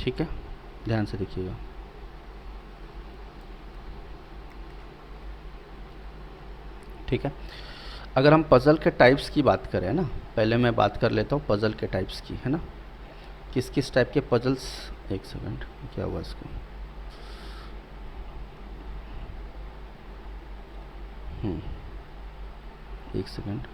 ठीक है, ध्यान से देखिएगा। ठीक है, अगर हम पज़ल के टाइप्स की बात करें ना, पहले मैं बात कर लेता हूँ पज़ल के टाइप्स की, है ना, किस किस टाइप के पज़ल्स। एक सेकंड, क्या हुआ इसको। एक सेकंड।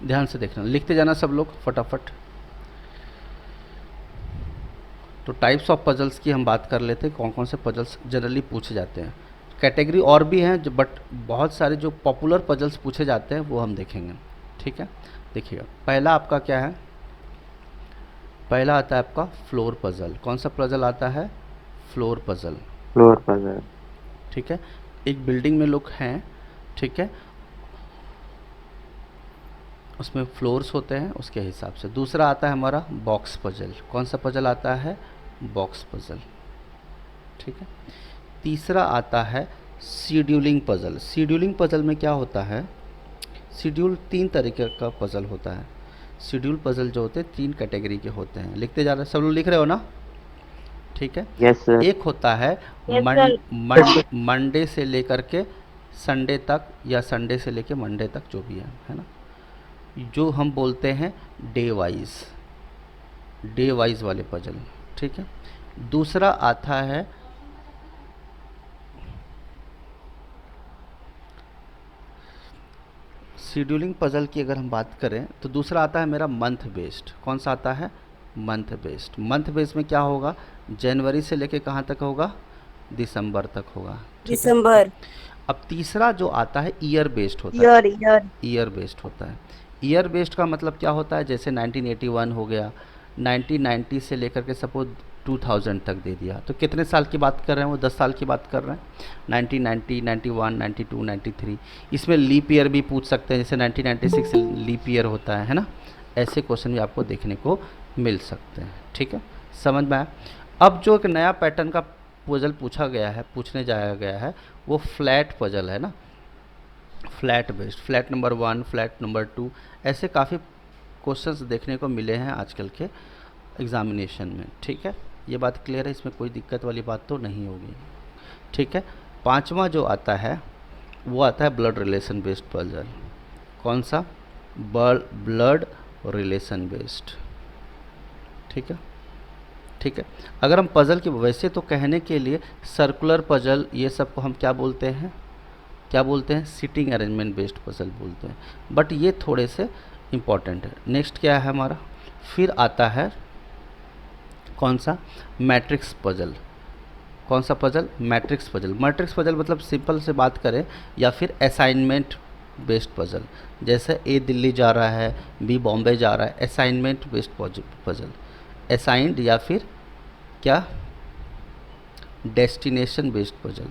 ध्यान से देखना, लिखते जाना सब लोग फटाफट। तो टाइप्स ऑफ पजल्स की हम बात कर लेते हैं, कौन कौन से पजल्स जनरली पूछे जाते हैं। कैटेगरी और भी हैं जो, बट बहुत सारे जो पॉपुलर पजल्स पूछे जाते हैं वो हम देखेंगे। ठीक है, देखिएगा पहला आपका क्या है। पहला आता है आपका फ्लोर पजल। कौन सा पजल आता है? Floor puzzle. Floor puzzle. ठीक है, एक बिल्डिंग में लोग हैं, ठीक है, उसमें फ्लोर्स होते हैं उसके हिसाब से। दूसरा आता है हमारा बॉक्स पजल। कौन सा पजल आता है? Box puzzle. ठीक है, तीसरा आता है शेड्यूलिंग पजल। शेड्यूलिंग पजल में क्या होता है, शेड्यूल तीन तरीके का पजल होता है। शेड्यूल पजल जो होते हैं तीन कैटेगरी के होते हैं। लिखते जा रहे, सब लोग लिख रहे हो ना? ठीक है, यस सर। एक होता है यस सर। मंडे से लेकर के संडे तक, या संडे से लेकर मंडे तक, जो भी है ना, जो हम बोलते हैं डे वाइज वाले पजल। ठीक है, दूसरा आता है शेड्यूलिंग पजल की। अगर हम बात करें तो दूसरा आता है मेरा मंथ बेस्ड। कौन सा आता है? Month based. मंथ बेस्ड में क्या होगा, जनवरी से लेके कहाँ तक होगा? दिसंबर तक होगा। ठीक है, दिसंबर। अब तीसरा जो आता है ईयर बेस्ड होता है। ईयर। ईयर बेस्ड होता है। ईयर बेस्ड का मतलब क्या होता है, जैसे 1981 हो गया, 1990 से लेकर के सपोज 2000 तक दे दिया, तो कितने साल की बात कर रहे हैं वो? 10 साल की बात कर रहे हैं। 1990, 91, 92, 93। इसमें लीप ईयर भी पूछ सकते हैं, जैसे 1996 लीप ईयर होता है ना। ऐसे क्वेश्चन भी आपको देखने को मिल सकते हैं। ठीक है, समझ में आया? अब जो एक नया पैटर्न का पजल पूछा गया है, पूछने जाया गया है, वो फ्लैट पजल है ना, flat based. Flat number 1, flat number 2, ऐसे काफ़ी क्वेश्चंस देखने को मिले हैं आजकल के एग्जामिनेशन में। ठीक है, ये बात क्लियर है, इसमें कोई दिक्कत वाली बात तो नहीं होगी। ठीक है, पांचवा जो आता है वो आता है ब्लड रिलेशन बेस्ड पजल। कौन सा? Blood relation based. ठीक है, ठीक है, अगर हम पजल की, वैसे तो कहने के लिए सर्कुलर पजल ये सब को हम क्या बोलते हैं, क्या बोलते हैं? सिटिंग अरेंजमेंट बेस्ड पजल बोलते हैं, बट ये थोड़े से इम्पॉर्टेंट है। नेक्स्ट क्या है हमारा? फिर आता है कौन सा? Matrix puzzle. कौन सा puzzle? Matrix puzzle. Matrix puzzle मतलब सिंपल से बात करें, या फिर असाइनमेंट बेस्ड पजल। जैसे ए दिल्ली जा रहा है, बी बॉम्बे जा रहा है, असाइनमेंट बेस्ड पजल। असाइंड, या फिर क्या? Destination based puzzle.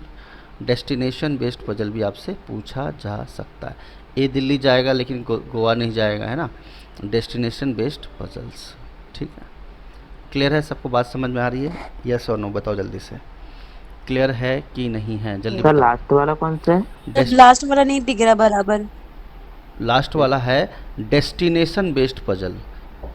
Destination based puzzle भी आपसे पूछा जा सकता है। ए दिल्ली जाएगा लेकिन गोवा नहीं जाएगा, है ना। Destination based puzzles. ठीक है, क्लियर है? सबको बात समझ में आ रही है? यस और नो बताओ जल्दी से, क्लियर है कि नहीं है? जल्दी सर बताओ। लास्ट वाला कौन सा है? लास्ट वाला नहीं दिख रहा बराबर। लास्ट वाला है डेस्टिनेशन बेस्ड पजल।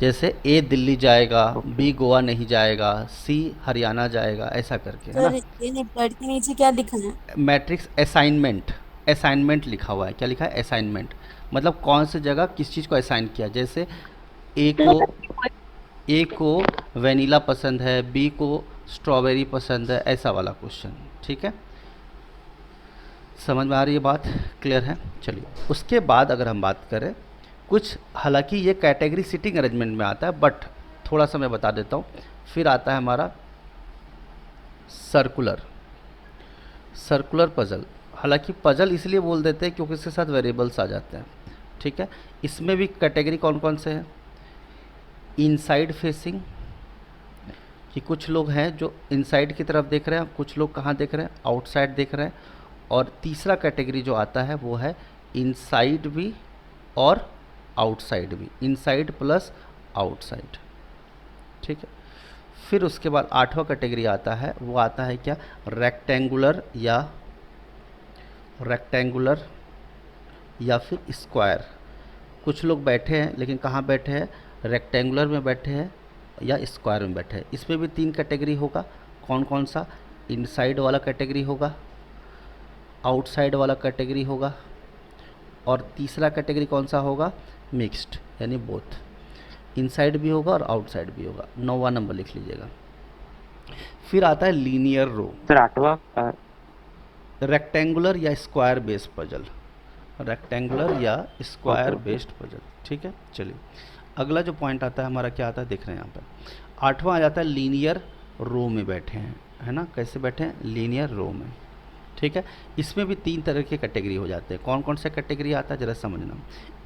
जैसे ए दिल्ली जाएगा, ओके। बी गोवा नहीं जाएगा, सी हरियाणा जाएगा, ऐसा करके, है सर ना। ये ब्लड के नीचे क्या लिखा है? मैट्रिक्स असाइनमेंट, असाइनमेंट लिखा हुआ है। क्या लिखा है? असाइनमेंट। मतलब कौन सी जगह किस चीज़ को असाइन किया। जैसे ए को ए को वेनिला पसंद है, बी को स्ट्रॉबेरी पसंद है, ऐसा वाला क्वेश्चन। ठीक है, समझ में आ रही है बात? क्लियर है? चलिए, उसके बाद अगर हम बात करें कुछ, हालांकि ये कैटेगरी सिटिंग अरेंजमेंट में आता है, बट थोड़ा सा मैं बता देता हूँ। फिर आता है हमारा सर्कुलर। सर्कुलर पजल, हालांकि पजल इसलिए बोल देते हैं क्योंकि इसके साथ वेरिएबल्स आ जाते हैं। ठीक है, इसमें भी कैटेगरी कौन कौन से हैं? इनसाइड फेसिंग, कि कुछ लोग हैं जो इनसाइड की तरफ देख रहे हैं, कुछ लोग कहाँ देख रहे हैं? आउटसाइड देख रहे हैं। और तीसरा कैटेगरी जो आता है वो है इनसाइड भी और आउटसाइड भी, इनसाइड प्लस आउटसाइड। ठीक है, फिर उसके बाद 8वां कैटेगरी आता है, वो आता है क्या, रेक्टेंगुलर या फिर स्क्वायर। कुछ लोग बैठे हैं लेकिन कहाँ बैठे हैं, रेक्टेंगुलर में बैठे हैं या स्क्वायर में बैठे हैं। इसमें भी 3 कैटेगरी होगा। कौन कौन सा, इनसाइड वाला कैटेगरी होगा, आउटसाइड वाला कैटेगरी होगा, और तीसरा कैटेगरी कौन सा होगा, मिक्स्ड यानी बोथ, इनसाइड भी होगा और आउटसाइड भी होगा। 9वां नंबर लिख लीजिएगा। फिर आता है लीनियर रो, सर 8वां रेक्टेंगुलर या स्क्वायर बेस्ड पजल, रेक्टेंगुलर या स्क्वायर ओके। Based puzzle. ठीक है, चलिए अगला जो पॉइंट आता है हमारा क्या आता है, देख रहे हैं यहाँ पर 8वां आ जाता है लीनियर रो में बैठे हैं, है ना, कैसे बैठे हैं, लीनियर रो में। ठीक है, इसमें भी 3 तरह के कैटेगरी हो जाते हैं। कौन कौन सा कैटेगरी आता है जरा समझना।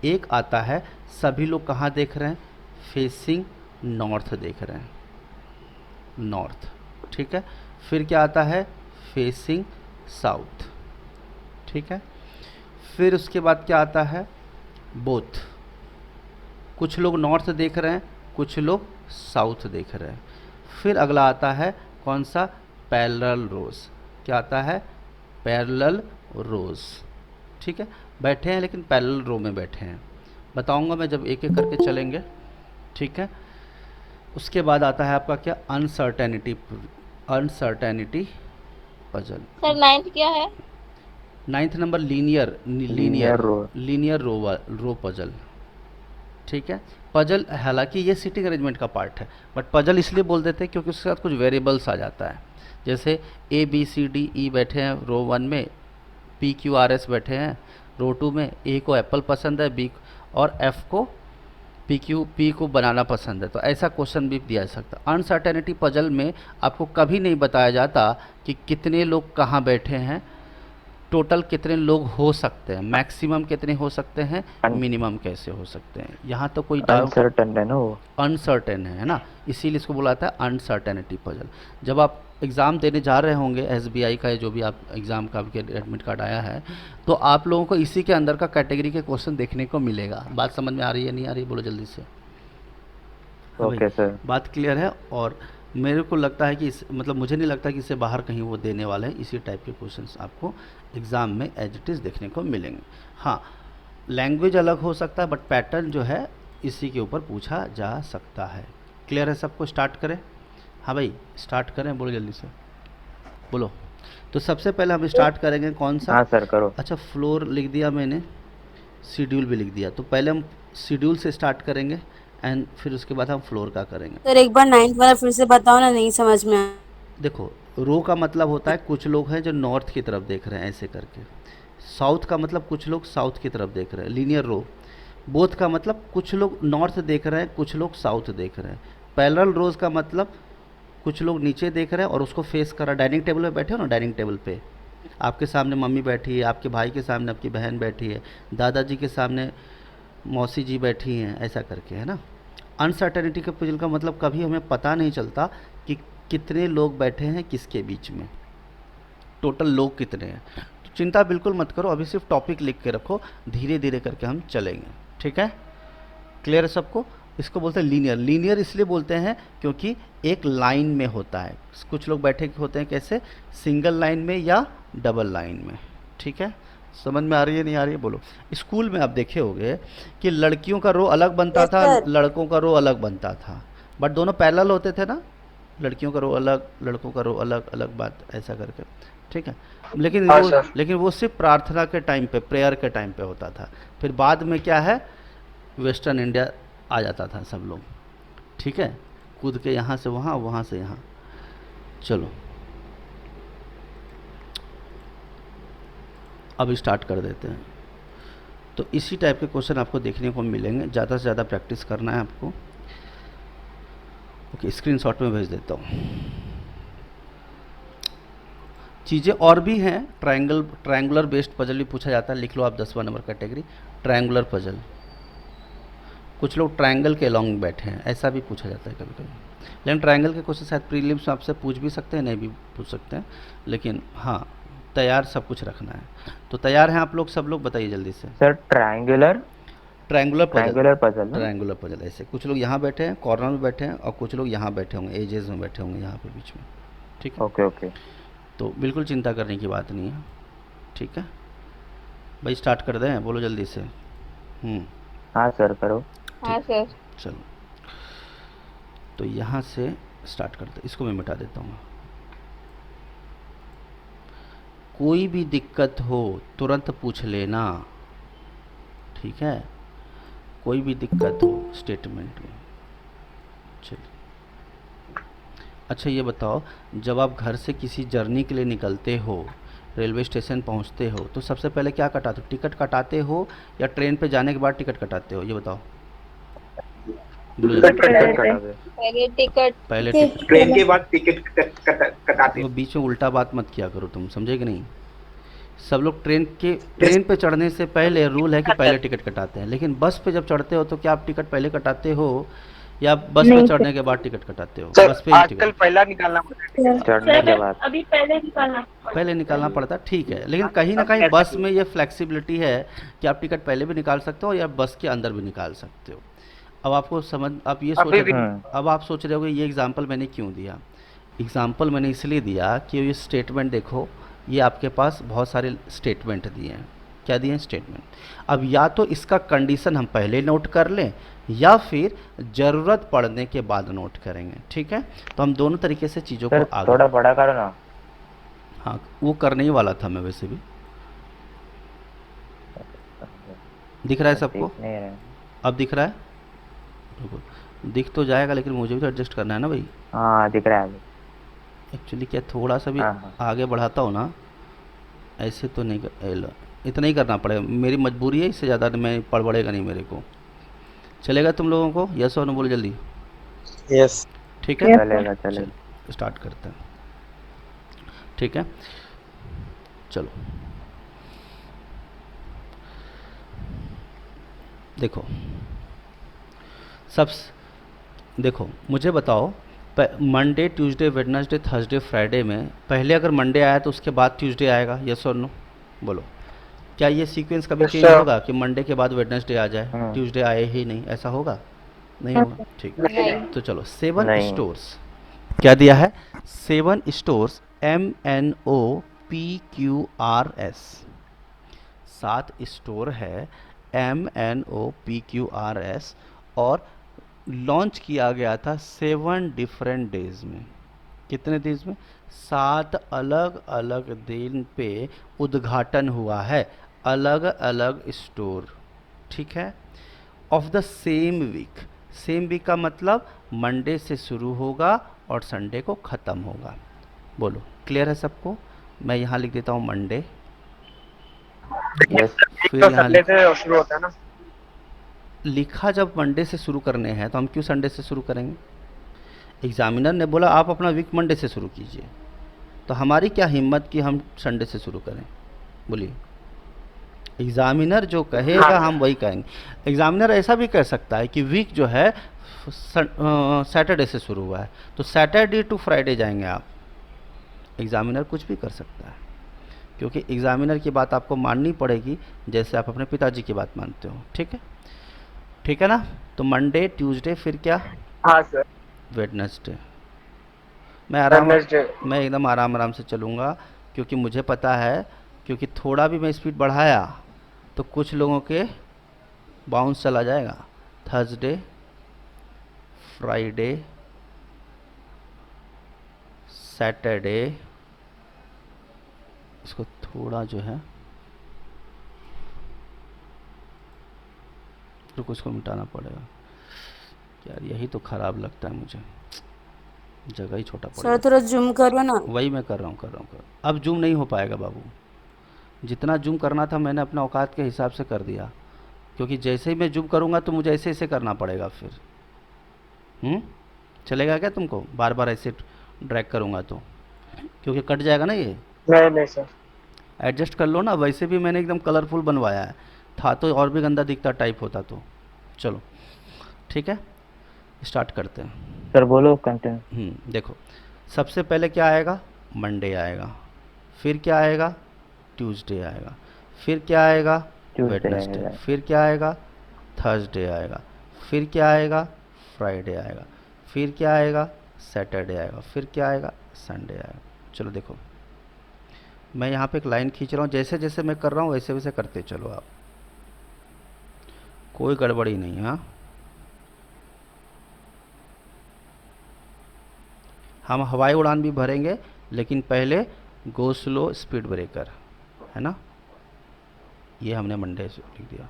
एक आता है सभी लोग कहाँ देख रहे हैं, फेसिंग नॉर्थ देख रहे हैं, नॉर्थ। ठीक है, फिर क्या आता है, फेसिंग साउथ। ठीक है, फिर उसके बाद क्या आता है, बोथ, कुछ लोग नॉर्थ देख रहे हैं, कुछ लोग साउथ देख रहे हैं। फिर अगला आता है कौन सा, पैरेलल रोज। क्या आता है, पैरेलल रोज। ठीक है, बैठे हैं लेकिन पैरेलल रो में बैठे हैं, बताऊंगा मैं जब एक एक करके चलेंगे। ठीक है, उसके बाद आता है आपका क्या, अनसर्टेनिटी पजल। सर 9th क्या है? 9th नंबर लीनियर रो। लीनियर रो पजल। ठीक है, पजल हालांकि ये सीटिंग अरेंजमेंट का पार्ट है, बट पजल इसलिए बोल देते हैं क्योंकि उसके साथ कुछ वेरिएबल्स आ जाता है। जैसे A B C D E बैठे हैं रो 1 में, पी क्यू आर एस बैठे हैं रो 2 में, ए को एप्पल पसंद है, बी और एफ को पी को बनाना पसंद है, तो ऐसा क्वेश्चन भी दिया जा सकता है। अनसर्टेनिटी पजल में आपको कभी नहीं बताया जाता कि कितने लोग कहाँ बैठे हैं, टोटल कितने लोग हो सकते हैं, मैक्सिमम कितने हो सकते हैं, मिनिमम कैसे हो सकते हैं, यहाँ तो कोई डाउट, अनसर्टन है ना वो, अनसर्टेन है ना, इसीलिए इसको बोला जाता है अनसर्टेनिटी पजल। जब आप एग्ज़ाम देने जा रहे होंगे एसबीआई का, जो भी आप एग्ज़ाम का आपके एडमिट कार्ड आया है, तो आप लोगों को इसी के अंदर का कैटेगरी के क्वेश्चन देखने को मिलेगा। बात समझ में आ रही है, नहीं आ रही है, बोलो जल्दी से। हाँ भाई, ओके सर। बात क्लियर है। और मेरे को लगता है कि इस मतलब मुझे नहीं लगता कि इससे बाहर कहीं वो देने वाले हैं। इसी टाइप के क्वेश्चंस आपको एग्ज़ाम में एज इट इज़ देखने को मिलेंगे। हाँ, लैंग्वेज अलग हो सकता है बट पैटर्न जो है इसी के ऊपर पूछा जा सकता है। क्लियर है सबको, स्टार्ट करें। हाँ भाई स्टार्ट करें, बोलो जल्दी से बोलो। तो सबसे पहले हम स्टार्ट करेंगे कौन सा, हाँ सर करो। अच्छा फ्लोर लिख दिया मैंने, शेड्यूल भी लिख दिया, तो पहले हम शेड्यूल से स्टार्ट करेंगे एंड फिर उसके बाद हम फ्लोर का करेंगे। सर एक बार 9th वाला फिर से बताओ ना, नहीं समझ में आया। देखो, रो का मतलब होता है कुछ लोग हैं जो नॉर्थ की तरफ देख रहे हैं ऐसे करके, साउथ का मतलब कुछ लोग साउथ की तरफ देख रहे हैं, लीनियर रो। बोथ का मतलब कुछ लोग नॉर्थ देख रहे हैं, कुछ लोग साउथ देख रहे हैं। पैरेलल रोज का मतलब कुछ लोग नीचे देख रहे हैं और उसको फेस कर रहा है। डाइनिंग टेबल पे बैठे हो ना, डाइनिंग टेबल पे आपके सामने मम्मी बैठी है, आपके भाई के सामने आपकी बहन बैठी है, दादाजी के सामने मौसी जी बैठी हैं, ऐसा करके, है ना। अनसर्टेनिटी के पुजल का मतलब कभी हमें पता नहीं चलता कि कितने लोग बैठे हैं किसके बीच में, टोटल लोग कितने हैं। तो चिंता बिल्कुल मत करो, अभी सिर्फ टॉपिक लिख के रखो, धीरे धीरे करके हम चलेंगे। ठीक है, क्लियर है सबको। इसको बोलते हैं लीनियर। लीनियर इसलिए बोलते हैं क्योंकि एक लाइन में होता है। कुछ लोग बैठे होते हैं कैसे, सिंगल लाइन में या डबल लाइन में। ठीक है, समझ में आ रही है, नहीं आ रही है, बोलो। स्कूल में आप देखे होंगे कि लड़कियों का रो अलग बनता था, सर। लड़कों का रो अलग बनता था, बट दोनों पैरेलल होते थे ना, लड़कियों का रो अलग, लड़कों का रो अलग, अलग बात ऐसा करके। ठीक है, लेकिन वो सिर्फ प्रार्थना के टाइम पे, प्रेयर के टाइम पे होता था। फिर बाद में क्या है, वेस्टर्न इंडिया आ जाता था सब लोग। ठीक है, कूद के यहाँ से वहाँ, वहाँ से यहाँ। चलो अब स्टार्ट कर देते हैं। तो इसी टाइप के क्वेश्चन आपको देखने को मिलेंगे, ज़्यादा से ज़्यादा प्रैक्टिस करना है आपको। ओके, स्क्रीनशॉट में भेज देता हूँ। चीज़ें और भी हैं, ट्रायंगुलर बेस्ड पजल भी पूछा जाता है, लिख लो आप 10वां नंबर कैटेगरी, ट्रायंगुलर पजल। कुछ लोग ट्रायंगल के अलॉन्ग बैठे हैं, ऐसा भी पूछा जाता है कभी कभी। लेकिन ट्रायंगल के क्वेश्चन शायद प्रीलिम्स में आपसे पूछ भी सकते हैं, नहीं भी पूछ सकते हैं, लेकिन हाँ तैयार सब कुछ रखना है। तो तैयार हैं आप लोग, सब लोग बताइए जल्दी से। Sir triangular triangular puzzle. Triangular puzzle ना? ट्रायंगुलर पजल ऐसे कुछ लोग यहाँ बैठे हैं, कॉर्नर में बैठे हैं, और कुछ लोग यहाँ बैठे होंगे, एजेस में बैठे होंगे यहाँ पे बीच में। ठीक है, ओके ओके। तो बिल्कुल चिंता करने की बात नहीं है। ठीक है भाई, स्टार्ट कर दें, बोलो जल्दी से। हाँ सर करो। हाँ सर। चलो, तो यहाँ से स्टार्ट करते, इसको मैं मिटा देता हूँ। कोई भी दिक्कत हो तुरंत पूछ लेना, ठीक है, कोई भी दिक्कत हो स्टेटमेंट में। चलिए, अच्छा ये बताओ, जब आप घर से किसी जर्नी के लिए निकलते हो, रेलवे स्टेशन पहुंचते हो, तो सबसे पहले क्या कटाते हो? टिकट कटाते हो या ट्रेन पे जाने के बाद टिकट कटाते हो? ये बताओ। टिकट कटा दे। पहले टिकट। पहले टिकट, ट्रेन के बाद टिकट कटाते वो बीच में उल्टा बात मत किया करो, तुम समझे कि नहीं? सब लोग ट्रेन पे चढ़ने से पहले रूल है कि पहले टिकट कटाते हैं, लेकिन बस पे जब चढ़ते हो तो क्या आप टिकट पहले कटाते हो या बस पे चढ़ने के बाद टिकट कटाते हो? बस पे ही आजकल टिकट पहला निकालना पड़ता है। चढ़ने के बाद अभी पहले निकालना। पहले निकालना पड़ता है, ठीक है, लेकिन कहीं ना कहीं बस में ये फ्लेक्सिबिलिटी है कि आप टिकट पहले भी निकाल सकते हो या बस के अंदर भी निकाल सकते हो। अब आपको समझ, आप ये सोच अभी भी- अब आप सोच रहे हो ये एग्जाम्पल मैंने क्यों दिया? एग्जाम्पल मैंने इसलिए दिया कि ये स्टेटमेंट देखो, ये आपके पास बहुत सारे स्टेटमेंट दिए हैं। क्या दिए हैं? स्टेटमेंट। अब या तो इसका कंडीशन हम पहले नोट कर लें या फिर ज़रूरत पड़ने के बाद नोट करेंगे। ठीक है, तो हम दोनों तरीके से चीज़ों सर को आगे, थोड़ा बड़ा करो ना। हाँ वो करने ही वाला था मैं वैसे भी। दिख रहा है सबको? देख नहीं रहे। अब दिख रहा है? रुको, दिख तो जाएगा लेकिन मुझे भी तो एडजस्ट करना है ना भाई। हाँ दिख रहा है अभी। एक्चुअली क्या थोड़ा सा भी हाँ, हाँ। आगे बढ़ाता हूँ ना, ऐसे तो नहीं इतना ही करना पड़ेगा, मेरी मजबूरी है, इससे ज़्यादा मैं पड़बड़ेगा नहीं मेरे को। चलेगा तुम लोगों को? यस और नो बोलो जल्दी। यस। ठीक है, चलेगा चलेगा। चलो स्टार्ट करते हैं। ठीक है, चलो देखो, सब देखो, मुझे बताओ, Monday Tuesday Wednesday Thursday Friday में पहले अगर मंडे आया तो उसके बाद ट्यूसडे आएगा? यस और नो बोलो। क्या ये सीक्वेंस कभी Yes, चेंज sir. होगा कि मंडे के बाद वेडनेसडे आ जाए, ट्यूसडे आए ही नहीं? ऐसा होगा? नहीं होगा। ठीक, नहीं। तो चलो, 7 नहीं। स्टोर्स क्या दिया है? 7 स्टोर्स, MNOPQRS, 7 स्टोर है MNOPQRS, और लॉन्च किया गया था 7 डिफरेंट डेज में। कितने डेज में? 7 अलग अलग दिन पे उद्घाटन हुआ है, अलग अलग स्टोर। ठीक है, of the same week. Same week का मतलब मंडे से शुरू होगा और संडे को ख़त्म होगा। बोलो, क्लियर है सबको? मैं यहाँ लिख देता हूँ मंडे, यस। फिर तो यहाँ संडे से शुरू होता है ना। लिखा जब मंडे से शुरू करने हैं तो हम क्यों संडे से शुरू करेंगे? एग्जामिनर ने बोला आप अपना वीक मंडे से शुरू कीजिए, तो हमारी क्या हिम्मत कि हम संडे से शुरू करें? बोलिए, एग्जामिनर जो कहेगा हम वही कहेंगे। एग्जामिनर ऐसा भी कह सकता है कि वीक जो है सैटरडे से शुरू हुआ है, तो सैटरडे टू फ्राइडे जाएंगे आप। एग्जामिनर कुछ भी कर सकता है, क्योंकि एग्जामिनर की बात आपको माननी पड़ेगी जैसे आप अपने पिताजी की बात मानते हो। ठीक है, ठीक है ना? तो मंडे ट्यूसडे, फिर क्या? हाँ सर। वेडनेसडे। वेडनेसडे। मैं एकदम आराम आराम से चलूँगा, क्योंकि मुझे पता है, क्योंकि थोड़ा भी मैं स्पीड बढ़ाया तो कुछ लोगों के बाउंस चला जाएगा। थर्सडे, फ्राइडे, सैटरडे, इसको थोड़ा जो है, रुको इसको मिटाना पड़ेगा यार, यही तो ख़राब लगता है मुझे, जगह ही छोटा सर पड़ेगा। थोड़ा जूम करो ना। वही मैं कर रहा हूँ। अब जूम नहीं हो पाएगा बाबू, जितना जूम करना था मैंने अपना औकात के हिसाब से कर दिया, क्योंकि जैसे ही मैं जूम करूँगा तो मुझे ऐसे ऐसे करना पड़ेगा फिर। चलेगा क्या तुमको? बार बार ऐसे ड्रैग करूँगा तो, क्योंकि कट जाएगा ना ये। नहीं सर। एडजस्ट कर लो ना, वैसे भी मैंने एकदम कलरफुल बनवाया है, था तो और भी गंदा दिखता टाइप होता तो। चलो ठीक है, स्टार्ट करते हैं। सर बोलो कंटिन्यू। देखो, सबसे पहले क्या आएगा? मंडे आएगा, फिर क्या आएगा? ट्यूसडे आएगा, फिर क्या आएगा? Tuesday वेडनेसडे, आएगा। फिर क्या आएगा? थर्सडे आएगा, फिर क्या आएगा, फ्राइडे आएगा, फिर क्या आएगा, सैटरडे आएगा, फिर क्या आएगा, संडे आएगा। चलो देखो, मैं यहाँ पे एक लाइन खींच रहा हूँ, जैसे जैसे मैं कर रहा हूँ वैसे वैसे करते चलो आप, कोई गड़बड़ी नहीं है। हाँ, हम हवाई उड़ान भी भरेंगे, लेकिन पहले गो स्लो स्पीड ब्रेकर, है ना। ये हमने मंडे से लिख दिया।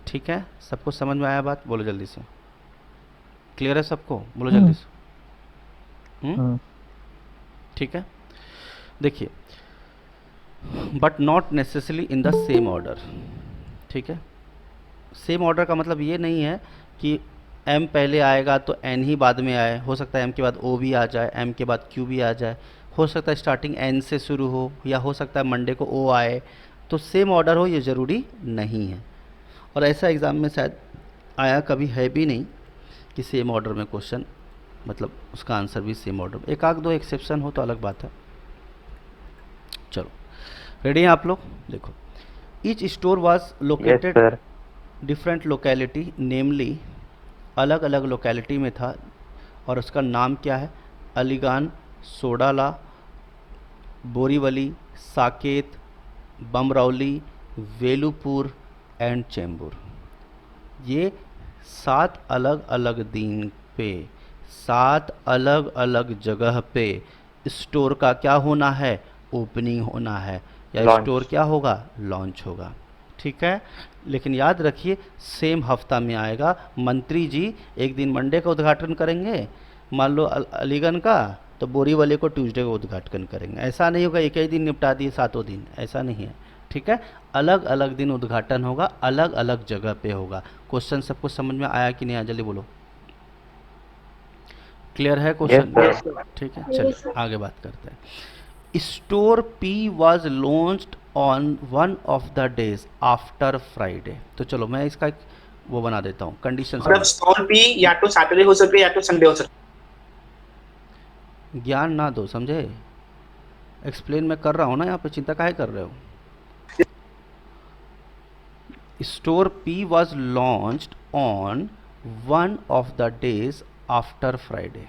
ठीक है, सबको समझ में आया बात? बोलो जल्दी से, क्लियर है सबको? बोलो जल्दी से। ठीक है, देखिए, but not necessarily in the same order. ठीक है, सेम ऑर्डर का मतलब ये नहीं है कि m पहले आएगा तो n ही बाद में आए, हो सकता है m के बाद o भी आ जाए, m के बाद q भी आ जाए, हो सकता है स्टार्टिंग n से शुरू हो, या हो सकता है मंडे को o आए, तो सेम ऑर्डर हो ये ज़रूरी नहीं है। और ऐसा एग्ज़ाम में शायद आया कभी है भी नहीं कि सेम ऑर्डर में क्वेश्चन, मतलब उसका आंसर भी सेम ऑर्डर में, एक आध दो एक्सेप्शन हो तो अलग बात है। चलो रेडी हैं आप लोग? देखो, each store was located sir. Different locality, namely अलग अलग लोकेलिटी में था, और उसका नाम क्या है, अलीगढ़, सोडाला, बोरीवली, साकेत, बमरौली, वेलुपुर एंड चेंबूर। ये 7 अलग अलग दिन पे 7 अलग अलग जगह पे स्टोर का क्या होना है, ओपनिंग होना है, या Launch. स्टोर क्या होगा, लॉन्च होगा। ठीक है, लेकिन याद रखिए सेम हफ्ता में आएगा। मंत्री जी एक दिन मंडे का उद्घाटन करेंगे, मान लो अलीगढ़ का, तो बोरीवली को ट्यूसडे को उद्घाटन करेंगे। ऐसा नहीं होगा एक ही दिन निपटा दिए 7 दिन, ऐसा नहीं है। ठीक है, अलग अलग दिन उद्घाटन होगा, अलग अलग जगह पे होगा। क्वेश्चन सबको समझ में आया कि नहीं आया? जल्दी बोलो, क्लियर है क्वेश्चन? Yes, sir. ठीक है, चलिए आगे बात करते हैं। Store P was launched on one of the days after Friday। तो चलो मैं इसका एक वो बना देता हूँ, कंडीशन। मतलब स्टोर भी या तो सैटरडे हो सकती है या तो संडे हो सकती ज्ञान ना दो, समझे? एक्सप्लेन मैं कर रहा हूँ ना, यहाँ पे चिंता काहे कर रहे हो? Store P was launched on one of the days after Friday।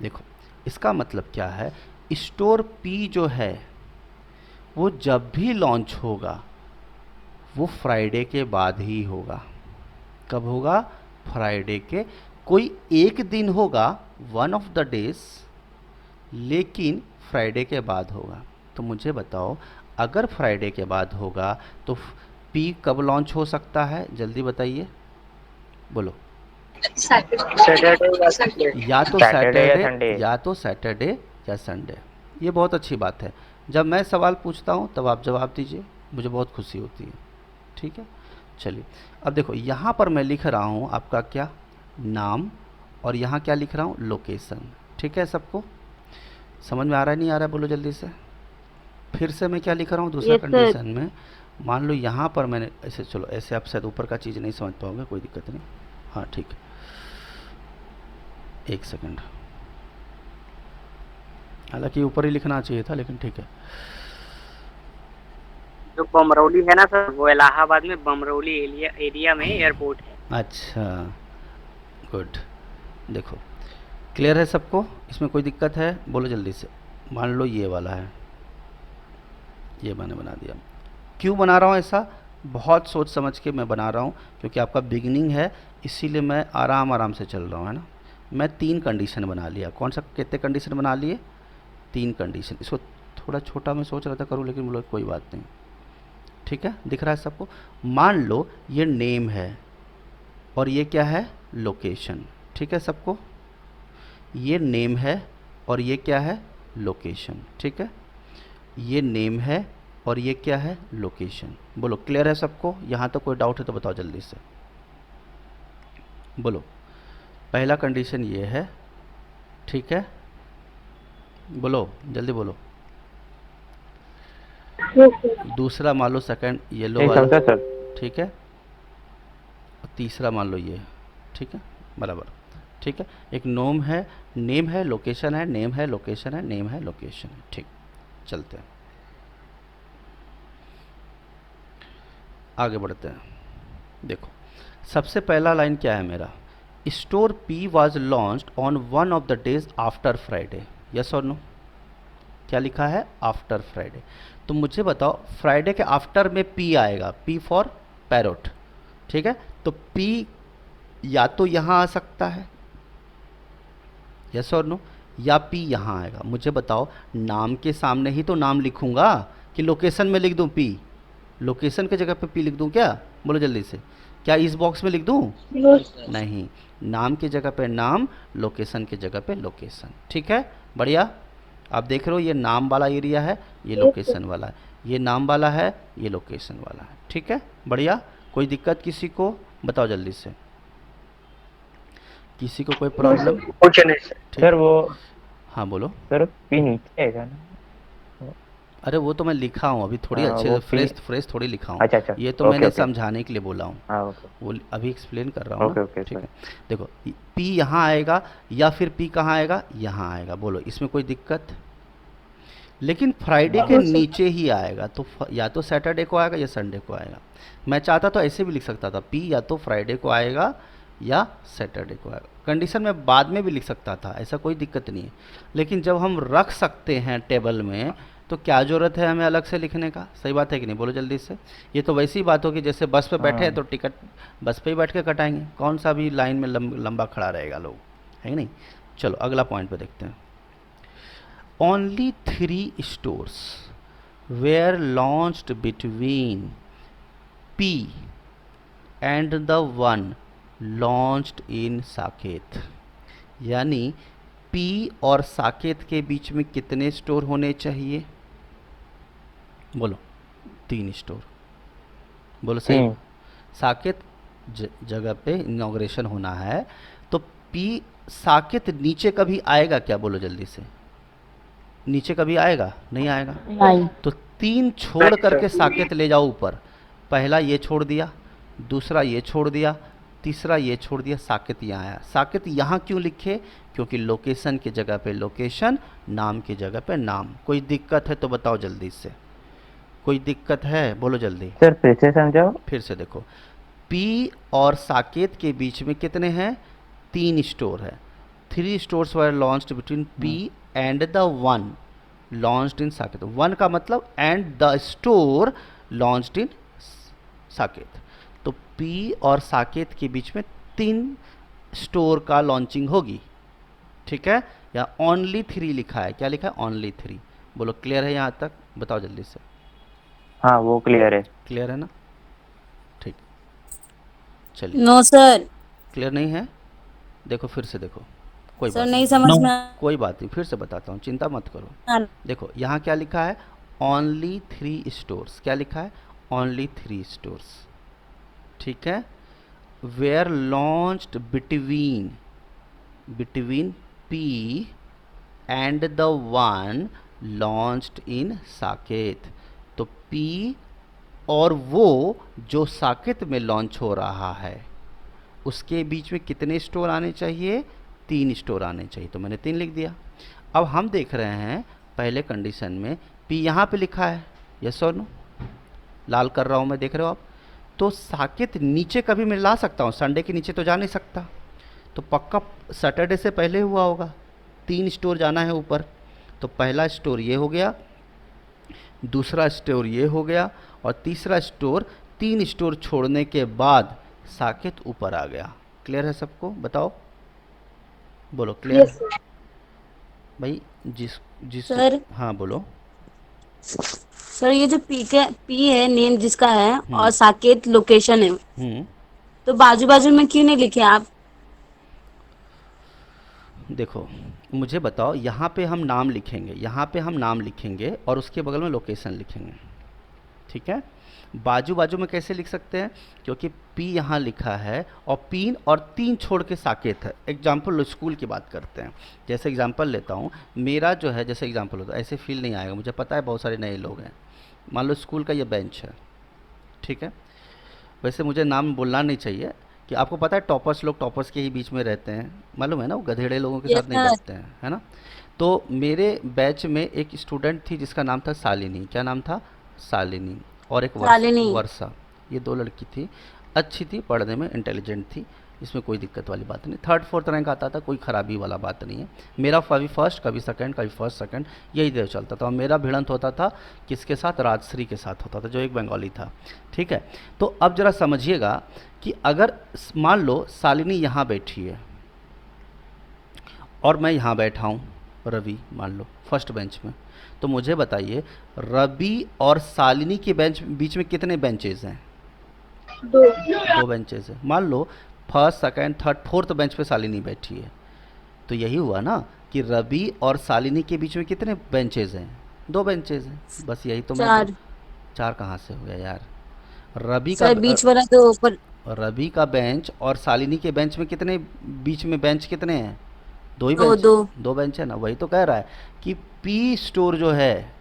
देखो इसका मतलब क्या है, स्टोर P जो है वो जब भी लॉन्च होगा वो फ्राइडे के बाद ही होगा। कब होगा? फ्राइडे के कोई एक दिन होगा, वन ऑफ द डेज, लेकिन फ्राइडे के बाद होगा। तो मुझे बताओ, अगर फ्राइडे के बाद होगा तो P कब लॉन्च हो सकता है? जल्दी बताइए, बोलो। सैटरडे या संडे। या तो Saturday या सैटरडे, Sunday। या तो सैटरडे या संडे। ये बहुत अच्छी बात है, जब मैं सवाल पूछता हूँ तब आप जवाब दीजिए, मुझे बहुत खुशी होती है। ठीक है, चलिए अब देखो, यहाँ पर मैं लिख रहा हूँ आपका क्या, नाम, और यहाँ क्या लिख रहा हूँ, लोकेशन। ठीक है, सबको समझ में आ रहा है नहीं आ रहा है? बोलो जल्दी से। फिर से मैं क्या लिख रहा हूँ दूसरा Yes, sir. कंडीशन में, मान लो यहाँ पर मैंने ऐसे, चलो ऐसे आप शायद ऊपर का चीज़ नहीं समझ पाओगे, कोई दिक्कत नहीं। हाँ ठीक है, एक सेकंड, हालांकि ऊपर ही लिखना चाहिए था, लेकिन ठीक है। जो बमरौली है ना सर, वो इलाहाबाद में बमरौली एरिया में एयरपोर्ट है। अच्छा, गुड। देखो क्लियर है सबको? इसमें कोई दिक्कत है? बोलो जल्दी से। मान लो ये वाला है, ये मैंने बना दिया। क्यों बना रहा हूँ ऐसा? बहुत सोच समझ के मैं बना रहा हूँ, क्योंकि आपका बिगिनिंग है, इसीलिए मैं आराम आराम से चल रहा हूँ, है ना। मैं 3 कंडीशन बना लिया। कौन सा, कितने कंडीशन बना लिए? 3 कंडीशन। इसको थोड़ा छोटा मैं सोच रहा था करूँ, लेकिन बोलो कोई बात नहीं। ठीक है, दिख रहा है सबको? मान लो ये नेम है और ये क्या है, लोकेशन। ठीक है सबको? ये नेम है और ये क्या है, लोकेशन। ठीक है, ये नेम है और ये क्या है, लोकेशन। बोलो क्लियर है सबको? यहाँ तो कोई डाउट है तो बताओ जल्दी से, बोलो। पहला कंडीशन ये है, ठीक है, बोलो जल्दी बोलो। दूसरा मान लो सेकंड येलो नहीं वाला, समझा सर। ठीक है, और तीसरा मान लो ये, ठीक है, बराबर। ठीक है, एक नेम है, लोकेशन है, नेम है, लोकेशन है, नेम है, लोकेशन है। ठीक, चलते हैं आगे बढ़ते हैं। देखो सबसे पहला लाइन क्या है मेरा, store P was launched on one of the days after Friday, yes और नो? क्या लिखा है? After Friday. तो मुझे बताओ फ्राइडे के आफ्टर में पी आएगा, पी फॉर पैरोट, ठीक है? तो पी या तो यहाँ आ सकता है, यस और नो, या पी यहाँ आएगा। मुझे बताओ नाम के सामने ही तो नाम लिखूंगा कि लोकेशन में लिख दूं पी? लोकेशन की जगह पे पी लिख दूं क्या? बोलो जल्दी से, क्या इस बॉक्स में लिख दूं? नहीं, नाम की जगह पे नाम, लोकेशन की जगह पे लोकेशन, ठीक है? बढ़िया। आप देख रहे हो ये नाम वाला एरिया है, ये लोकेशन वाला है, ये नाम वाला है, ये लोकेशन वाला है, ठीक है? बढ़िया। कोई दिक्कत किसी को? बताओ जल्दी से, किसी को कोई प्रॉब्लम? कुछ नहीं सर। सर वो हाँ बोलो। सर पी नीचे है ना? अरे वो तो मैं लिखा हूँ अभी, थोड़ी हाँ, अच्छे वो से P- फ्रेश थोड़ी लिखा हूँ। अच्छा अच्छा, ये तो ओके, मैंने ओके। समझाने के लिए बोला हूँ, हाँ ओके वो अभी एक्सप्लेन कर रहा हूँ ओके ना, ओके ठीक सर। है? देखो पी यहाँ आएगा या फिर पी कहाँ आएगा? यहाँ आएगा। बोलो इसमें कोई दिक्कत? लेकिन फ्राइडे के नीचे ही आएगा, तो या तो सैटरडे को आएगा या संडे को आएगा। मैं चाहता तो ऐसे भी लिख सकता था, पी या तो फ्राइडे को आएगा या सैटरडे को आएगा। कंडीशन में बाद में भी लिख सकता था, ऐसा कोई दिक्कत नहीं है। लेकिन जब हम रख सकते हैं टेबल में, तो क्या ज़रूरत है हमें अलग से लिखने का? सही बात है कि नहीं? बोलो जल्दी से। ये तो वैसी बात होगी जैसे बस पे बैठे हैं तो टिकट बस पे ही बैठ के कटाएंगे, कौन सा भी लाइन में लंबा खड़ा रहेगा लोग, है कि नहीं? चलो अगला पॉइंट पे देखते हैं। Only 3 stores were launched between P and the one launched in Saket. यानी पी और साकेत के बीच में कितने स्टोर होने चाहिए? बोलो 3 स्टोर। बोलो सही। 3 साकेत जगह पे इनॉग्रेशन होना है, तो पी साकेत नीचे कभी आएगा क्या? बोलो जल्दी से, नीचे कभी आएगा? नहीं आएगा। नहीं। तो 3 छोड़ करके साकेत ले जाओ ऊपर। पहला ये छोड़ दिया, दूसरा ये छोड़ दिया, तीसरा ये छोड़ दिया, साकेत यहाँ आया। साकेत यहाँ क्यों लिखे? क्योंकि लोकेशन की जगह पे लोकेशन, नाम की जगह पे नाम। कोई दिक्कत है तो बताओ जल्दी से, कोई दिक्कत है? बोलो जल्दी। सर फिर से समझाओ। फिर से देखो, पी और साकेत के बीच में कितने हैं? 3 स्टोर है। 3 stores were launched between P and the one launched in Saket. One का मतलब and the store launched in Saket. तो पी और साकेत के बीच में 3 स्टोर का लॉन्चिंग होगी, ठीक है? या ओनली 3 लिखा है, क्या लिखा है? ओनली 3। बोलो क्लियर है यहाँ तक? बताओ जल्दी से। हाँ वो क्लियर है। क्लियर है ना? ठीक, चलिए। No sir. क्लियर नहीं है? देखो फिर से देखो, कोई सर बात नहीं नहीं, समझ में आ- कोई बात नहीं, फिर से बताता हूँ, चिंता मत करो। हाँ। देखो यहाँ क्या लिखा है? Only 3 stores. क्या लिखा है? ओनली 3 स्टोर्स, ठीक है? Were launched between P and the one launched in Saket. तो पी और वो जो साकेत में लॉन्च हो रहा है उसके बीच में कितने स्टोर आने चाहिए? 3 स्टोर आने चाहिए। तो मैंने 3 लिख दिया। अब हम देख रहे हैं पहले कंडीशन में पी यहाँ पे लिखा है, यस और नो? लाल कर रहा हूँ मैं, देख रहे हो आप? तो साकेत नीचे कभी मैं ला सकता हूँ, संडे के नीचे तो जा नहीं सकता। तो पक्का सैटरडे से पहले हुआ होगा। 3 स्टोर जाना है ऊपर, तो पहला स्टोर ये हो गया, दूसरा स्टोर ये हो गया, और तीसरा स्टोर 3 स्टोर छोड़ने के बाद साकेत ऊपर आ गया। क्लियर है सबको? बताओ, बोलो क्लियर है भाई? जिस सर। हाँ बोलो। सर ये जो पी है नेम जिसका है और साकेत लोकेशन है, तो बाजू बाजू में क्यों नहीं लिखे आप? देखो मुझे बताओ, यहाँ पे हम नाम लिखेंगे, यहाँ पे हम नाम लिखेंगे और उसके बगल में लोकेशन लिखेंगे, ठीक है? बाजू बाजू में कैसे लिख सकते हैं? क्योंकि पी यहाँ लिखा है और 3 और 3 छोड़ के साकेत है। एग्जाम्पल स्कूल की बात करते हैं, जैसे एग्जाम्पल लेता हूँ मेरा जो है, जैसे एग्जाम्पल होता है, ऐसे फील नहीं आएगा, मुझे पता है बहुत सारे नए लोग हैं। मान लो स्कूल का ये बेंच है, ठीक है? वैसे मुझे नाम बोलना नहीं चाहिए कि आपको पता है टॉपर्स लोग टॉपर्स के ही बीच में रहते हैं, मालूम है ना? वो गधेड़े लोगों के साथ नहीं बैठते हैं, है ना? तो मेरे बैच में एक स्टूडेंट थी जिसका नाम था शालिनी। क्या नाम था? शालिनी। और एक वर्षा। ये 2 लड़की थी, अच्छी थी, पढ़ने में इंटेलिजेंट थी, इसमें कोई दिक्कत वाली बात नहीं। 3rd 4th रैंक आता था, कोई ख़राबी वाला बात नहीं है। मेरा कभी फर्स्ट, कभी सेकंड, कभी फर्स्ट सेकंड, यही देव चलता था। और मेरा भिड़ंत होता था किसके साथ? राजश्री के साथ होता था, जो एक बंगाली था। ठीक है, तो अब ज़रा समझिएगा कि अगर मान लो शालिनी यहाँ बैठी है और मैं यहाँ बैठा हूँ, रवि मान लो फर्स्ट बेंच में, तो मुझे बताइए रवि और शालिनी के बीच में कितने बेंचेज हैं? 2 बेंचेज हैं। मान लो first, second, third, 4th bench पे शालिनी बैठी है, तो यही हुआ ना कि रवि और शालिनी के बीच में कितने बेंचेज हैं? 2 बेंचेज हैं, बस यही तो। 4 कहाँ से हो गया यार? रवि का सर बीच वाला तो पर रवि का बेंच और शालिनी के बेंच में कितने, बीच में बेंच कितने हैं? 2 ही दो बेंच, दो 2 बेंच है ना। वही तो कह रहा है कि पी स्टोर जो है,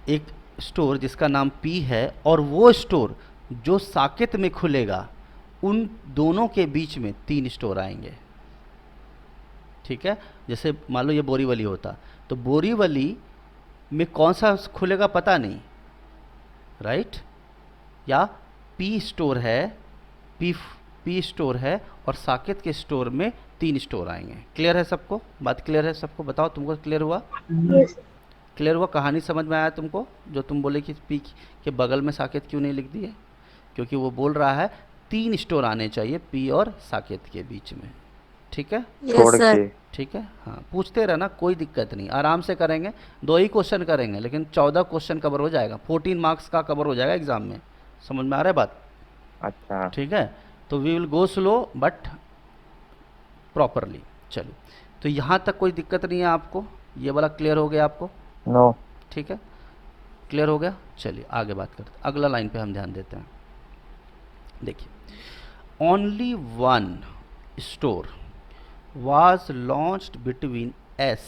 एक स्टोर जिसका नाम पी है, और वो स्टोर जो साकेत में खुलेगा, उन दोनों के बीच में 3 स्टोर आएंगे। ठीक है, जैसे मान लो ये बोरीवली होता, तो बोरीवली में कौन सा खुलेगा पता नहीं, राइट? या पी स्टोर है, पी स्टोर है, और साकेत के स्टोर में 3 स्टोर आएंगे। क्लियर है सबको? बात क्लियर है सबको? बताओ, तुमको क्लियर हुआ? क्लियर हुआ? कहानी समझ में आया तुमको? जो तुम बोले कि पी के बगल में साकेत क्यों नहीं लिख दिए? क्योंकि वो बोल रहा है 3 स्टोर आने चाहिए पी और साकेत के बीच में। ठीक है, छोड़ यस सर। के। ठीक है, हाँ, पूछते रहना, कोई दिक्कत नहीं, आराम से करेंगे। 2 ही क्वेश्चन करेंगे, लेकिन 14 क्वेश्चन कवर हो जाएगा, 14 मार्क्स का कवर हो जाएगा एग्जाम में। समझ में आ रहा है बात? अच्छा, ठीक है, तो we will go slow but properly. चलो, तो यहाँ तक कोई दिक्कत नहीं है आपको? ये वाला क्लियर हो गया आपको? नो। ठीक है, क्लियर हो गया। चलिए आगे बात करते हैं, अगला लाइन पे हम ध्यान देते हैं। देखिए, only one store was launched between S.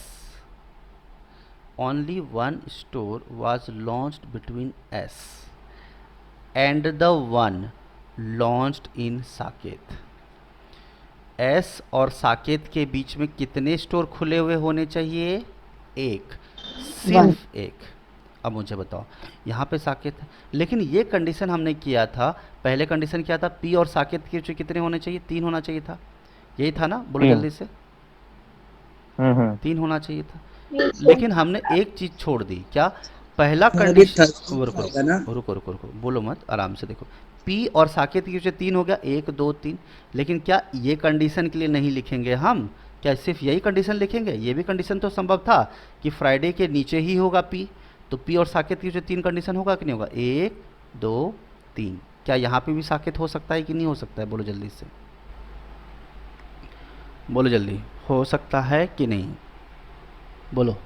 Only one store was launched between S and the one launched in Saket. S और साकेत के बीच में कितने स्टोर खुले हुए होने चाहिए? 1, सिर्फ 1। अब मुझे बताओ, यहाँ पे साकेत है, लेकिन ये कंडीशन हमने किया था, पहले कंडीशन क्या था? पी और साकेत के बीच कितने होने चाहिए? 3 होना चाहिए था, यही था ना? बोलो 3। जल्दी से। 3 होना चाहिए था, Yes, sir. लेकिन हमने एक चीज छोड़ दी। क्या? पहला कंडीशन, रुको रुको रुको, बोलो मत, आराम से देखो। पी और साकेत की वजह 3 हो गया, 1 2 3, लेकिन क्या ये कंडीशन के लिए नहीं लिखेंगे हम? क्या सिर्फ यही कंडीशन लिखेंगे? ये भी कंडीशन तो संभव था कि फ्राइडे के नीचे ही होगा पी, तो पी और साकेत की वजह 3 कंडीशन होगा कि नहीं होगा? 1 2 3। क्या यहाँ पे भी साकेत हो सकता है कि नहीं हो सकता है? बोलो जल्दी से, बोलो जल्दी, हो सकता है कि नहीं? बोलो,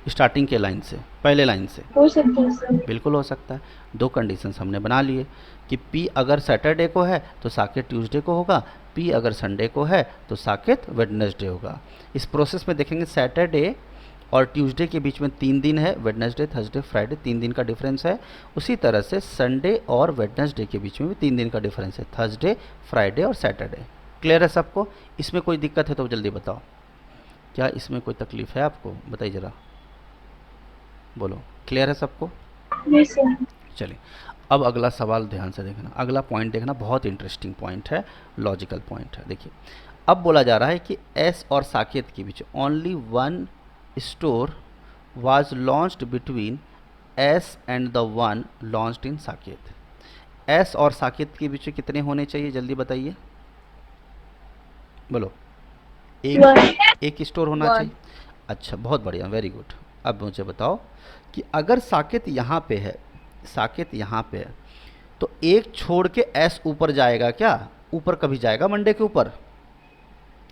स्टार्टिंग के लाइन से, पहले लाइन से। हो सकता है सर। बिल्कुल हो सकता है। 2 कंडीशंस हमने बना लिए कि पी अगर सैटरडे को है तो साकेत ट्यूसडे को होगा, पी अगर संडे को है तो साकेत वेडनेसडे होगा। इस प्रोसेस में देखेंगे सैटरडे और ट्यूसडे के बीच में 3 दिन है, वेडनेसडे थर्सडे फ्राइडे, 3 दिन का डिफरेंस है। उसी तरह से संडे और वेडनेसडे के बीच में भी 3 दिन का डिफरेंस है, थर्सडे फ्राइडे और सैटरडे। क्लियर है सबको? इसमें कोई दिक्कत है तो जल्दी बताओ, क्या इसमें कोई तकलीफ है आपको? बताइए ज़रा, बोलो, क्लियर है सबको? Yes, sir. चलिए, अब अगला सवाल ध्यान से देखना, अगला पॉइंट देखना, बहुत इंटरेस्टिंग पॉइंट है, लॉजिकल पॉइंट है। देखिए, अब बोला जा रहा है कि एस और साकेत के बीच only one store was launched between S and the one launched in Saket. S और साकेत के बीच कितने होने चाहिए? जल्दी बताइए, बोलो। एक स्टोर होना चाहिए। अच्छा, बहुत बढ़िया, वेरी गुड। अब मुझे बताओ कि अगर साकेत यहाँ पे है, साकेत यहाँ पे है, तो एक छोड़ के एस ऊपर जाएगा क्या? ऊपर कभी जाएगा मंडे के ऊपर?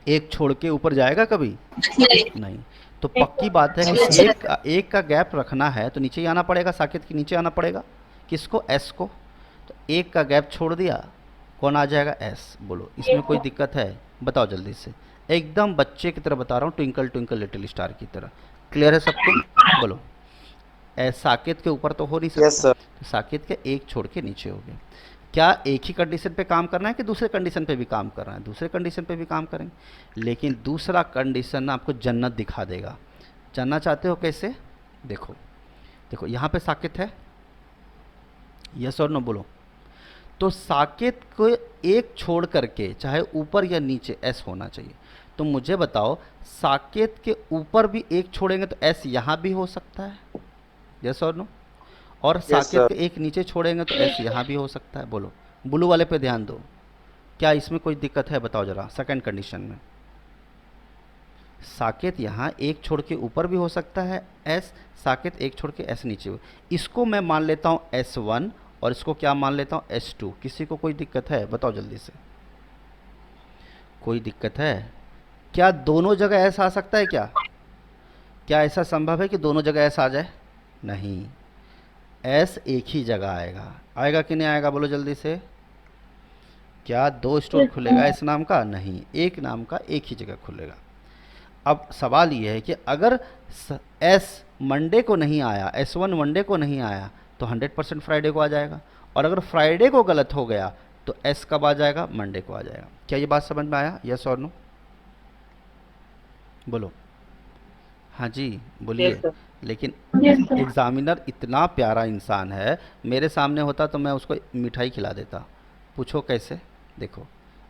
एक छोड़ के ऊपर जाएगा कभी? नहीं। तो पक्की बात है कि एक का गैप रखना है तो नीचे ही आना पड़ेगा, साकेत के नीचे आना पड़ेगा। किसको? एस को। तो एक का गैप छोड़ दिया, कौन आ जाएगा? एस। बोलो, इसमें कोई दिक्कत है? बताओ जल्दी से, एकदम बच्चे की तरह बता रहा हूँ, ट्विंकल ट्विंकल लिटिल स्टार की तरह। क्लियर है सबको? बोलो, साकेत के ऊपर तो हो नहीं सकता। Yes sir. तो साकेत के एक छोड़ के नीचे हो गया। क्या एक ही कंडीशन पे काम करना है कि दूसरे कंडीशन पे भी काम करना है? दूसरे कंडीशन पे भी काम करेंगे, लेकिन दूसरा कंडीशन आपको जन्नत दिखा देगा। जानना चाहते हो कैसे? देखो देखो, यहाँ पे साकेत है, यस और नो बोलो। तो साकेत को एक छोड़ करके चाहे ऊपर या नीचे एस होना चाहिए। तो मुझे बताओ साकेत के ऊपर भी एक छोड़ेंगे तो एस यहाँ भी हो सकता है, यस और नो। और साकेत के एक नीचे छोड़ेंगे तो एस यहाँ भी हो सकता है। बोलो, ब्लू वाले पे ध्यान दो, क्या इसमें कोई दिक्कत है बताओ जरा। सेकंड कंडीशन में साकेत यहाँ एक छोड़ के ऊपर भी हो सकता है एस, साकेत एक छोड़ के एस नीचे हो। इसको मैं मान लेता हूँ S1 और इसको क्या मान लेता हूँ S2। किसी को कोई दिक्कत है बताओ जल्दी से, कोई दिक्कत है क्या? दोनों जगह एस आ सकता है क्या? क्या ऐसा संभव है कि दोनों जगह एस आ जाए? नहीं, एस एक ही जगह आएगा। आएगा कि नहीं आएगा बोलो जल्दी से। क्या दो स्टोर खुलेगा इस नाम का? नहीं, एक नाम का एक ही जगह खुलेगा। अब सवाल ये है कि अगर एस मंडे को नहीं आया, S1 मंडे को नहीं आया तो 100% फ्राइडे को आ जाएगा। और अगर फ्राइडे को गलत हो गया तो एस कब आ जाएगा? मंडे को आ जाएगा। क्या ये बात समझ में आया? यस और नो बोलो। हाँ जी बोलिए। लेकिन एग्जामिनर इतना प्यारा इंसान है, मेरे सामने होता तो मैं उसको मिठाई खिला देता। पूछो कैसे? देखो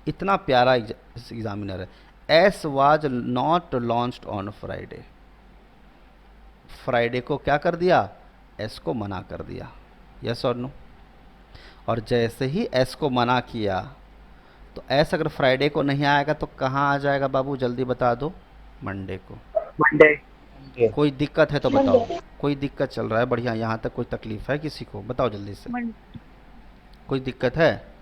इतना प्यारा एग्जामिनर है। S was not launched on Friday. Friday को क्या कर दिया? एस को मना कर दिया, यस और नो। और जैसे ही एस को मना किया तो एस अगर फ्राइडे को नहीं आएगा तो कहाँ आ जाएगा बाबू जल्दी बता दो? मंडे को। मंडे। कोई दिक्कत है तो बताओ। कोई दिक्कत चल रहा है? बढ़िया, यहाँ तक कोई तकलीफ है किसी को? बताओ जल्दी से। कोई दिक्कत है?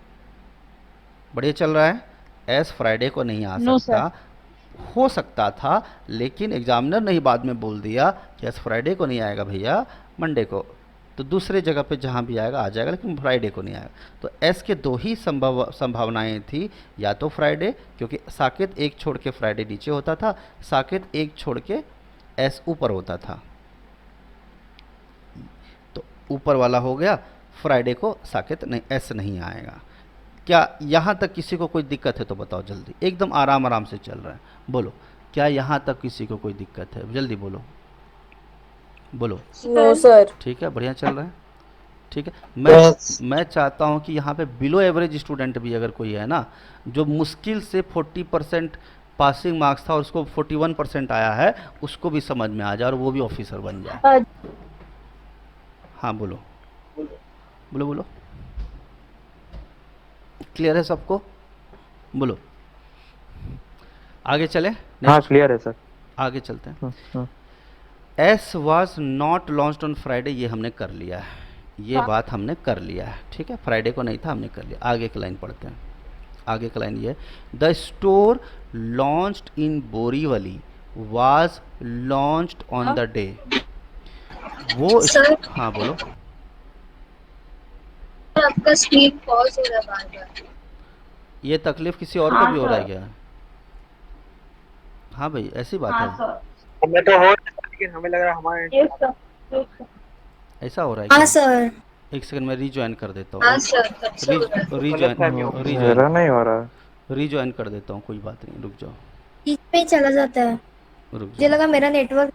बढ़िया चल रहा है। एस फ्राइडे को नहीं आ सकता, हो सकता था, लेकिन एग्जामिनर ने ही बाद में बोल दिया कि एस फ्राइडे को नहीं आएगा भैया, मंडे को। तो दूसरे जगह पे जहाँ भी आएगा आ जाएगा, लेकिन फ्राइडे को नहीं आएगा। तो एस के दो ही संभावनाएं थी, या तो फ्राइडे, क्योंकि साकेत एक छोड़ के फ्राइडे नीचे होता था, साकेत एक छोड़ के एस ऊपर होता था। तो ऊपर वाला हो गया, फ्राइडे को साकेत नहीं, एस नहीं आएगा। क्या यहाँ तक किसी को कोई दिक्कत है तो बताओ जल्दी। एकदम आराम आराम से चल रहा है, बोलो। क्या यहाँ तक किसी को कोई दिक्कत है? जल्दी बोलो, बोलो। No sir. ठीक है, बढ़िया चल रहा है। ठीक है, मैं चाहता हूँ कि यहाँ पे बिलो एवरेज स्टूडेंट भी अगर कोई है ना, जो मुश्किल से 40% पासिंग मार्क्स था और उसको 41% आया है, उसको भी समझ में आ जाए और वो भी ऑफिसर बन जाए। हाँ बोलो बोलो बोलो। क्लियर है सबको? बोलो। आगे चले? हाँ क्लियर है सर। आगे चलते हैं। S was not launched on Friday, ये हमने कर लिया है, ये बात हमने कर लिया है। ठीक है, फ्राइडे को नहीं था, हमने कर लिया। आगे की लाइन पढ़ते हैं। आगे की लाइन ये, the store launched in Borivali was launched on the day. वो सर? हाँ बोलो। आपका स्क्रीन पॉज हो रहा है बार-बार। ये तकलीफ किसी और को भी हो रहा है क्या? हाँ भाई ऐसी बात है। हमें तो हो रहा है, लेकिन हमें लग रहा है हमारे ऐसा हो रहा है हाँ क्या? सर। एक सेकंड में रीज्वाइन कर देता हाँ हूँ। सर, तब से हो रहा है। मेरा नहीं हो रहा है। रीज्वाइन कर देता हूँ, कोई बात नहीं, रुक जाओ, बीच में ही चला जाता है। रुक मुझे जाओ। लगा मेरा नेटवर्क।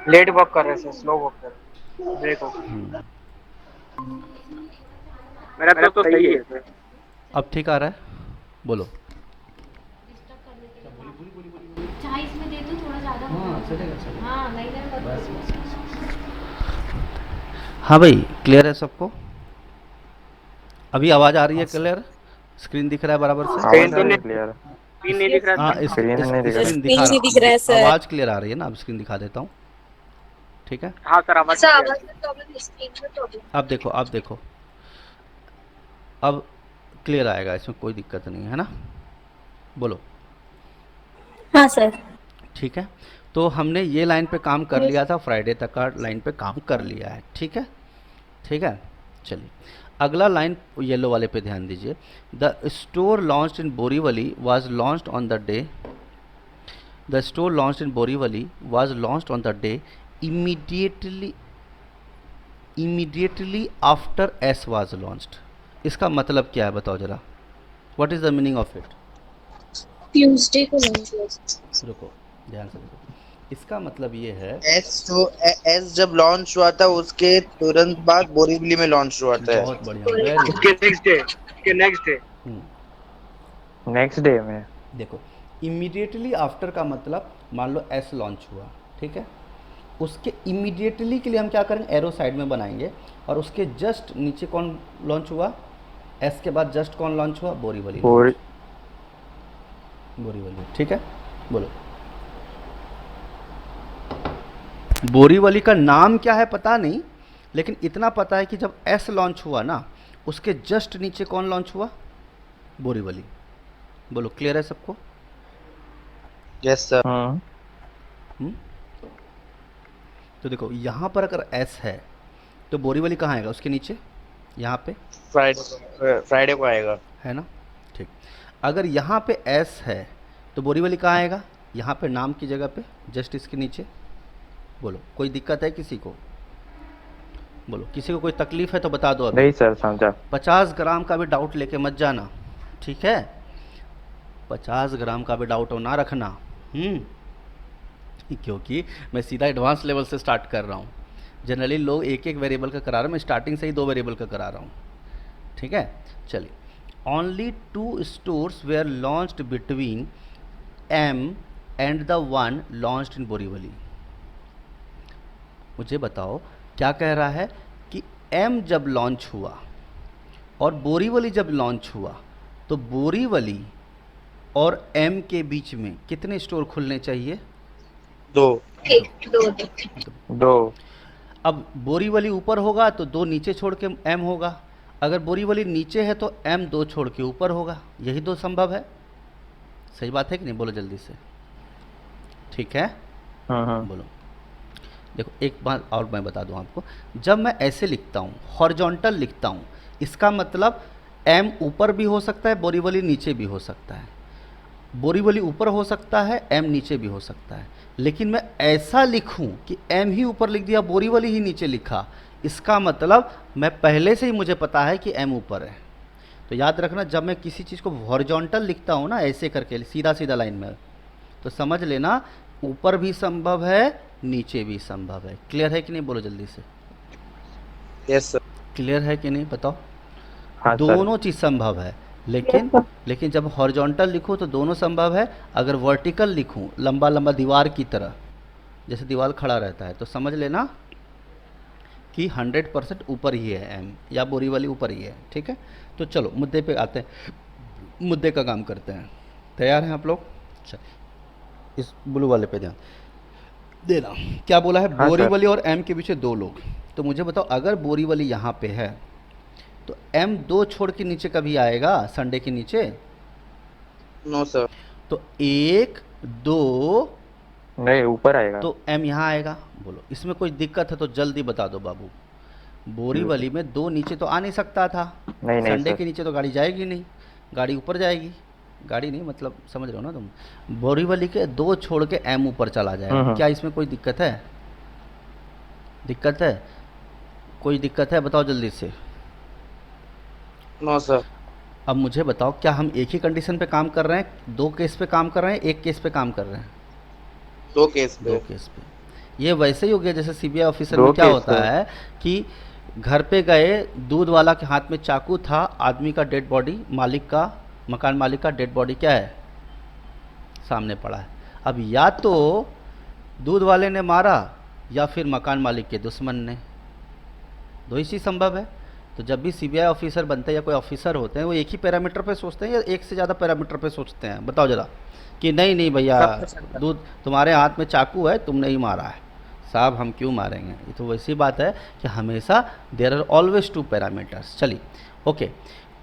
लेट वर्क कर रहे हैं, स्लो वर्क कर रहे हैं। ब्रेक हो मेरा तो सही है सर। अब ठीक आ रहा है? बोलो। चाय इसमें दे दो थोड़ा ज़्यादा। हाँ चलेगा। हाँ नहीं बस। हाँ भाई क्लियर है सबको? अभी आवाज़ आ रही है क्लियर? स्क्रीन दिख रहा है बराबर से? आवाज आ रही है क्लियर? स्क्रीन नहीं दिख रहा हाँ था। स्क्रीन नहीं दिख रहा। स्क्रीन नहीं दिख रहा है सर। आवाज़ क्लियर आ रही है ना? अब स्क्रीन दिखा देता हूँ। ठीक है, हाँ सर आवाज अच्छा, आवाज में प्रॉब्लम, स्क्रीन में प्रॉब्लम। अब देखो, अब देखो, अब क्लियर आएगा, इसमें कोई दिक्कत नहीं है ना? बोलो। हाँ सर। ठीक है, तो हमने ये लाइन पे काम कर लिया था, फ्राइडे तक का लाइन पे काम कर लिया है। ठीक है, ठीक है, चलिए अगला लाइन येलो वाले पे ध्यान दीजिए। The store launched in Borivali was launched on the day, the store launched in Borivali was launched on the day immediately after S was launched. इसका मतलब क्या है बताओ जरा, what is the meaning of it? Tuesday को लॉन्च हुआ। रुको ध्यान से देखो, इसका मतलब ये है एस जब लॉन्च हुआ था उसके तुरंत बाद बोरीवली में लॉन्च हुआ था। बहुत बढ़िया, वेरी उसके good. Next day next day में। देखो इमीडिएटली आफ्टर का मतलब मान लो एस लॉन्च हुआ, ठीक है, उसके इमीडिएटली के लिए हम क्या करेंगे, एरो साइड में बनाएंगे, और उसके जस्ट नीचे कौन लॉन्च हुआ, एस के बाद जस्ट कौन लॉन्च हुआ, बोरीवली बोरी बोरीवली, ठीक है। बोलो बोरीवली का नाम क्या है पता नहीं, लेकिन इतना पता है कि जब एस लॉन्च हुआ ना, उसके जस्ट नीचे कौन लॉन्च हुआ, बोरीवली। बोलो क्लियर है सबको? Yes sir. तो देखो यहाँ पर अगर एस है तो बोरीवली कहाँ आएगा, उसके नीचे, यहाँ पे फ्राइडे को आएगा, है ना, ठीक। अगर यहाँ पे एस है तो बोरीवली कहाँ आएगा, यहाँ पे नाम की जगह पे, जस्ट इसके नीचे। बोलो कोई दिक्कत है किसी को? बोलो किसी को कोई तकलीफ है तो बता दो अभी। नहीं सर, समझा। 50 ग्राम का भी डाउट लेके मत जाना, ठीक है, 50 ग्राम का भी डाउट हो ना रखना, क्योंकि मैं सीधा एडवांस लेवल से स्टार्ट कर रहा हूँ। जनरली लोग एक एक वेरिएबल का करा रहे हैं, मैं स्टार्टिंग से ही 2 वेरिएबल का करा रहा हूँ, ठीक है। चलिए, only 2 stores were launched between M and the one launched in Borivali. मुझे बताओ क्या कह रहा है कि एम जब लॉन्च हुआ और बोरीवली जब लॉन्च हुआ, तो बोरीवली और एम के बीच में कितने स्टोर खुलने चाहिए? 2। 2। अब बोरीवली ऊपर होगा तो 2 नीचे छोड़ के एम होगा, अगर बोरीवली नीचे है तो एम 2 छोड़ के ऊपर होगा, यही 2 संभव है। सही बात है कि नहीं? बोलो जल्दी से, ठीक है। बोलो। देखो एक बात और मैं बता दूं आपको, जब मैं ऐसे लिखता हूँ, हॉरिजॉन्टल लिखता हूँ, इसका मतलब एम ऊपर भी हो सकता है, बोरीवली नीचे भी हो सकता है, बोरीवली ऊपर हो सकता है, एम नीचे भी हो सकता है। लेकिन मैं ऐसा लिखूं कि एम ही ऊपर लिख दिया, बोरीवली ही नीचे लिखा, इसका मतलब मैं पहले से ही मुझे पता है कि एम ऊपर है। तो याद रखना, जब मैं किसी चीज़ को हॉरिजॉन्टल लिखता हूँ ना, ऐसे करके सीधा सीधा लाइन में, तो समझ लेना ऊपर भी संभव है, नीचे भी संभव है। क्लियर है कि नहीं? बोलो जल्दी से। Yes sir. क्लियर है कि नहीं बताओ? हाँ सर। दोनों चीज़ संभव है, लेकिन जब हॉरिजॉन्टल लिखूँ तो दोनों संभव है, अगर वर्टिकल लिखूँ लंबा लंबा दीवार की तरह, जैसे दीवार खड़ा रहता है, तो समझ लेना कि 100% ऊपर ही है एम, या बोरीवली ऊपर ही है, ठीक है। तो चलो मुद्दे पे आते हैं, मुद्दे का काम करते हैं। तैयार हैं आप लोग? चल इस ब्लू वाले पे ध्यान देना। क्या बोला है? हाँ, बोरीवली और एम के पीछे 2 लोग। तो मुझे बताओ, अगर बोरीवली यहाँ पे है तो एम 2 छोड़ के नीचे कभी आएगा संडे के नीचे? No sir. तो 1 2 नहीं, ऊपर आएगा। तो एम यहाँ आएगा। बोलो इसमें कोई दिक्कत है तो जल्दी बता दो बाबू। बोरीवली में 2 नीचे तो आ नहीं सकता था, नहीं संडे सर। के नीचे तो गाड़ी जाएगी नहीं, गाड़ी ऊपर जाएगी, गाड़ी नहीं मतलब समझ रहे हो ना तुम। बोरीवली के 2 छोड़ के एम ऊपर चला जाएगा। क्या इसमें कोई दिक्कत है? दिक्कत है? कोई दिक्कत है? बताओ जल्दी से। No sir. अब मुझे बताओ, क्या हम एक ही कंडीशन पे काम कर रहे हैं, 2 केस पे काम कर रहे हैं, 1 केस पे काम कर रहे हैं? 2 केस पे। 2 केस पे। ये वैसे ही हो गया जैसे सीबीआई ऑफिसर 2 में क्या केस होता पे। है कि घर पे गए, दूध वाला के हाथ में चाकू था, आदमी का डेड बॉडी, मालिक का, मकान मालिक का डेड बॉडी क्या है, सामने पड़ा है। अब या तो दूध वाले ने मारा या फिर मकान मालिक के दुश्मन ने, 2 ही चीज़ संभव है। तो जब भी सीबीआई ऑफिसर बनते हैं या कोई ऑफिसर होते हैं, वो एक ही पैरामीटर पे सोचते हैं या एक से ज़्यादा पैरामीटर पे सोचते हैं? बताओ ज़रा। कि नहीं नहीं भैया, दूध तुम्हारे हाथ में चाकू है, तुमने ही मारा है, साहब हम क्यों मारेंगे। ये तो वैसी बात है कि हमेशा देयर आर ऑलवेज 2 पैरामीटर्स। चलिए ओके,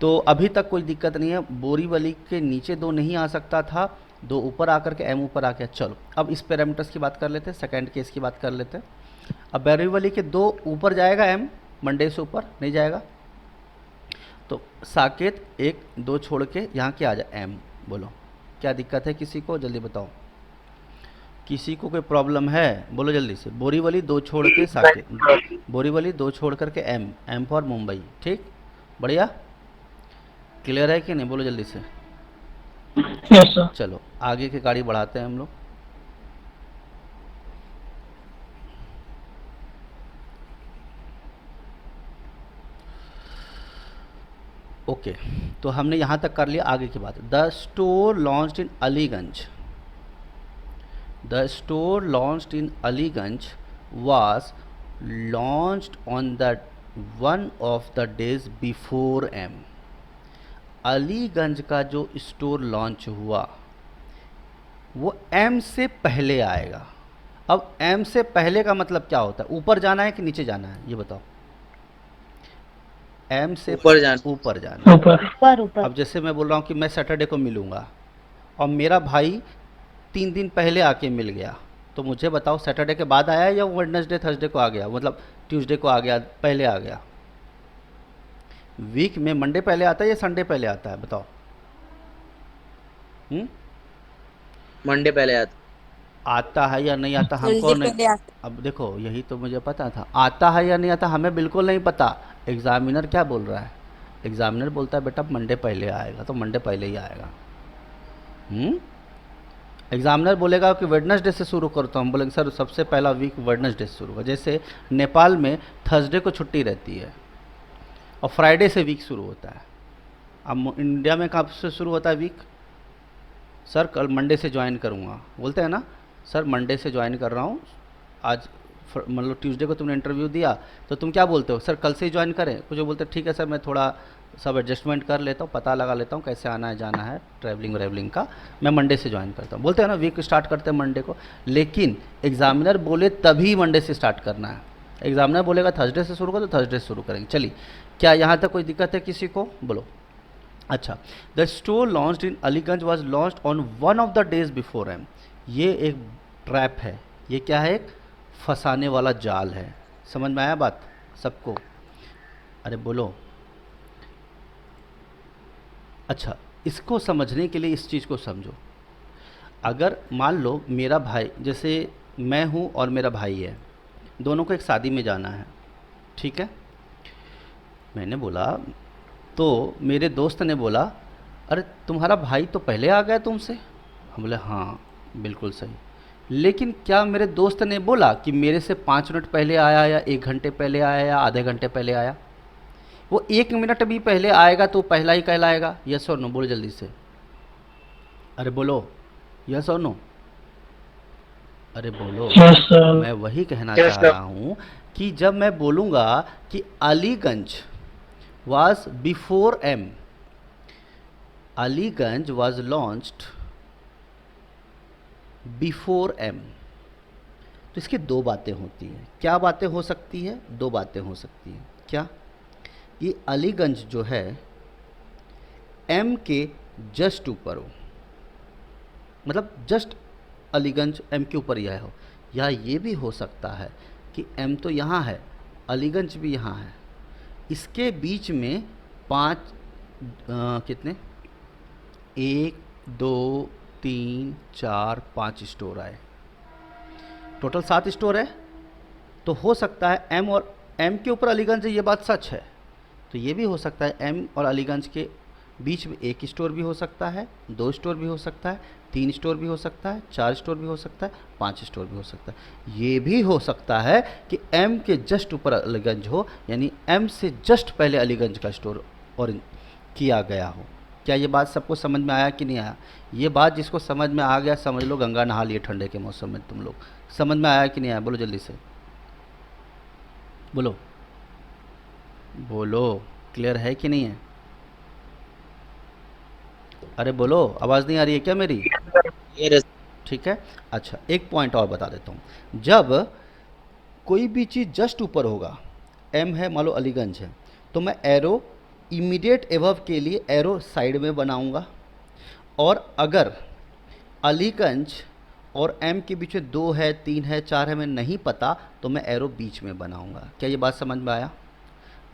तो अभी तक कोई दिक्कत नहीं है। बोरीवली के नीचे 2 नहीं आ सकता था, 2 ऊपर आकर के एम ऊपर आ गया। चलो अब इस पैरामीटर्स की बात कर लेते हैं, सेकंड केस की बात कर लेते हैं। अब बोरीवली के 2 ऊपर जाएगा, एम मंडे से ऊपर नहीं जाएगा, तो साकेत 1 2 छोड़ के यहाँ क्या आ जाए, एम। बोलो क्या दिक्कत है किसी को? जल्दी बताओ, किसी को कोई प्रॉब्लम है? बोलो जल्दी से। बोरीवली 2 छोड़ के साकेत, बोरीवली 2 छोड़ करके एम, एम फॉर मुंबई। ठीक, बढ़िया, क्लियर है कि नहीं? बोलो जल्दी से। Yes sir. चलो आगे की गाड़ी बढ़ाते हैं हम लोग। ओके, तो हमने यहाँ तक कर लिया, आगे की बात। The store launched in Aliganj, the store launched in Aliganj was launched on the one of the days before M. Aliganj का जो स्टोर लॉन्च हुआ वो एम से पहले आएगा। अब एम से पहले का मतलब क्या होता है, ऊपर जाना है कि नीचे जाना है, ये बताओ। एम से ऊपर जाना, ऊपर जाना। ऊपर ऊपर। अब जैसे मैं बोल रहा हूँ कि मैं सैटरडे को मिलूँगा और मेरा भाई 3 दिन पहले आके मिल गया, तो मुझे बताओ सैटरडे के बाद आया या वेडनेसडे थर्सडे को आ गया, मतलब ट्यूसडे को आ गया, पहले आ गया। वीक में मंडे पहले आता है या संडे पहले आता है, बताओ। मंडे पहले आता है या नहीं आता हमको नहीं। अब देखो यही तो मुझे पता था, आता है या नहीं आता हमें बिल्कुल नहीं पता। एग्जामिनर क्या बोल रहा है, एग्जामिनर बोलता है बेटा मंडे पहले आएगा, तो मंडे पहले ही आएगा। एग्जामिनर बोलेगा कि वेडनेसडे से शुरू करो, तो हम बोलेंगे सर सबसे पहला वीक वेडनेसडे से शुरू करो। जैसे नेपाल में थर्सडे को छुट्टी रहती है और फ्राइडे से वीक शुरू होता है। अब इंडिया में कब से शुरू होता है वीक, सर कल मंडे से ज्वाइन करूँगा, बोलते हैं ना सर मंडे से ज्वाइन कर रहा हूँ, आज मतलब ट्यूसडे को तुमने इंटरव्यू दिया तो तुम क्या बोलते हो, सर कल से ही ज्वाइन करें। कुछ बोलते हैं ठीक है सर मैं थोड़ा सब एडजस्टमेंट कर लेता हूँ, पता लगा लेता हूँ कैसे आना है जाना है ट्रैवलिंग व्रैवलिंग का, मैं मंडे से ज्वाइन करता हूँ। बोलते हैं ना वीक स्टार्ट करते हैं मंडे को, लेकिन एग्जामिनर बोले तभी मंडे से स्टार्ट करना है। एग्जामिनर बोलेगा थर्सडे से शुरू करो तो थर्सडे से शुरू करेंगे। चलिए, क्या यहाँ तक कोई दिक्कत है किसी को, बोलो। अच्छा, the store launched in Aliganj was launched on one of the days before M. ये एक ट्रैप है, ये क्या है, एक फंसाने वाला जाल है। समझ में आया बात सबको, अरे बोलो। अच्छा, इसको समझने के लिए इस चीज़ को समझो। अगर मान लो मेरा भाई, जैसे मैं हूँ और मेरा भाई है, दोनों को एक शादी में जाना है, ठीक है। मैंने बोला, तो मेरे दोस्त ने बोला अरे तुम्हारा भाई तो पहले आ गया तुमसे। हम बोले हाँ बिल्कुल सही, लेकिन क्या मेरे दोस्त ने बोला कि मेरे से 5 मिनट पहले आया या 1 घंटे पहले आया या आधे घंटे पहले आया। वो 1 मिनट भी पहले आएगा तो पहला ही कहलाएगा। यस और नो, बोलो जल्दी से, अरे बोलो यस और नो, अरे बोलो। मैं वही कहना चाह रहा हूँ कि जब मैं बोलूँगा कि Aliganj was before M, Aliganj was launched before M, तो इसकी 2 बातें होती हैं। क्या बातें हो सकती है, 2 बातें हो सकती हैं। क्या, ये अलीगंज जो है M के जस्ट ऊपर हो, मतलब जस्ट अलीगंज M के ऊपर यह हो, या ये भी हो सकता है कि M तो यहाँ है, अलीगंज भी यहाँ है, इसके बीच में 5 कितने 1 2 3 4 5 स्टोर आए, टोटल 7 स्टोर है। तो हो सकता है एम और एम के ऊपर अलीगंज है, ये बात सच है। तो ये भी हो सकता है एम और अलीगंज के बीच में 1 स्टोर भी हो सकता है, 2 स्टोर भी हो सकता है, 3 स्टोर भी हो सकता है, 4 स्टोर भी हो सकता है, 5 स्टोर भी हो सकता है। ये भी हो सकता है कि एम के जस्ट ऊपर अलीगंज हो, यानी एम से जस्ट पहले अलीगंज का स्टोर और किया गया हो। क्या ये बात सबको समझ में आया कि नहीं आया? ये बात जिसको समझ में आ गया समझ लो गंगा नहा लिए ठंडे के मौसम में। तुम लोग समझ में आया कि नहीं आया? बोलो जल्दी से, बोलो बोलो, क्लियर है कि नहीं है? अरे बोलो, आवाज़ नहीं आ रही है क्या मेरी? ठीक है। अच्छा, एक पॉइंट और बता देता हूँ। जब कोई भी चीज़ जस्ट ऊपर होगा, एम है मान लो अलीगंज है, तो मैं एरो इमीडिएट एबव के लिए एरो साइड में बनाऊंगा, और अगर अलीगंज और एम के बीच में 2 है 3 है 4 है मैं नहीं पता, तो मैं एरो बीच में बनाऊंगा। क्या ये बात समझ में आया?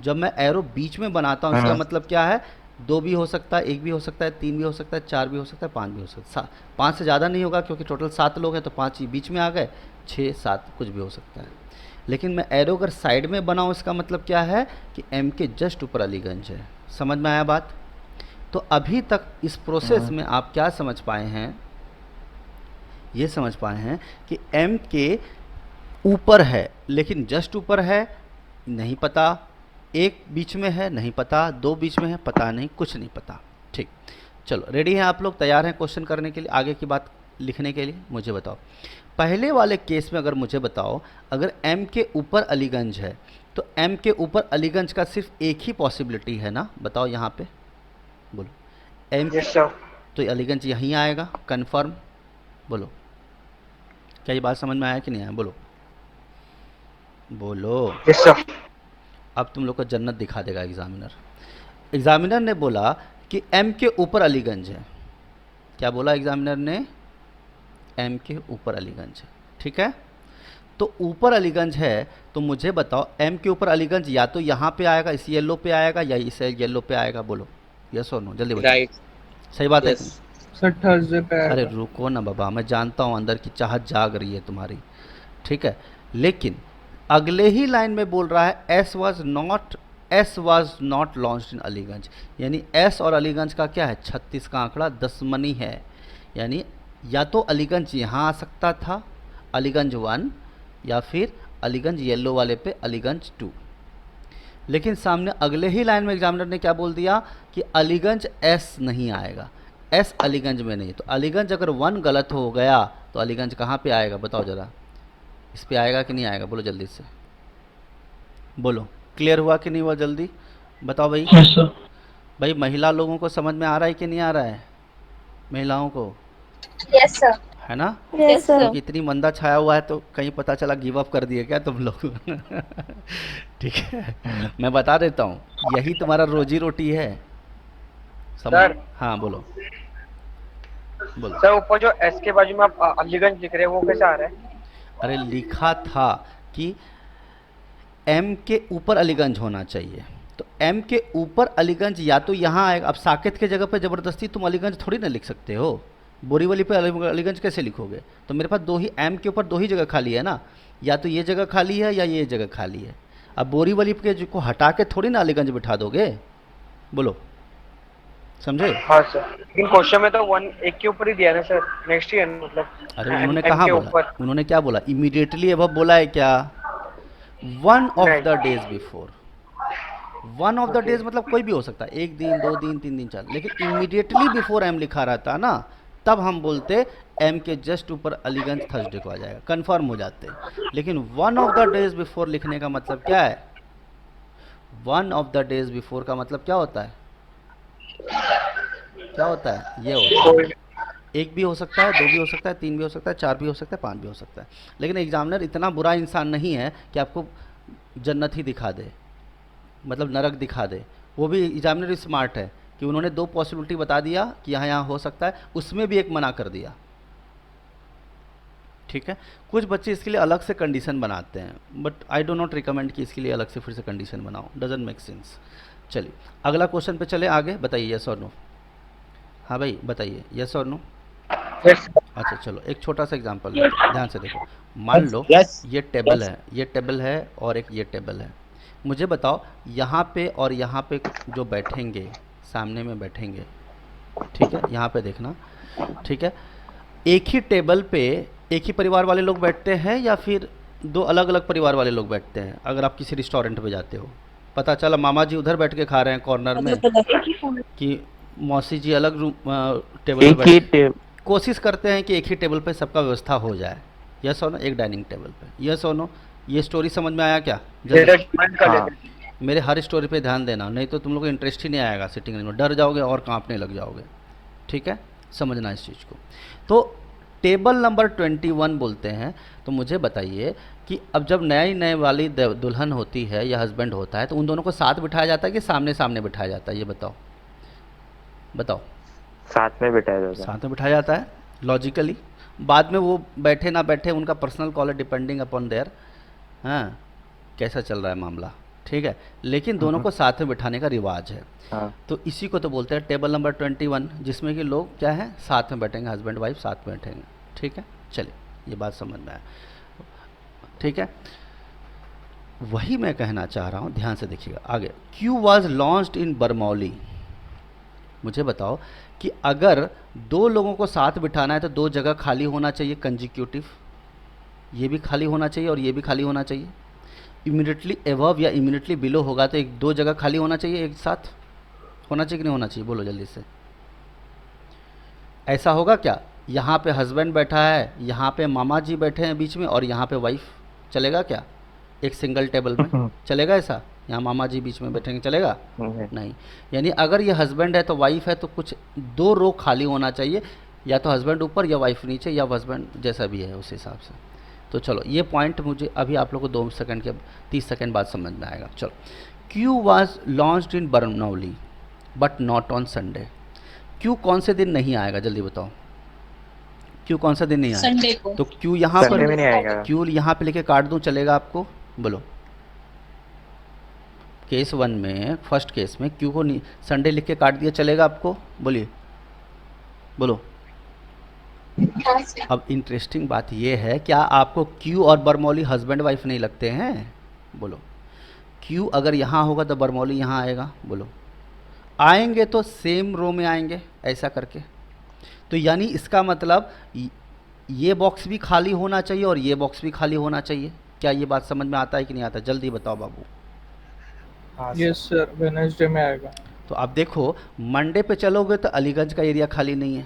जब मैं एरो बीच में बनाता हूँ इसका मतलब क्या है? 2 भी हो सकता है, 1 भी हो सकता है, 3 भी हो सकता है, 4 भी हो सकता है, 5 भी हो सकता है। 5 से ज़्यादा नहीं होगा क्योंकि टोटल 7 लोग हैं, तो 5 ही बीच में आ गए, 6 7 कुछ भी हो सकता है। लेकिन मैं एरो अगर साइड में बनाऊँ इसका मतलब क्या है कि एम के जस्ट ऊपर अलीगंज है। समझ में आया बात? तो अभी तक इस प्रोसेस में आप क्या समझ पाए हैं? ये समझ पाए हैं कि एम के ऊपर है, लेकिन जस्ट ऊपर है नहीं पता, एक बीच में है नहीं पता, दो बीच में है पता नहीं, कुछ नहीं पता। ठीक, चलो रेडी हैं आप लोग, तैयार हैं क्वेश्चन करने के लिए, आगे की बात लिखने के लिए? मुझे बताओ पहले वाले केस में अगर मुझे बताओ, अगर m के ऊपर अलीगंज है तो m के ऊपर अलीगंज का सिर्फ एक ही पॉसिबिलिटी है ना, बताओ यहाँ पे बोलो। m yes sir. तो अलीगंज यहीं आएगा, कंफर्म? बोलो, क्या ये बात समझ में आया कि नहीं आया? बोलो बोलो। Yes sir. अब तुम लोग को जन्नत दिखा देगा एग्जामिनर। एग्जामिनर ने बोला कि m के ऊपर अलीगंज है। क्या बोला एग्जामिनर ने? m के ऊपर अलीगंज है। ठीक है, तो ऊपर अलीगंज है तो मुझे बताओ m के ऊपर अलीगंज या तो यहाँ पे आएगा, इस येलो पे आएगा, या इस येलो पे आएगा। बोलो यस और नो, जल्दी बताओ। राइट, सही बात है? सर थर्सडे पे अरे रुको ना बाबा, मैं जानता हूँ अंदर की चाहत जाग रही है तुम्हारी, ठीक है, लेकिन अगले ही लाइन में बोल रहा है S was not launched in Aliganj, यानी एस और अलीगंज का क्या है? 36 का आंकड़ा 10 मनी है, यानी या तो अलीगंज यहाँ आ सकता था, अलीगंज 1, या फिर अलीगंज येलो वाले पे अलीगंज 2। लेकिन सामने अगले ही लाइन में एग्जामिनर ने क्या बोल दिया कि अलीगंज एस नहीं आएगा, एस अलीगंज में नहीं। तो अलीगंज अगर 1 गलत हो गया तो अलीगंज कहाँ पे आएगा? बताओ ज़रा, इस पे आएगा कि नहीं आएगा? बोलो जल्दी से, बोलो। क्लियर हुआ कि नहीं हुआ? जल्दी बताओ भाई। Yes sir. भाई महिला लोगों को समझ में आ रहा है कि नहीं आ रहा है? महिलाओं को, यस सर। है ना? Yes sir. क्योंकि इतनी मंदा छाया हुआ है तो कहीं पता चला गिव अप कर दिए क्या तुम लोग? ठीक है, मैं बता देता हूँ, यही तुम्हारा रोजी रोटी है। सर। हाँ बोलो बोलो। सर ऊपर जो एस के बाजू में आप अलीगंज लिख रहे हैं वो कैसे आ रहा है? अरे लिखा था कि m के ऊपर अलीगंज होना चाहिए, तो m के ऊपर अलीगंज या तो यहाँ आएगा। अब साकेत के जगह पे ज़बरदस्ती तुम अलीगंज थोड़ी ना लिख सकते हो, बोरीवली पे अलीगंज कैसे लिखोगे? तो मेरे पास दो ही, m के ऊपर 2 ही जगह खाली है ना, या तो ये जगह खाली है या ये जगह खाली है। अब बोरीवली के को हटा के थोड़ी ना अलीगंज बिठा दोगे। बोलो, समझे? हाँ सर, लेकिन क्वेश्चन में तो 1 एक के ऊपर ही दिया ना सर, नेक्स्ट ईयर मतलब। अरे उन्होंने M कहाँ के बोला? ऊपर। उन्होंने क्या बोला? इमीडिएटली अब बोला है क्या? 1 of the days before. 1 of the days मतलब कोई भी हो सकता है, 1 दिन, 2 दिन, 3 दिन, 4, लेकिन इमीडिएटली बिफोर m लिखा रहता ना, तब हम बोलते m के जस्ट ऊपर अलीगंज थर्सडे को आ जाएगा, कंफर्म हो जाते। लेकिन 1 ऑफ द डेज बिफोर लिखने का मतलब क्या है? 1 ऑफ द डेज बिफोर का मतलब क्या होता है? क्या होता है? ये होता है, 1 भी हो सकता है, 2 भी हो सकता है, 3 भी हो सकता है, 4 भी हो सकता है, 5 भी हो सकता है। लेकिन एग्जामिनर इतना बुरा इंसान नहीं है कि आपको जन्नत ही दिखा दे, मतलब नरक दिखा दे। वो भी एग्जामिनर स्मार्ट है कि उन्होंने 2 पॉसिबिलिटी बता दिया कि यहाँ यहाँ हो सकता है, उसमें भी एक मना कर दिया। ठीक है, कुछ बच्चे इसके लिए अलग से कंडीशन बनाते हैं, but I do not recommend कि इसके लिए अलग से फिर से कंडीशन बनाओ, डजंट मेक सेंस। चलिए अगला क्वेश्चन पे चले आगे, बताइए यस और नो। हाँ भाई बताइए यस और नो। अच्छा चलो एक छोटा सा एग्जांपल लेते हैं, ध्यान से देखो। मान लो ये टेबल है, ये टेबल है और एक ये टेबल है। मुझे बताओ यहाँ पे और यहाँ पे जो बैठेंगे, सामने में बैठेंगे, ठीक है, यहाँ पे देखना, ठीक है, एक ही टेबल पे एक ही परिवार वाले लोग बैठते हैं या फिर 2 अलग अलग परिवार वाले लोग बैठते हैं? अगर आप किसी रेस्टोरेंट पे जाते हो, पता चला मामा जी उधर बैठ के खा रहे हैं कॉर्नर में, कि मौसी जी अलग रूम टेबल पे बैठे। कोशिश करते हैं कि एक ही टेबल पे सबका व्यवस्था हो जाए, यस और नो, एक डाइनिंग टेबल पे, यस और नो। ये स्टोरी समझ में आया क्या? हाँ। मेरे हर स्टोरी पे ध्यान देना, नहीं तो तुम लोग को इंटरेस्ट ही नहीं आएगा सिटिंग में, डर जाओगे और कांपने लग जाओगे। ठीक है, समझना इस चीज़ को। तो टेबल नंबर 21 बोलते हैं। तो मुझे बताइए कि अब जब नई वाली दुल्हन होती है या हस्बैंड होता है तो उन दोनों को साथ बिठाया जाता है कि सामने सामने बिठाया जाता है? ये बताओ, बताओ। साथ में बिठाया जाता है। साथ में बिठाया जाता है लॉजिकली। बाद में वो बैठे ना बैठे उनका पर्सनल कॉल है, डिपेंडिंग अपॉन देयर, हाँ, कैसा चल रहा है मामला। ठीक है, लेकिन दोनों को साथ में बिठाने का रिवाज है। हाँ। तो इसी को तो बोलते हैं टेबल नंबर 21, जिसमें कि लोग क्या है, साथ में बैठेंगे, हस्बैंड वाइफ साथ में बैठेंगे। ठीक है, चलिए ये बात समझ में आया। ठीक है, वही मैं कहना चाह रहा हूँ, ध्यान से देखिएगा आगे। Q was launched in Barmauli. मुझे बताओ कि अगर 2 लोगों को साथ बिठाना है तो 2 जगह खाली होना चाहिए कंजिक्यूटिव, ये भी खाली होना चाहिए और ये भी खाली होना चाहिए। इमीडिएटली एबव या इमीडिएटली बिलो होगा तो एक दो जगह खाली होना चाहिए, एक साथ होना चाहिए कि नहीं होना चाहिए, बोलो जल्दी से। ऐसा होगा क्या? यहाँ पे हस्बैंड बैठा है, यहाँ पे मामा जी बैठे हैं बीच में और यहाँ पे वाइफ, चलेगा क्या एक सिंगल टेबल में? चलेगा ऐसा? यहाँ मामा जी बीच में बैठेंगे, चलेगा? नहीं। यानी अगर ये हस्बैंड है तो वाइफ है तो कुछ दो रो खाली होना चाहिए, या तो हस्बैंड ऊपर या वाइफ नीचे या हस्बैंड जैसा भी है उस हिसाब से। तो चलो ये पॉइंट मुझे अभी आप लोग को 2 सेकंड के 30 सेकंड बाद समझ में आएगा। चलो, Q was launched in Bernoulli but not on Sunday. Q कौन से दिन नहीं आएगा, जल्दी बताओ। क्यू कौन सा दिन नहीं आएगा? संडे को। तो क्यू यहाँ संडे में नहीं पर, आएगा। क्यू यहाँ पे लेके काट दूँ, चलेगा आपको? बोलो। केस 1 में, फर्स्ट केस में क्यू को संडे लिख के काट दिया, चलेगा आपको? बोलिए, बोलो। अब इंटरेस्टिंग बात ये है, क्या आपको क्यू और बरमौली हस्बैंड वाइफ नहीं लगते हैं? बोलो। क्यू अगर यहाँ होगा तो बरमौली यहाँ आएगा, बोलो। आएंगे तो सेम रो में आएंगे ऐसा करके। तो यानी इसका मतलब ये बॉक्स भी खाली होना चाहिए और ये बॉक्स भी खाली होना चाहिए। क्या ये बात समझ में आता है कि नहीं आता? जल्दी बताओ बाबू। यस सर, वेडनेसडे में आएगा। तो आप देखो, मंडे पे चलोगे तो अलीगंज का एरिया खाली नहीं है,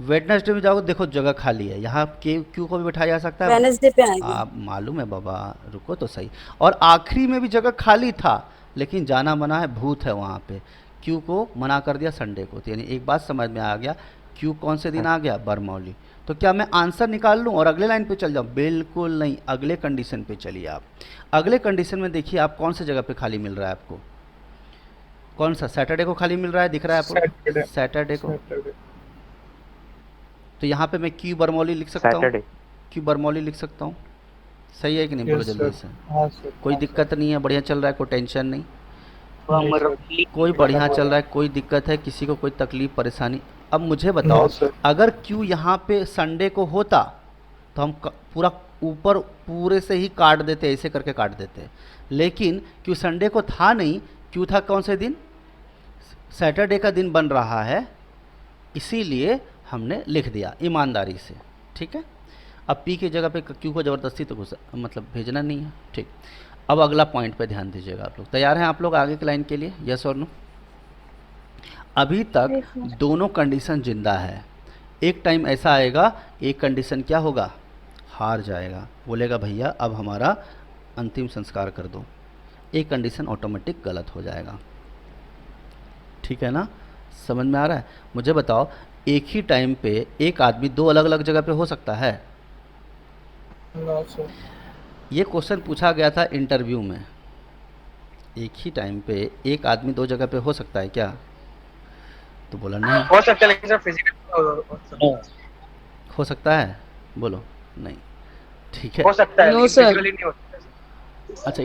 वेडनेसडे में जाओगे देखो जगह खाली है, यहाँ क्यू को भी बैठाया जा सकता है। वेडनेसडे पे आएंगे। आप मालूम है बाबा, रुको तो सही। और आखिरी में भी जगह खाली था, लेकिन जाना मना है, भूत है वहाँ पे, क्यू को मना कर दिया संडे को। तो यानी एक बात समझ में आ गया, क्यू कौन से दिन आ गया? बरमौली। तो क्या मैं आंसर निकाल लूँ और अगले लाइन पे चल जाऊँ? बिल्कुल नहीं, अगले कंडीशन पे चलिए आप। अगले कंडीशन में देखिए आप कौन से जगह पे खाली मिल रहा है आपको, कौन सा? सैटरडे को खाली मिल रहा है, दिख रहा है आपको? सैटरडे को। तो यहाँ पे मैं क्यू बरमौली लिख सकता हूँ, क्यू बरमौली लिख सकता हूँ, सही है कि नहीं? बोलो जल्दी से। कोई दिक्कत नहीं है, बढ़िया चल रहा है, कोई टेंशन नहीं, कोई बढ़िया चल रहा है, कोई दिक्कत है, किसी को कोई तकलीफ परेशानी? अब मुझे बताओ, अगर क्यू यहाँ पे संडे को होता तो हम पूरा ऊपर पूरे से ही काट देते, ऐसे करके काट देते, लेकिन क्यू संडे को था नहीं, क्यू था कौन से दिन? सैटरडे का दिन बन रहा है, इसीलिए हमने लिख दिया ईमानदारी से, ठीक है। अब पी की जगह पे क्यू को ज़बरदस्ती तो मतलब भेजना नहीं है, ठीक। अब अगला पॉइंट पे ध्यान दीजिएगा आप लोग। तैयार हैं आप लोग आगे की लाइन के लिए? यस और नो? अभी तक दोनों कंडीशन जिंदा है, एक टाइम ऐसा आएगा एक कंडीशन क्या होगा? हार जाएगा, बोलेगा भैया अब हमारा अंतिम संस्कार कर दो, एक कंडीशन ऑटोमेटिक गलत हो जाएगा, ठीक है ना? समझ में आ रहा है? मुझे बताओ, एक ही टाइम पे एक आदमी दो अलग अलग जगह पे हो सकता है? No sir. ये क्वेश्चन पूछा गया था इंटरव्यू में, एक ही टाइम पे एक आदमी दो जगह पे हो सकता है क्या? तो बोला नहीं। हो सकता है, लेकिन सर फिजिकल हो सकता है? बोलो नहीं, ठीक है। हो सकता है, No, लेकिन sir. physically नहीं हो सकता। अच्छा,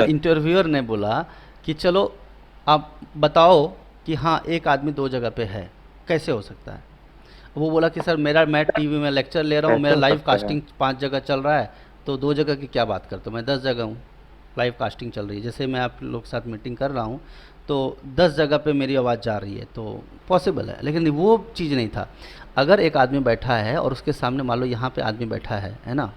इंटरव्यूअर ने बोला कि चलो आप बताओ कि हाँ एक आदमी दो जगह पे है, कैसे हो सकता है? वो बोला कि सर मैं टीवी में लेक्चर ले रहा हूँ, मेरा लाइव कास्टिंग 5 जगह चल रहा है, तो 2 जगह की क्या बात करता हूँ, मैं 10 जगह हूँ, लाइव कास्टिंग चल रही है, जैसे मैं आप लोग साथ मीटिंग कर रहा हूँ तो 10 जगह पे मेरी आवाज़ जा रही है, तो पॉसिबल है। लेकिन वो चीज़ नहीं था। अगर एक आदमी बैठा है और उसके सामने मान लो यहाँ पे आदमी बैठा है ना,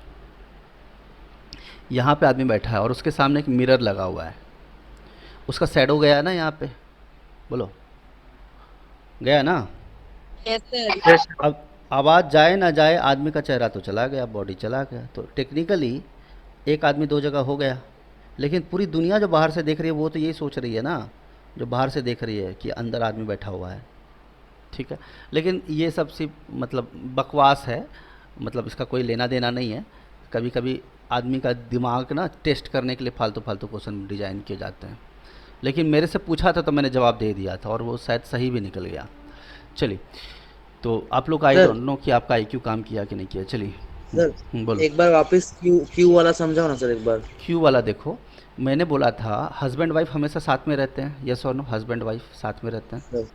यहाँ पे आदमी बैठा है और उसके सामने एक मिरर लगा हुआ है, उसका शैडो गया है ना यहाँ पे, बोलो गया ना? अब आवाज़ जाए ना जाए, आदमी का चेहरा तो चला गया, बॉडी चला गया, तो टेक्निकली एक आदमी दो जगह हो गया। लेकिन पूरी दुनिया जो बाहर से देख रही है वो तो यही सोच रही है ना, जो बाहर से देख रही है कि अंदर आदमी बैठा हुआ है, ठीक है। लेकिन ये सब सिर्फ मतलब बकवास है, मतलब इसका कोई लेना देना नहीं है। कभी कभी आदमी का दिमाग ना टेस्ट करने के लिए फालतू फालतू क्वेश्चन डिज़ाइन किए जाते हैं, लेकिन मेरे से पूछा था तो मैंने जवाब दे दिया था और वो शायद सही भी निकल गया। चलिए, तो आप लोग आई डोंट नो कि आपका IQ काम किया कि नहीं किया। चलिए सर बोलो। एक बार वापस क्यू वाला समझाओ ना सर एक बार। क्यू वाला देखो, मैंने बोला था हस्बैंड वाइफ हमेशा साथ में रहते हैं, यस और नो? हस्बैंड वाइफ साथ में रहते हैं। सर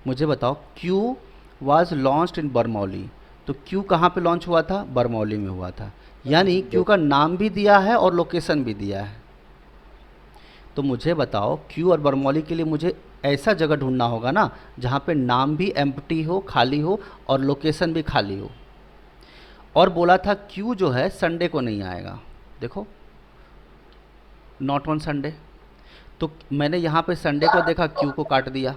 मुझे बताओ, क्यू वाज लॉन्च्ड इन बरमौली, तो क्यू कहाँ पे लॉन्च हुआ था? बरमौली में हुआ था, यानी क्यू का नाम भी दिया है और लोकेशन भी दिया है। तो मुझे बताओ, क्यू और बरमौली के लिए मुझे ऐसा जगह ढूंढना होगा ना जहाँ पे नाम भी एम्प्टी हो, खाली हो, और लोकेशन भी खाली हो। और बोला था क्यू जो है संडे को नहीं आएगा। देखो नॉट ऑन संडे। तो मैंने यहाँ पे संडे को देखा, क्यू को काट दिया।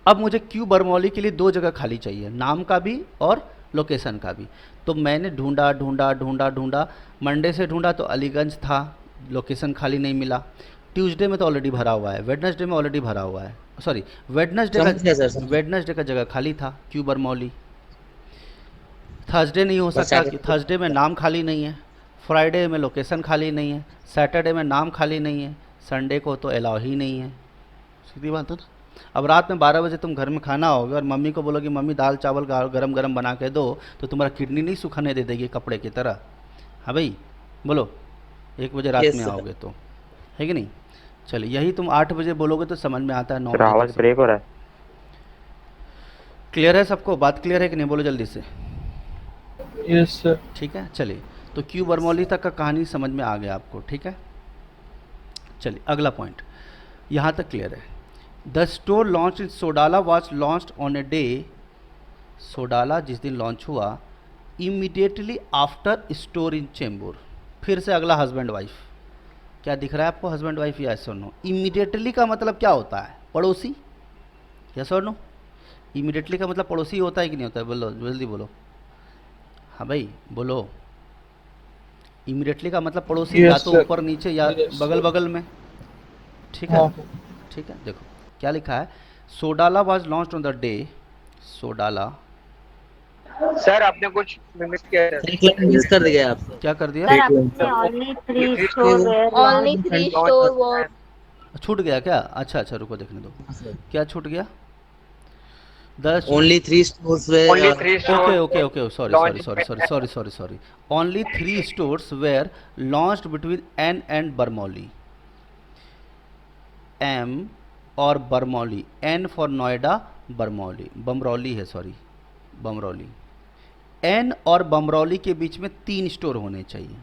अब मुझे क्यू बरमौली के लिए 2 जगह खाली चाहिए, नाम का भी और लोकेशन का भी। तो मैंने ढूंढा ढूंढा ढूंढा ढूंढा, मंडे से ढूंढा तो अलीगंज था, लोकेशन खाली नहीं मिला। ट्यूसडे में तो ऑलरेडी भरा हुआ है, वेडनेसडे में ऑलरेडी भरा हुआ है, सॉरी वेडनेसडे का जगह खाली था, क्यू बरमौली। थर्सडे नहीं हो सकता, थर्सडे में नाम खाली नहीं है, फ्राइडे में लोकेशन खाली नहीं है, सैटरडे में नाम खाली नहीं है, संडे को तो अलाउ ही नहीं है। सीधी बात है ना। अब रात में 12 बजे तुम घर में खाना होगा और मम्मी को बोलोगे मम्मी दाल चावल गरम गरम बना के दो, तो तुम्हारा किडनी नहीं सुखाने दे देगी कपड़े की तरह। हाँ भाई बोलो, 1 बजे रात में आओगे तो, है कि नहीं। चलिए, यही तुम 8 बजे बोलोगे तो समझ में आता है। 9 बजे आवाज ब्रेक हो रहा है। क्लियर है सबको? बात क्लियर है कि नहीं? बोलो जल्दी से। Yes sir. ठीक है, चलिए। तो क्यू बरमौली तक का कहानी समझ में आ गया आपको, ठीक है। चलिए अगला पॉइंट, यहाँ तक क्लियर है। The store launch in Sodala was launched on a day, Sodala जिस दिन लॉन्च हुआ, immediately after store in Chembur. फिर से अगला हस्बैंड वाइफ, क्या दिख रहा है आपको? हस्बैंड वाइफ या यस और नो? इमीडिएटली का मतलब क्या होता है? पड़ोसी, यस और नो? इमीडिएटली का मतलब पड़ोसी होता है कि नहीं होता है? बोलो जल्दी बोलो। हाँ भाई बोलो। इमीडिएटली का मतलब पड़ोसी, या तो ऊपर नीचे या बगल बगल में, ठीक है। ठीक है, देखो क्या लिखा है। Sodala was launched on the day, Sodala. Sir आपने कुछ मिस किया है। मिस कर दिया आप। क्या कर दिया? only 3 store was छूट गया क्या? अच्छा अच्छा, रुको देखने दो, क्या छूट गया? Only 3 stores were Only 3 stores. Okay. Sorry. Only 3 stores were launched between N and Barmoli. M और बरमौली, N for नोएडा, बरमौली, बमरौली है, सॉरी बमरौली। N और बमरौली के बीच में 3 स्टोर होने चाहिए।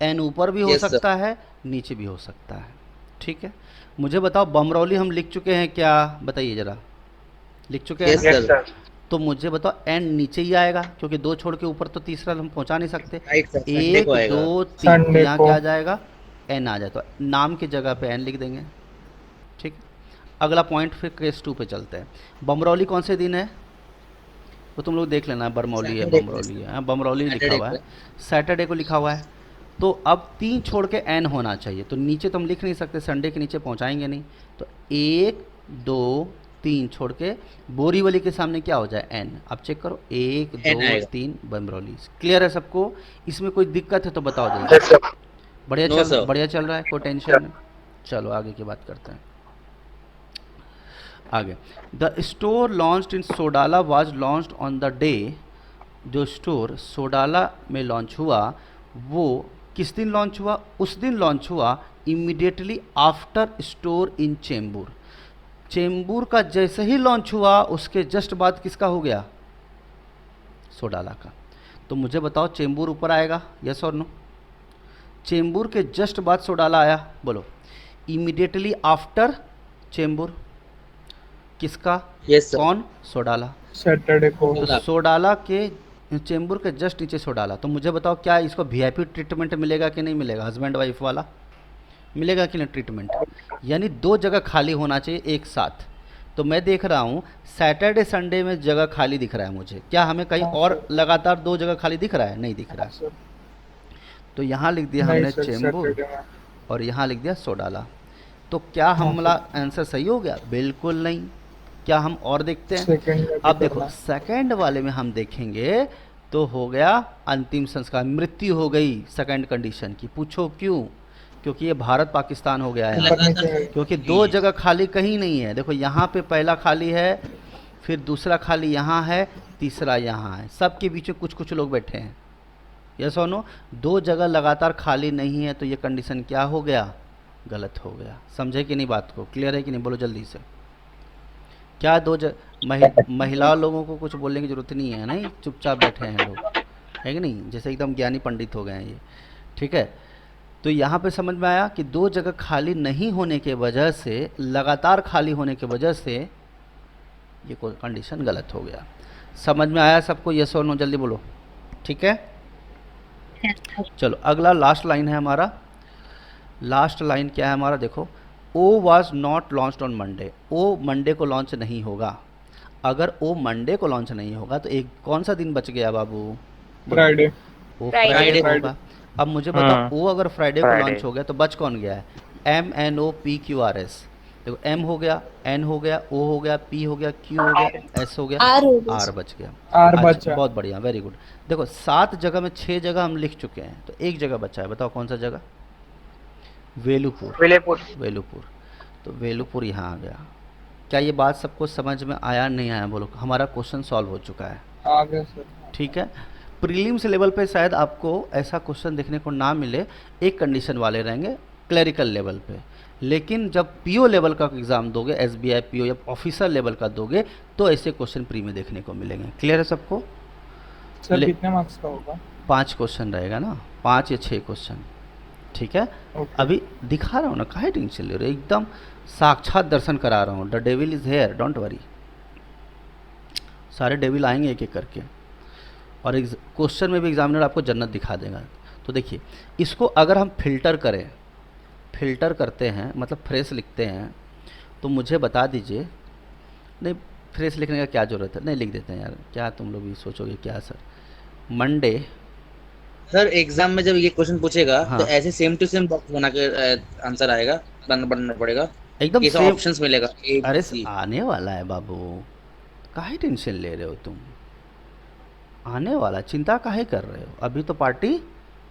N ऊपर भी हो सकता है, नीचे भी हो सकता है, ठीक है। मुझे बताओ बमरौली हम लिख चुके हैं क्या? बताइए जरा, लिख चुके हैं? Yes, sir. तो मुझे बताओ N नीचे ही आएगा, क्योंकि 2 छोड़ के ऊपर तो तीसरा हम पहुंचा नहीं सकते। Right, sir. 1 2 3 Sunday यहाँ को। क्या आ जाएगा? N आ जाए, तो नाम की जगह पे N लिख देंगे, ठीक। अगला पॉइंट फिर केस 2 पे चलते हैं। बमरौली कौन से दिन है वो तुम लोग देख लेना, बरमौली है, बमरौली है, बमरौली लिखा हुआ है, सैटरडे को लिखा हुआ है। तो अब 3 छोड़ के N होना चाहिए, तो नीचे तो हम लिख नहीं सकते, संडे के नीचे पहुंचाएंगे नहीं, तो 1 2 3 छोड़ के बोरीवली के सामने क्या हो जाए? N। अब चेक करो, 1 2 3 बमरौली। क्लियर है सबको? इसमें कोई दिक्कत है तो बताओ जल्दी। बढ़िया चल रहा है, कोई टेंशन नहीं। चलो आगे की बात करते हैं। आगे, the store launched in Sodala was launched on the day, जो स्टोर सोडाला में लॉन्च हुआ वो किस दिन लॉन्च हुआ? उस दिन लॉन्च हुआ immediately after store in Chembur. Chembur का जैसे ही लॉन्च हुआ उसके जस्ट बाद किसका हो गया? सोडाला का। तो मुझे बताओ चेंबूर ऊपर आएगा, यस और नो? चेंबूर के जस्ट बाद सोडाला आया, बोलो। इमीडिएटली आफ्टर चेंबूर किसका? Yes, sir. कौन? सोडाला। सैटरडे को। तो सोडाला के चेंबूर के जस्ट नीचे सोडाला। तो मुझे बताओ क्या इसको वीआईपी ट्रीटमेंट मिलेगा कि नहीं मिलेगा? हस्बैंड वाइफ वाला मिलेगा कि नहीं ट्रीटमेंट? यानी 2 जगह खाली होना चाहिए एक साथ। तो मैं देख रहा हूँ सैटरडे संडे में जगह खाली दिख रहा है मुझे, क्या हमें कहीं और लगातार 2 जगह खाली दिख रहा है? नहीं दिख रहा है। तो यहाँ लिख दिया हमने चेंबूर और यहाँ लिख दिया सोडाला। तो क्या हमारा आंसर सही हो गया? बिल्कुल नहीं। क्या हम और देखते हैं? अब देखो सेकंड वाले में हम देखेंगे तो हो गया अंतिम संस्कार, मृत्यु हो गई सेकंड कंडीशन की। पूछो क्यों? क्योंकि ये भारत पाकिस्तान हो गया है, क्योंकि 2 जगह खाली कहीं नहीं है। देखो यहाँ पे पहला खाली है, फिर दूसरा खाली यहाँ है, तीसरा यहाँ है, सबके बीच में कुछ लोग बैठे हैं, यस और नो? 2 जगह लगातार खाली नहीं है, तो ये कंडीशन क्या हो गया? गलत हो गया। समझे कि नहीं बात को? क्लियर है कि नहीं? बोलो जल्दी से। क्या 2 महिला लोगों को कुछ बोलने की जरूरत नहीं है, नहीं चुपचाप बैठे हैं लोग, है कि नहीं? जैसे एकदम ज्ञानी पंडित हो गए हैं ये, ठीक है। तो यहाँ पे समझ में आया कि 2 जगह खाली नहीं होने के वजह से, लगातार खाली होने के वजह से ये कोई कंडीशन गलत हो गया। समझ में आया सबको? यस और नो? जल्दी बोलो, ठीक है। चलो अगला लास्ट लाइन है हमारा। लास्ट लाइन क्या है हमारा, देखो, O was not launched on Monday. O Monday को लॉन्च नहीं होगा। अगर ओ मंडे को लॉन्च नहीं होगा तो एक कौन सा दिन बच गया बाबू? फ्राइडे। वो Friday। फ्राइडे को होगा। अब मुझे बताओ, ओ अगर फ्राइडे को Friday। लॉन्च हो गया तो बच कौन गया है? MNOPQRS। देखो, M हो गया, N हो गया, O हो गया, P हो गया, Q हो गया, S हो गया, आर हो गया। R बच गया। आर अच्छा, बचा। बहुत बढ़िया, वेरी गुड। देखो 7 जगह में 6 जगह हम लिख चुके हैं, तो एक जगह बचा है, बताओ कौन सा जगह? वेलुपुर। विलेपुर। वेलुपुर, तो वेलुपुर यहाँ आ गया। क्या ये बात सबको समझ में आया नहीं आया? बोलो, हमारा क्वेश्चन सॉल्व हो चुका है। आ गया सर। ठीक है। प्रीलिम्स लेवल पे शायद आपको ऐसा क्वेश्चन देखने को ना मिले, एक कंडीशन वाले रहेंगे क्लरिकल लेवल पे, लेकिन जब पीओ लेवल का एग्ज़ाम दोगे, एसबीआई पीओ या ऑफिसर लेवल का दोगे, तो ऐसे क्वेश्चन प्री में देखने को मिलेंगे। क्लियर है सबको? सर कितने मार्क्स का होगा? 5 क्वेश्चन रहेगा ना, 5 या 6 क्वेश्चन। ठीक है। ओके। अभी दिखा रहा हूँ ना, काहे टेंशन ले रहे हो, एकदम साक्षात दर्शन करा रहा हूँ। The devil is here, don't worry. सारे डेविल आएंगे एक एक करके, और क्वेश्चन में भी एग्जामिनर आपको जन्नत दिखा देगा। तो देखिए, इसको अगर हम फिल्टर करें, फिल्टर करते हैं मतलब फ्रेश लिखते हैं, तो मुझे बता दीजिए। नहीं, फ्रेश लिखने का क्या ज़रूरत है, नहीं लिख देते हैं यार, क्या तुम लोग भी सोचोगे क्या सर। मंडे। सर एग्जाम में जब ये क्वेश्चन पूछेगा हाँ। तो ऐसे सेम टू सेम बॉक्स बना के आंसर आएगा, बनना पड़ेगा, एकदम ये सब सेम। ऑप्शंस मिलेगा A, अरे B, C। आने वाला है बाबू, काहे टेंशन ले रहे हो तुम? आने वाला, चिंता काहे कर रहे हो? अभी तो पार्टी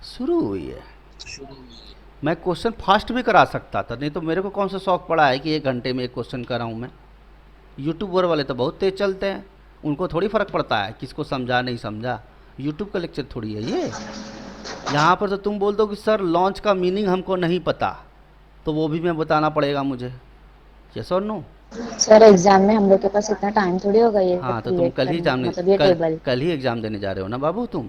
शुरू हुई है। मैं क्वेश्चन फास्ट भी करा सकता था, नहीं तो मेरे को कौन सा शौक पड़ा है कि 1 घंटे में एक क्वेश्चन कराऊं मैं? यूट्यूबर वाले तो बहुत तेज चलते हैं, उनको थोड़ी फ़र्क पड़ता है किसको समझा नहीं समझा। यूट्यूब का लेक्चर थोड़ी है ये। यहाँ पर तो तुम बोल दो कि सर लॉन्च का मीनिंग हमको नहीं पता, तो वो भी मैं बताना पड़ेगा मुझे। यस और नो? सर एग्जाम में हम लोग के पास इतना टाइम थोड़ी होगा ये हाँ, तो तुम create कल ही करने, एग्जाम मतलब ये टेबल। कल ही एग्ज़ाम देने जा रहे हो ना बाबू तुम?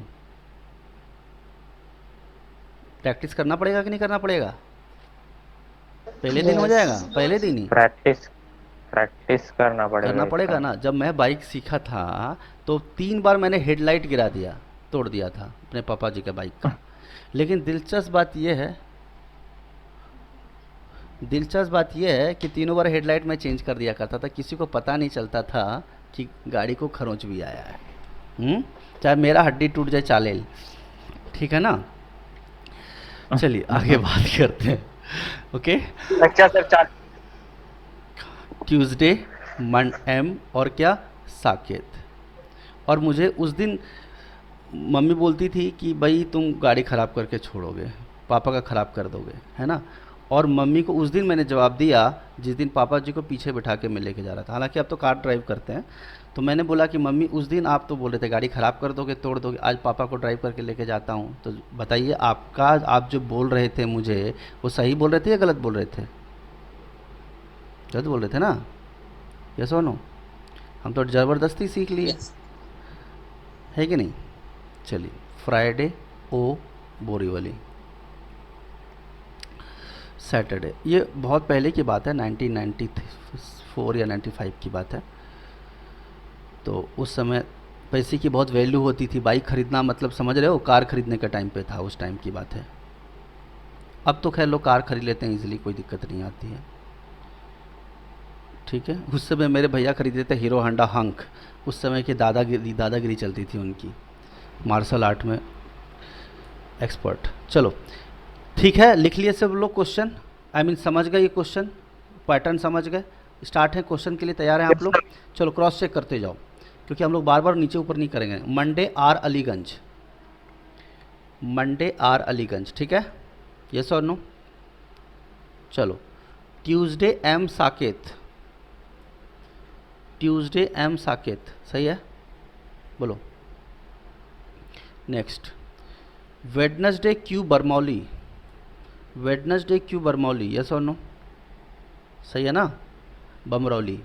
प्रैक्टिस करना पड़ेगा कि नहीं करना पड़ेगा? पहले दिन हो Yes। जाएगा, पहले दिन ही प्रैक्टिस करना पड़ेगा। करना पड़ेगा ना। जब मैं बाइक सीखा था तो 3 बार मैंने हेडलाइट गिरा दिया, तोड़ दिया था अपने पापा जी के बाइक का। लेकिन दिलचस्प बात यह है कि तीनों बार हेडलाइट मैं चेंज कर दिया करता था, किसी को पता नहीं चलता था कि गाड़ी को खरोंच भी आया है। चाहे मेरा हड्डी टूट जाए चालेल, ठीक है ना? चलिए आगे बात करते हैं। ओके। अच्छा सर, 4 ट्यूसडे, एम और क्या, साकेत। और मुझे उस दिन मम्मी बोलती थी कि भाई तुम गाड़ी ख़राब करके छोड़ोगे, पापा का ख़राब कर दोगे, है ना? और मम्मी को उस दिन मैंने जवाब दिया जिस दिन पापा जी को पीछे बिठा के मैं लेके जा रहा था। हालांकि अब तो कार ड्राइव करते हैं। तो मैंने बोला कि मम्मी उस दिन आप तो बोल रहे थे गाड़ी ख़राब कर दोगे, तोड़ दोगे, आज पापा को ड्राइव करके लेके जाता हूँ। तो बताइए, आप जो बोल रहे थे मुझे, वो सही बोल रहे थे या गलत बोल रहे थे? गलत बोल रहे थे ना? यस और नो? हम तो ज़बरदस्ती सीख लिए, है कि नहीं? चलिए, फ्राइडे, ओ बोरीवली, सैटरडे। ये बहुत पहले की बात है, 1994 या 95 की बात है। तो उस समय पैसे की बहुत वैल्यू होती थी। बाइक खरीदना मतलब समझ रहे हो, कार खरीदने का टाइम पे था, उस टाइम की बात है। अब तो खैर लोग कार खरीद लेते हैं इजीली, कोई दिक्कत नहीं आती है। ठीक है। उस समय मेरे भैया खरीदे थे हीरो होंडा हंक। उस समय की दादागिरी चलती थी उनकी, मार्शल आर्ट में एक्सपर्ट। चलो ठीक है, लिख लिए सब लोग क्वेश्चन, समझ गए ये क्वेश्चन पैटर्न, समझ गए? स्टार्ट है, क्वेश्चन के लिए तैयार हैं आप लोग? चलो क्रॉस चेक करते जाओ, क्योंकि हम लोग बार बार नीचे ऊपर नहीं करेंगे। मंडे आर अलीगंज, ठीक है? यस और नो? चलो, ट्यूसडे एम साकेत, सही है? बोलो। नेक्स्ट, वेडनेसडे क्यू बरमौली, यस और नो? सही है ना? बमरौली।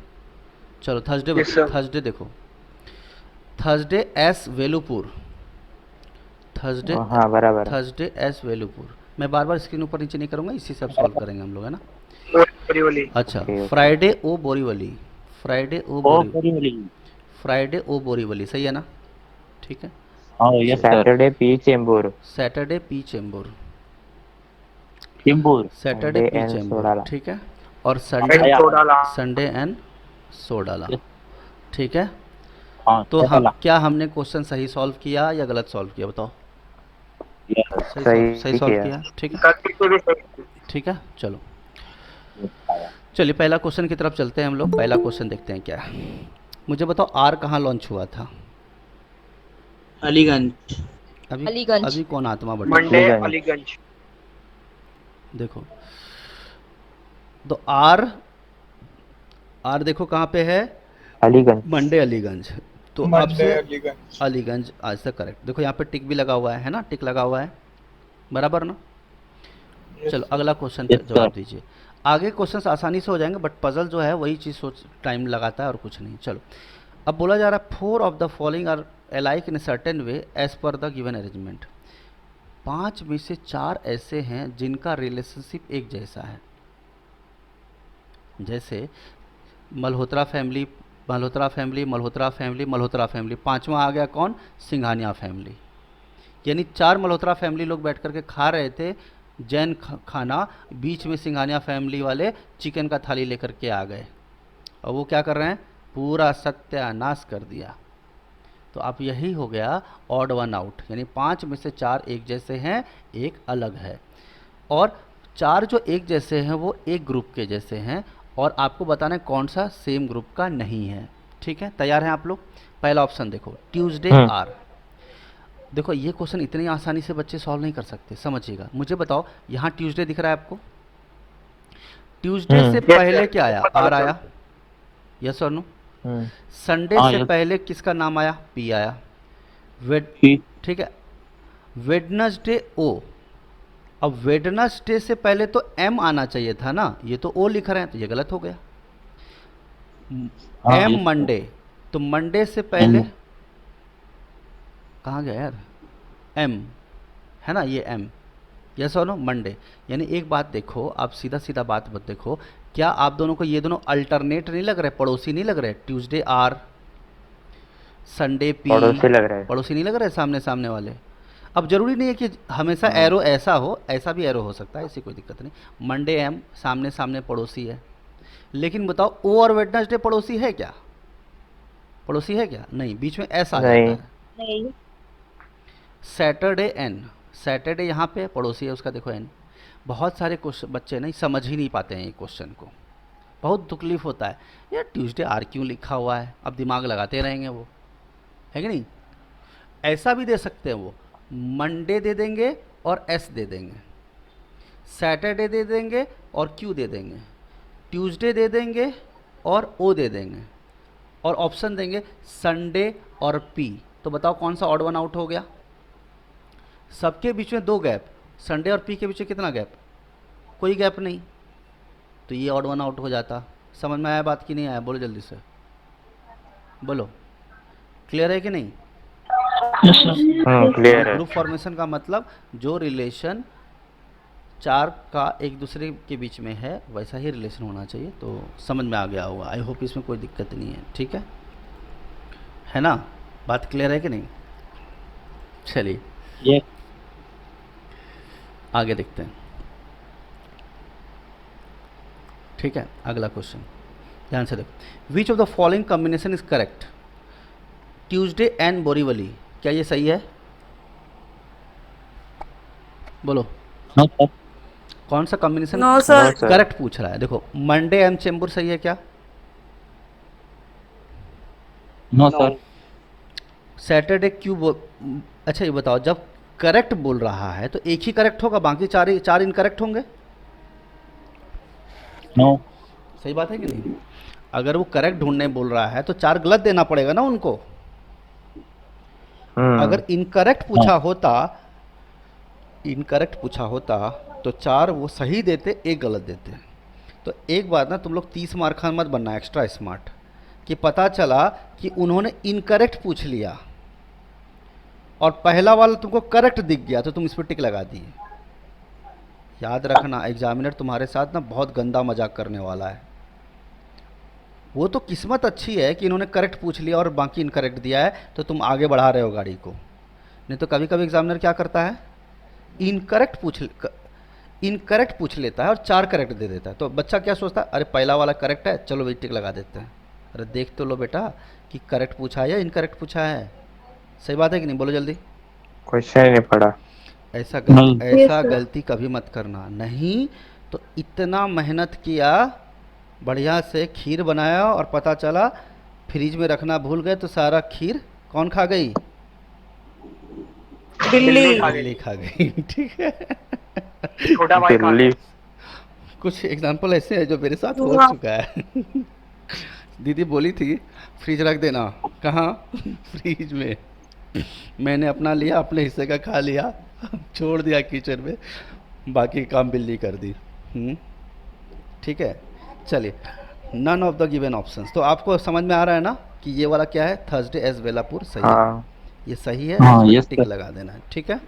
चलो थर्सडे देखो, थर्सडे एस वेलुपुर, हाँ बराबर। Thursday S Velupur. मैं बार बार स्क्रीन ऊपर नीचे नहीं करूँगा, इसी से अब सॉल्व करेंगे हम लोग, है ना? बोरीवली। अच्छा, Okay। Friday O Borivali, Friday O Borivali, सही है ना? ठीक है। Saturday P Chembur, Chembur Saturday Monday P and Chembur, Sodala. ठीक है। और and Sodala. Sunday and Sodala, ठीक है। हाँ तो हम सोडाला। क्या हमने क्वेश्चन सही सॉल्व किया या गलत सॉल्व किया बताओ? यस सही सॉल्व किया। किया, ठीक है। गलती से भी सही। ठीक है, चलो चलिए पहला क्वेश्चन की तरफ चलते हैं हम लोग। पहला क्वेश्चन देखते हैं क्या है। मुझे बताओ आर कहाँ लॉन्च हुआ था? अलीगंज। अभी अलीगंज। अभी कौन आत्मा बटा? मंडे अलीगंज। अलीगंज। देखो तो आर देखो कहाँ पे है? अलीगंज। मंडे अलीगंज। तो अब मंडे से अलीगंज। अलीगंज आज तक करेक्ट। देखो यहाँ पे टिक भी लगा हुआ है ना, टिक लगा हुआ है, बराबर ना? चलो अगला क्वेश्चन Yes, जवाब sir. दीजिए। आगे क्वेश्चंस आसानी से हो जाएंगे, बट पजल जो है वही चीज़ सोच टाइम लगाता है और कुछ नहीं। चलो अब बोला जा रहा है 4 of the following are alike in certain way as per the given arrangement. 5 में से 4 ऐसे हैं जिनका रिलेशनशिप एक जैसा है। जैसे Malhotra family, Malhotra family, Malhotra family, Malhotra family. 5वां आ गया कौन? सिंघानिया फैमिली। यानी 4 मल्होत्रा फैमिली लोग बैठ करके खा रहे थे जैन खाना, बीच में सिंघानिया फैमिली वाले चिकन का थाली लेकर के आ गए और वो क्या कर रहे हैं? पूरा सत्यानाश कर दिया। तो अब यही हो गया ऑड वन आउट, यानी 5 में से 4 एक जैसे हैं, एक अलग है। और 4 जो एक जैसे हैं वो एक ग्रुप के जैसे हैं, और आपको बताना है कौन सा सेम ग्रुप का नहीं है। ठीक है, तैयार हैं आप लोग? पहला ऑप्शन देखो, ट्यूसडे आर। देखो ये क्वेश्चन इतनी आसानी से बच्चे सॉल्व नहीं कर सकते, समझिएगा। मुझे बताओ यहाँ ट्यूसडे दिख रहा है आपको? ट्यूसडे से पहले क्या आया? आर आया, यस और नो? संडे हाँ, से yes. पहले किसका नाम आया? पी आया। ठीक है, वेडनेसडे ओ। अब वेडनेसडे से पहले तो एम आना चाहिए था ना, ये तो ओ लिख रहे हैं, तो ये गलत हो गया। हाँ, एम yes. मंडे, तो मंडे से पहले कहाँ गया यार? एम है ना, ये एम, यस और नो? मंडे। यानी एक बात देखो, आप सीधा सीधा बात मत देखो, क्या आप दोनों को ये दोनों अल्टरनेट नहीं लग रहे, पड़ोसी नहीं लग रहे? ट्यूसडे आर, संडे पी, पड़ोसी लग रहा है। पड़ोसी नहीं लग रहे सामने सामने वाले। अब जरूरी नहीं है कि हमेशा एरो ऐसा हो, ऐसा भी एरो हो सकता है, ऐसी कोई दिक्कत नहीं। मंडे एम, सामने सामने पड़ोसी है। लेकिन बताओ ओ और वेडनेसडे पड़ोसी है क्या? पड़ोसी है क्या? नहीं, बीच में एस आ जाता नहीं। है। नहीं। सैटरडे एन, सैटरडे यहाँ पे पड़ोसी है उसका, देखो एन। बहुत सारे बच्चे नहीं समझ ही नहीं पाते हैं ये क्वेश्चन को, बहुत तकलीफ होता है यार, ट्यूसडे आर क्यों लिखा हुआ है? अब दिमाग लगाते रहेंगे वो, है कि नहीं? ऐसा भी दे सकते हैं वो, मंडे दे देंगे और एस दे देंगे, सैटरडे दे देंगे और क्यू दे देंगे, ट्यूसडे दे देंगे और ओ दे देंगे, और ऑप्शन देंगे संडे और पी। तो बताओ कौन सा ऑड वन आउट हो गया? सबके बीच में 2 गैप, संडे और पी के बीच में कितना गैप? कोई गैप नहीं, तो ये ऑड वन आउट हो जाता। समझ में आया बात कि नहीं आया? बोलो जल्दी से, बोलो, क्लियर है कि नहीं? क्लियर है। ग्रुप फॉर्मेशन का मतलब जो रिलेशन 4 का एक दूसरे के बीच में है वैसा ही रिलेशन होना चाहिए। तो समझ में आ गया होगा, आई होप इसमें कोई दिक्कत नहीं है। ठीक है ना? बात क्लियर है कि नहीं? चलिए Yes. आगे देखते हैं। ठीक है, अगला क्वेश्चन ध्यान से देखो। Which of the following combination is correct? Tuesday and Borivali, क्या ये सही है? बोलो, No sir. कौन सा combination no sir. No, sir. Correct पूछ रहा है? देखो, मंडे एम चेंबूर सही है क्या? No sir. सैटरडे क्यू अच्छा ये बताओ, जब करेक्ट बोल रहा है तो एक ही करेक्ट होगा, बाकी 4 इनकरेक्ट होंगे? No. सही बात है कि नहीं? अगर वो करेक्ट ढूंढने बोल रहा है तो 4 गलत देना पड़ेगा ना उनको। अगर इनकरेक्ट पूछा होता तो 4 वो सही देते, 1 गलत देते। तो एक बात ना, तुम लोग 30 मार्क मत बनना एक्स्ट्रा स्मार्ट, कि पता चला कि उन्होंने इनकरेक्ट पूछ लिया और पहला वाला तुमको करेक्ट दिख गया तो तुम इस पर टिक लगा दिए। याद रखना, एग्जामिनर तुम्हारे साथ ना बहुत गंदा मजाक करने वाला है। वो तो किस्मत अच्छी है कि इन्होंने करेक्ट पूछ लिया और बाकी इनकरेक्ट दिया है तो तुम आगे बढ़ा रहे हो गाड़ी को। नहीं तो कभी कभी एग्जामिनर क्या करता है, इनकरेक्ट पूछ लेता है और 4 करेक्ट दे देता है। तो बच्चा क्या सोचता है, अरे पहला वाला करेक्ट है, चलो भाई टिक लगा देते हैं। अरे देख तो लो बेटा कि करेक्ट पूछा है या इनकरेक्ट पूछा है। सही बात है कि नहीं, बोलो जल्दी। क्वेश्चन ही नहीं पढ़ा। नहीं। ऐसा गलती कभी मत करना। नहीं तो इतना मेहनत किया, बढ़िया से खीर बनाया और पता चला फ्रिज में रखना भूल गए तो सारा खीर कौन खा गई? बिल्ली खा गई। ठीक है। छोटा भाई खा दिल्ली कुछ एग्जाम्पल ऐसे हैं जो मेरे साथ हो चुका है। दीदी बोली थी फ्रिज रख देना, कहाँ? फ्रिज में। मैंने अपना लिया, अपने हिस्से का खा लिया, छोड़ दिया किचन में, बाकी काम बिल्ली कर दी। ठीक है, चलिए। None of the given options. तो आपको समझ में आ रहा है ना कि ये वाला क्या है? थर्सडे एज वेलापुर सही है। हाँ ये सही है, हाँ, इसमें यस टिक सर। लगा देना है। ठीक है,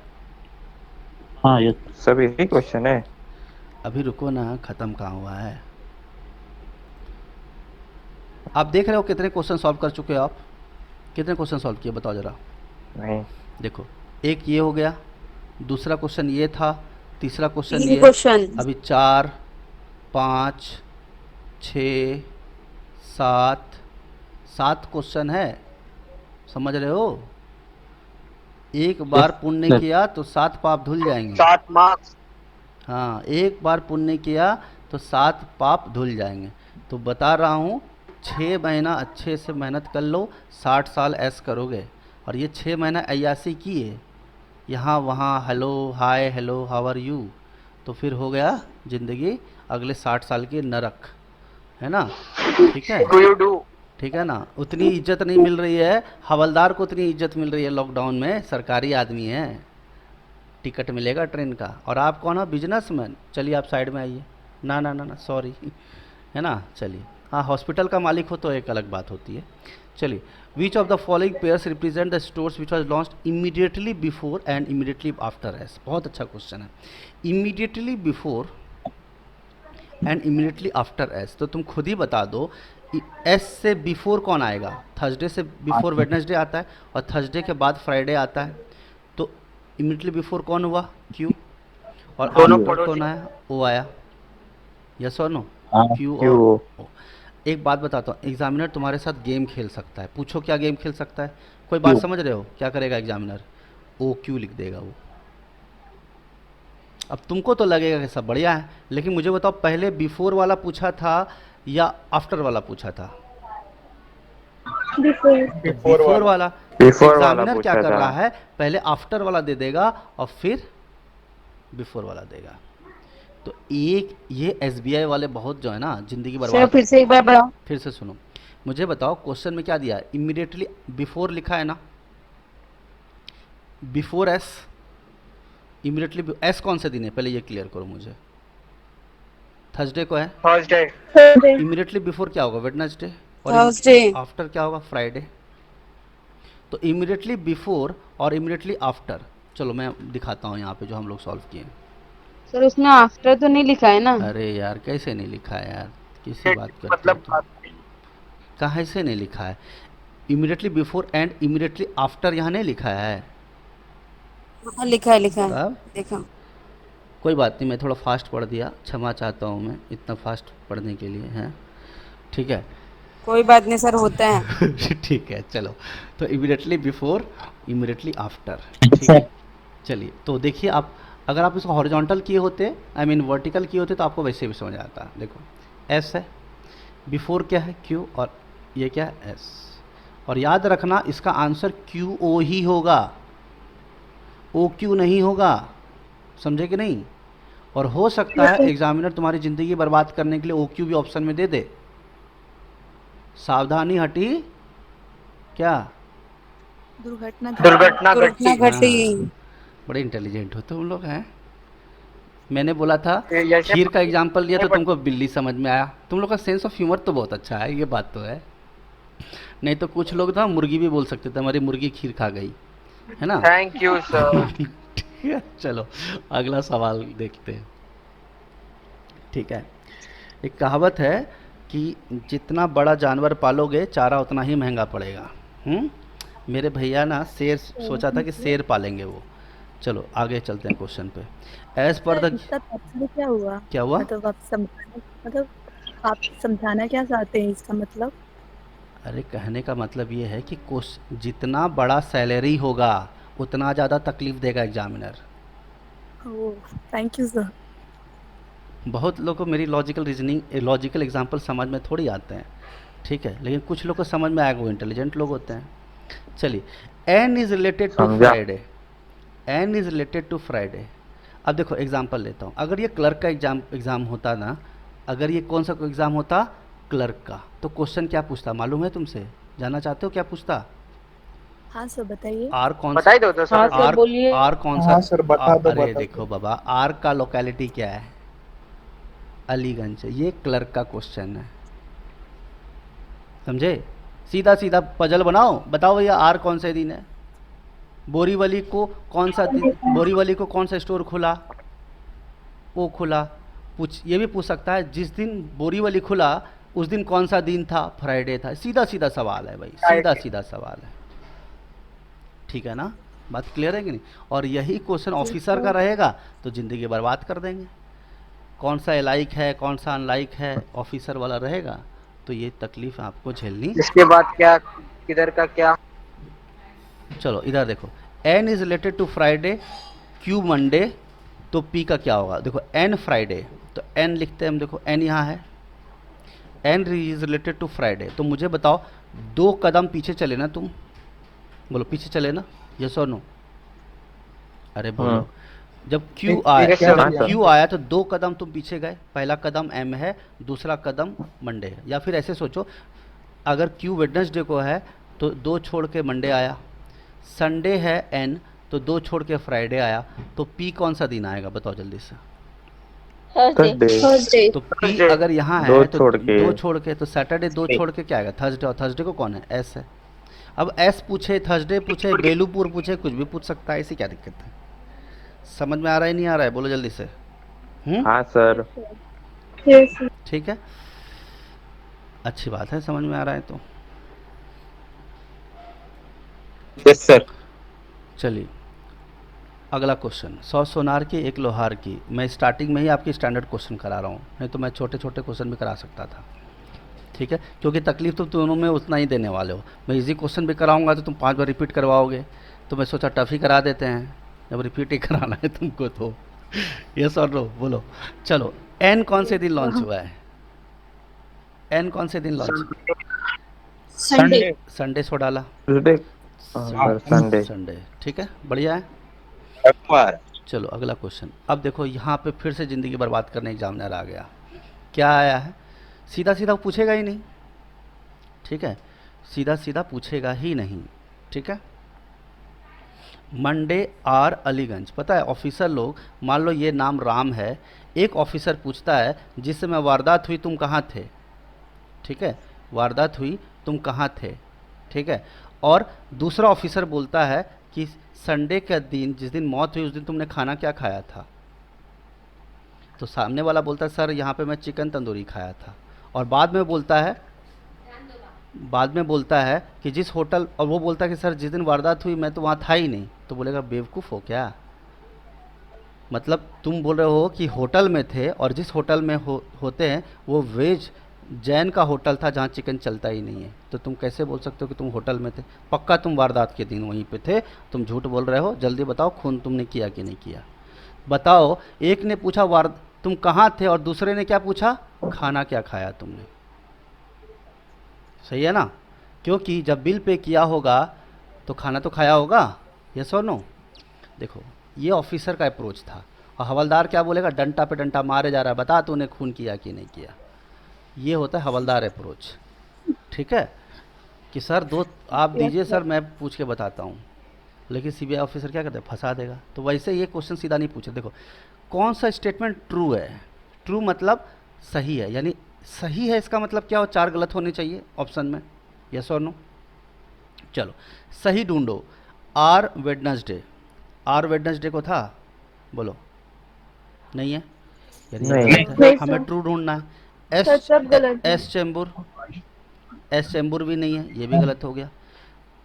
हाँ यस। सब इजी क्वेश्चन है। अभी रुको ना, खत्म कहाँ हुआ है। आप देख रहे हो कितने क्वेश्चन सॉल्व कर चुके हो आप? कितने क्वेश्चन सॉल्व किए बताओ जरा। नहीं देखो, एक ये हो गया, दूसरा क्वेश्चन ये था, तीसरा क्वेश्चन तीन ये, क्वेश्चन। अभी 4 5 6 7 क्वेश्चन है। समझ रहे हो? एक बार पुण्य सर। किया तो 7 पाप धुल जाएंगे। 7 मार्क्स। हाँ, एक बार पुण्य किया तो 7 पाप धुल जाएंगे। तो बता रहा हूँ 6 महीना अच्छे से मेहनत कर लो, 60 साल ऐश करोगे। और ये 6 महीना अय्यासी की है, यहाँ वहाँ hello hi hello how are you, तो फिर हो गया ज़िंदगी अगले 60 साल की नरक, है ना? ठीक है, डू यू डू? ठीक है ना? उतनी इज्जत नहीं मिल रही है, हवलदार को उतनी इज्जत मिल रही है लॉकडाउन में, सरकारी आदमी है, टिकट मिलेगा ट्रेन का। और आप कौन हो? बिजनेसमैन। चलिए आप साइड में आइए। ना ना ना ना सॉरी, है ना? चलिए, हाँ, हॉस्पिटल का मालिक हो तो एक अलग बात होती है। चलिए, विच of the following pairs represent the stores which was launched immediately before and immediately after S? बहुत अच्छा क्वेश्चन है। Immediately before and immediately after S, तो तुम खुद ही बता दो, एस से बिफोर कौन आएगा? थर्सडे से बिफोर वेडनेसडे आता है और थर्सडे के बाद फ्राइडे आता है। तो इमीडिएटली बिफोर कौन हुआ? क्यू। और दोनों आफ्टर पड़ोसी। कौन आया? ओ आया। यस और नो? हाँ। Q Q. और ओ। एक बात बताता हूँ, एग्जामिनर तुम्हारे साथ गेम खेल सकता है। पूछो क्या गेम खेल सकता है? कोई बात क्यों? समझ रहे हो? क्या करेगा एग्जामिनर? ओ क्यू लिख देगा वो। अब तुमको तो लगेगा कि सब बढ़िया है, लेकिन मुझे बताओ पहले बिफोर वाला पूछा था या आफ्टर वाला पूछा था? बिफोर वाला। बिफोर वाला एग्जामिनर क्या पूछा कर था। रहा है, पहले आफ्टर वाला दे देगा और फिर बिफोर वाला देगा। तो एक ये एसबीआई वाले बहुत जो है ना ज़िंदगी सर बर्बाद। फिर से एक बार बताओ। फिर से सुनो, मुझे बताओ क्वेश्चन में क्या दिया है? इमीडिएटली बिफोर लिखा है ना, बिफोर एस, इमीडिएटली एस कौन से दिन है पहले ये क्लियर करो मुझे। थर्सडे को है, थर्सडे। इमीडिएटली बिफोर क्या होगा? वेडनेसडे। और थर्सडे। आफ्टर क्या होगा? फ्राइडे। तो इमीडिएटली बिफोर और इमीडिएटली आफ्टर, चलो मैं दिखाता हूँ यहाँ पे जो हम लोग सॉल्व किए। सर उसमें आफ्टर तो नहीं लिखा है ना? अरे यार कैसे नहीं लिखा है यार, किसी बात करते हो मतलब तुम? कहाँ से नहीं लिखा है? Immediately before and immediately after यहाँ नहीं लिखा है। हाँ, लिखा है लिखा है, अब देखा। कोई बात नहीं, मैं थोड़ा फास्ट पढ़ दिया, क्षमा चाहता हूँ मैं इतना फास्ट पढ़ने के लिए, हैं? ठीक है। कोई बात नहीं सर, होता है। ठीक है, चलो। तो इमीडिएटली बिफोर, इमीडिएटली आफ्टर, अच्छा ठीक है। सर। चलिए, तो देखिए आप, अगर आप इसको हॉरिजॉन्टल किए होते, आई मीन वर्टिकल किए होते, तो आपको वैसे भी समझ आता। देखो एस है, बिफोर क्या है? क्यू, और ये क्या है? एस। और याद रखना इसका आंसर क्यू ओ ही होगा, ओ क्यू नहीं होगा। समझे कि नहीं? और हो सकता है एग्जामिनर तुम्हारी ज़िंदगी बर्बाद करने के लिए ओ क्यू भी ऑप्शन में दे दे। सावधानी हटी क्या? दुर्घटना दुर्घटना घटी। बड़े इंटेलिजेंट हो तुम लोग, हैं? मैंने बोला था ये खीर का एग्जाम्पल लिया तो तुमको बिल्ली समझ में आया। तुम लोग का सेंस ऑफ ह्यूमर तो बहुत अच्छा है, ये बात तो है। नहीं तो कुछ लोग था मुर्गी भी बोल सकते थे, हमारी मुर्गी खीर खा गई, है ना? Thank you sir. ठीक है, चलो अगला सवाल देखते हैं। ठीक है, एक कहावत है कि जितना बड़ा जानवर पालोगे चारा उतना ही महंगा पड़ेगा। मेरे भैया ना शेर सोचा था कि शेर पालेंगे वो, चलो आगे चलते हैं क्वेश्चन पे। एज पर द क्या हुआ? क्या हुआ? मतलब आप समझाना क्या चाहते हैं इसका मतलब? अरे कहने का मतलब ये है कि जितना बड़ा सैलरी होगा उतना ज़्यादा तकलीफ देगा examiner. Oh thank you sir. बहुत लोग को मेरी लॉजिकल एग्जांपल समझ में थोड़ी आते हैं, ठीक है, लेकिन कुछ लोग को समझ में आएगा, वो इंटेलिजेंट लोग होते हैं। चलिए, एन इज रिलेटेड टू समझा। Friday, N is related to Friday. अब देखो एग्जांपल लेता हूँ, अगर ये क्लर्क का एग्जाम होता ना, अगर ये कौन सा एग्ज़ाम होता, क्लर्क का, तो क्वेश्चन क्या पूछता मालूम है तुमसे? जानना चाहते हो क्या पूछता? हाँ सर बताइए। आर कौन बता ही दो तो सर। हाँ सर बोलिए। आर कौन सा? हाँ सर, बता दो, अरे बता देखो बाबा, आर का लोकेलिटी क्या है? अलीगंज। ये क्लर्क का क्वेश्चन है, समझे? सीधा सीधा पजल बनाओ, बताओ भैया आर कौन से दिन है? बोरीवली को कौन सा दिन, बोरीवली को कौन सा स्टोर खुला? वो खुला। ये भी पूछ सकता है जिस दिन बोरीवली खुला उस दिन कौन सा दिन था? फ्राइडे था। सीधा सीधा सवाल है भाई, सीधा सीधा सवाल है, ठीक है ना? बात क्लियर है कि नहीं? और यही क्वेश्चन ऑफिसर का रहेगा तो ज़िंदगी बर्बाद कर देंगे। कौन सा अलाइक है, कौन सा अनलाइक है, ऑफिसर वाला रहेगा तो ये तकलीफ आपको झेलनी। इसके बाद क्या, किधर का क्या? चलो इधर देखो, N is related to Friday, Q Monday, तो पी का क्या होगा? देखो एन फ्राइडे, तो एन लिखते हैं हम, देखो एन यहाँ है, N is related to Friday. तो मुझे बताओ 2 कदम पीछे चले ना तुम, बोलो पीछे चले ना, यस और नो? अरे बोलो, जब क्यू आया, जब क्यू आया तो 2 कदम तुम पीछे गए, पहला कदम एम है, दूसरा कदम मंडे है। या फिर ऐसे सोचो, अगर क्यू वेडनेसडे को है तो 2 छोड़ के मंडे आया, संडे है एन तो 2 छोड़ के फ्राइडे आया, तो पी कौन सा दिन आएगा बताओ जल्दी से? थर्सडे। तो पी अगर यहाँ है तो 2 छोड़ के, तो सैटरडे 2 छोड़ के क्या आएगा? थर्सडे। और थर्सडे को कौन है? एस है। अब एस पूछे, थर्सडे पूछे, बेलूपुर पूछे, कुछ भी पूछ सकता है, ऐसी क्या दिक्कत है? समझ में आ रहा है नहीं आ रहा है? बोलो जल्दी से। हाँ सर। ठीक है, अच्छी बात है, समझ में आ रहा है तो। Yes sir. चलिए अगला क्वेश्चन, 100 सोनार की 1 लोहार की। मैं स्टार्टिंग में ही आपकी स्टैंडर्ड क्वेश्चन करा रहा हूँ, नहीं तो मैं छोटे छोटे क्वेश्चन भी करा सकता था, ठीक है, क्योंकि तकलीफ तो दोनों में उतना ही देने वाले हो। मैं इजी क्वेश्चन भी कराऊंगा तो तुम 5 बार रिपीट करवाओगे, तो मैं सोचा टफ ही करा देते हैं, जब रिपीट ही कराना है तुमको तो। यस और नो बोलो। चलो, एन कौन से दिन लॉन्च हुआ है? एन कौन से दिन लॉन्च? संडे। संडे सो डाला, संडे। संडे, ठीक है, बढ़िया है। चलो अगला क्वेश्चन। अब देखो यहाँ पे फिर से ज़िंदगी बर्बाद करने एग्जामिनर आ गया। क्या आया है? सीधा सीधा पूछेगा ही नहीं, ठीक है, सीधा सीधा पूछेगा ही नहीं, ठीक है। Monday or Aliganj. पता है ऑफिसर लोग, मान लो ये नाम राम है, एक ऑफिसर पूछता है जिस समय वारदात हुई तुम कहाँ थे, ठीक है, वारदात हुई तुम कहाँ थे, ठीक है, और दूसरा ऑफिसर बोलता है कि संडे का दिन, जिस दिन मौत हुई उस दिन तुमने खाना क्या खाया था? तो सामने वाला बोलता है सर यहाँ पे मैं चिकन तंदूरी खाया था, और बाद में बोलता है कि जिस होटल, और वो बोलता है कि सर जिस दिन वारदात हुई मैं तो वहाँ था ही नहीं। तो बोलेगा बेवकूफ़ हो क्या? मतलब तुम बोल रहे हो कि होटल में थे, और जिस होटल में होते हैं वो वेज जैन का होटल था जहाँ चिकन चलता ही नहीं है, तो तुम कैसे बोल सकते हो कि तुम होटल में थे? पक्का तुम वारदात के दिन वहीं पे थे, तुम झूठ बोल रहे हो। जल्दी बताओ खून तुमने किया कि नहीं किया? बताओ, एक ने पूछा तुम कहाँ थे, और दूसरे ने क्या पूछा? खाना क्या खाया तुमने? सही है ना? क्योंकि जब बिल पे किया होगा तो खाना तो खाया होगा, यस और नो? देखो ये ऑफिसर का अप्रोच था, और हवलदार क्या बोलेगा? डंटा पे डंटा मारे जा रहा है, बता तूने खून किया कि नहीं किया। ये होता है हवलदार अप्रोच, ठीक है, कि सर 2 आप दीजिए सर, मैं पूछ के बताता हूँ। लेकिन सीबीआई ऑफिसर क्या करते हैं? फंसा देगा। तो वैसे ये क्वेश्चन सीधा नहीं पूछे। देखो कौन सा स्टेटमेंट ट्रू है? ट्रू मतलब सही है, यानी सही है इसका मतलब क्या हो? 4 गलत होने चाहिए ऑप्शन में, यस और नो? चलो सही ढूंढो। आर वेडनेसडे, आर वेडनेसडे को था? बोलो नहीं है, यानी गलत है, हमें ट्रू ढूंढना है। एस चेंबूर भी नहीं है, ये भी गलत हो गया।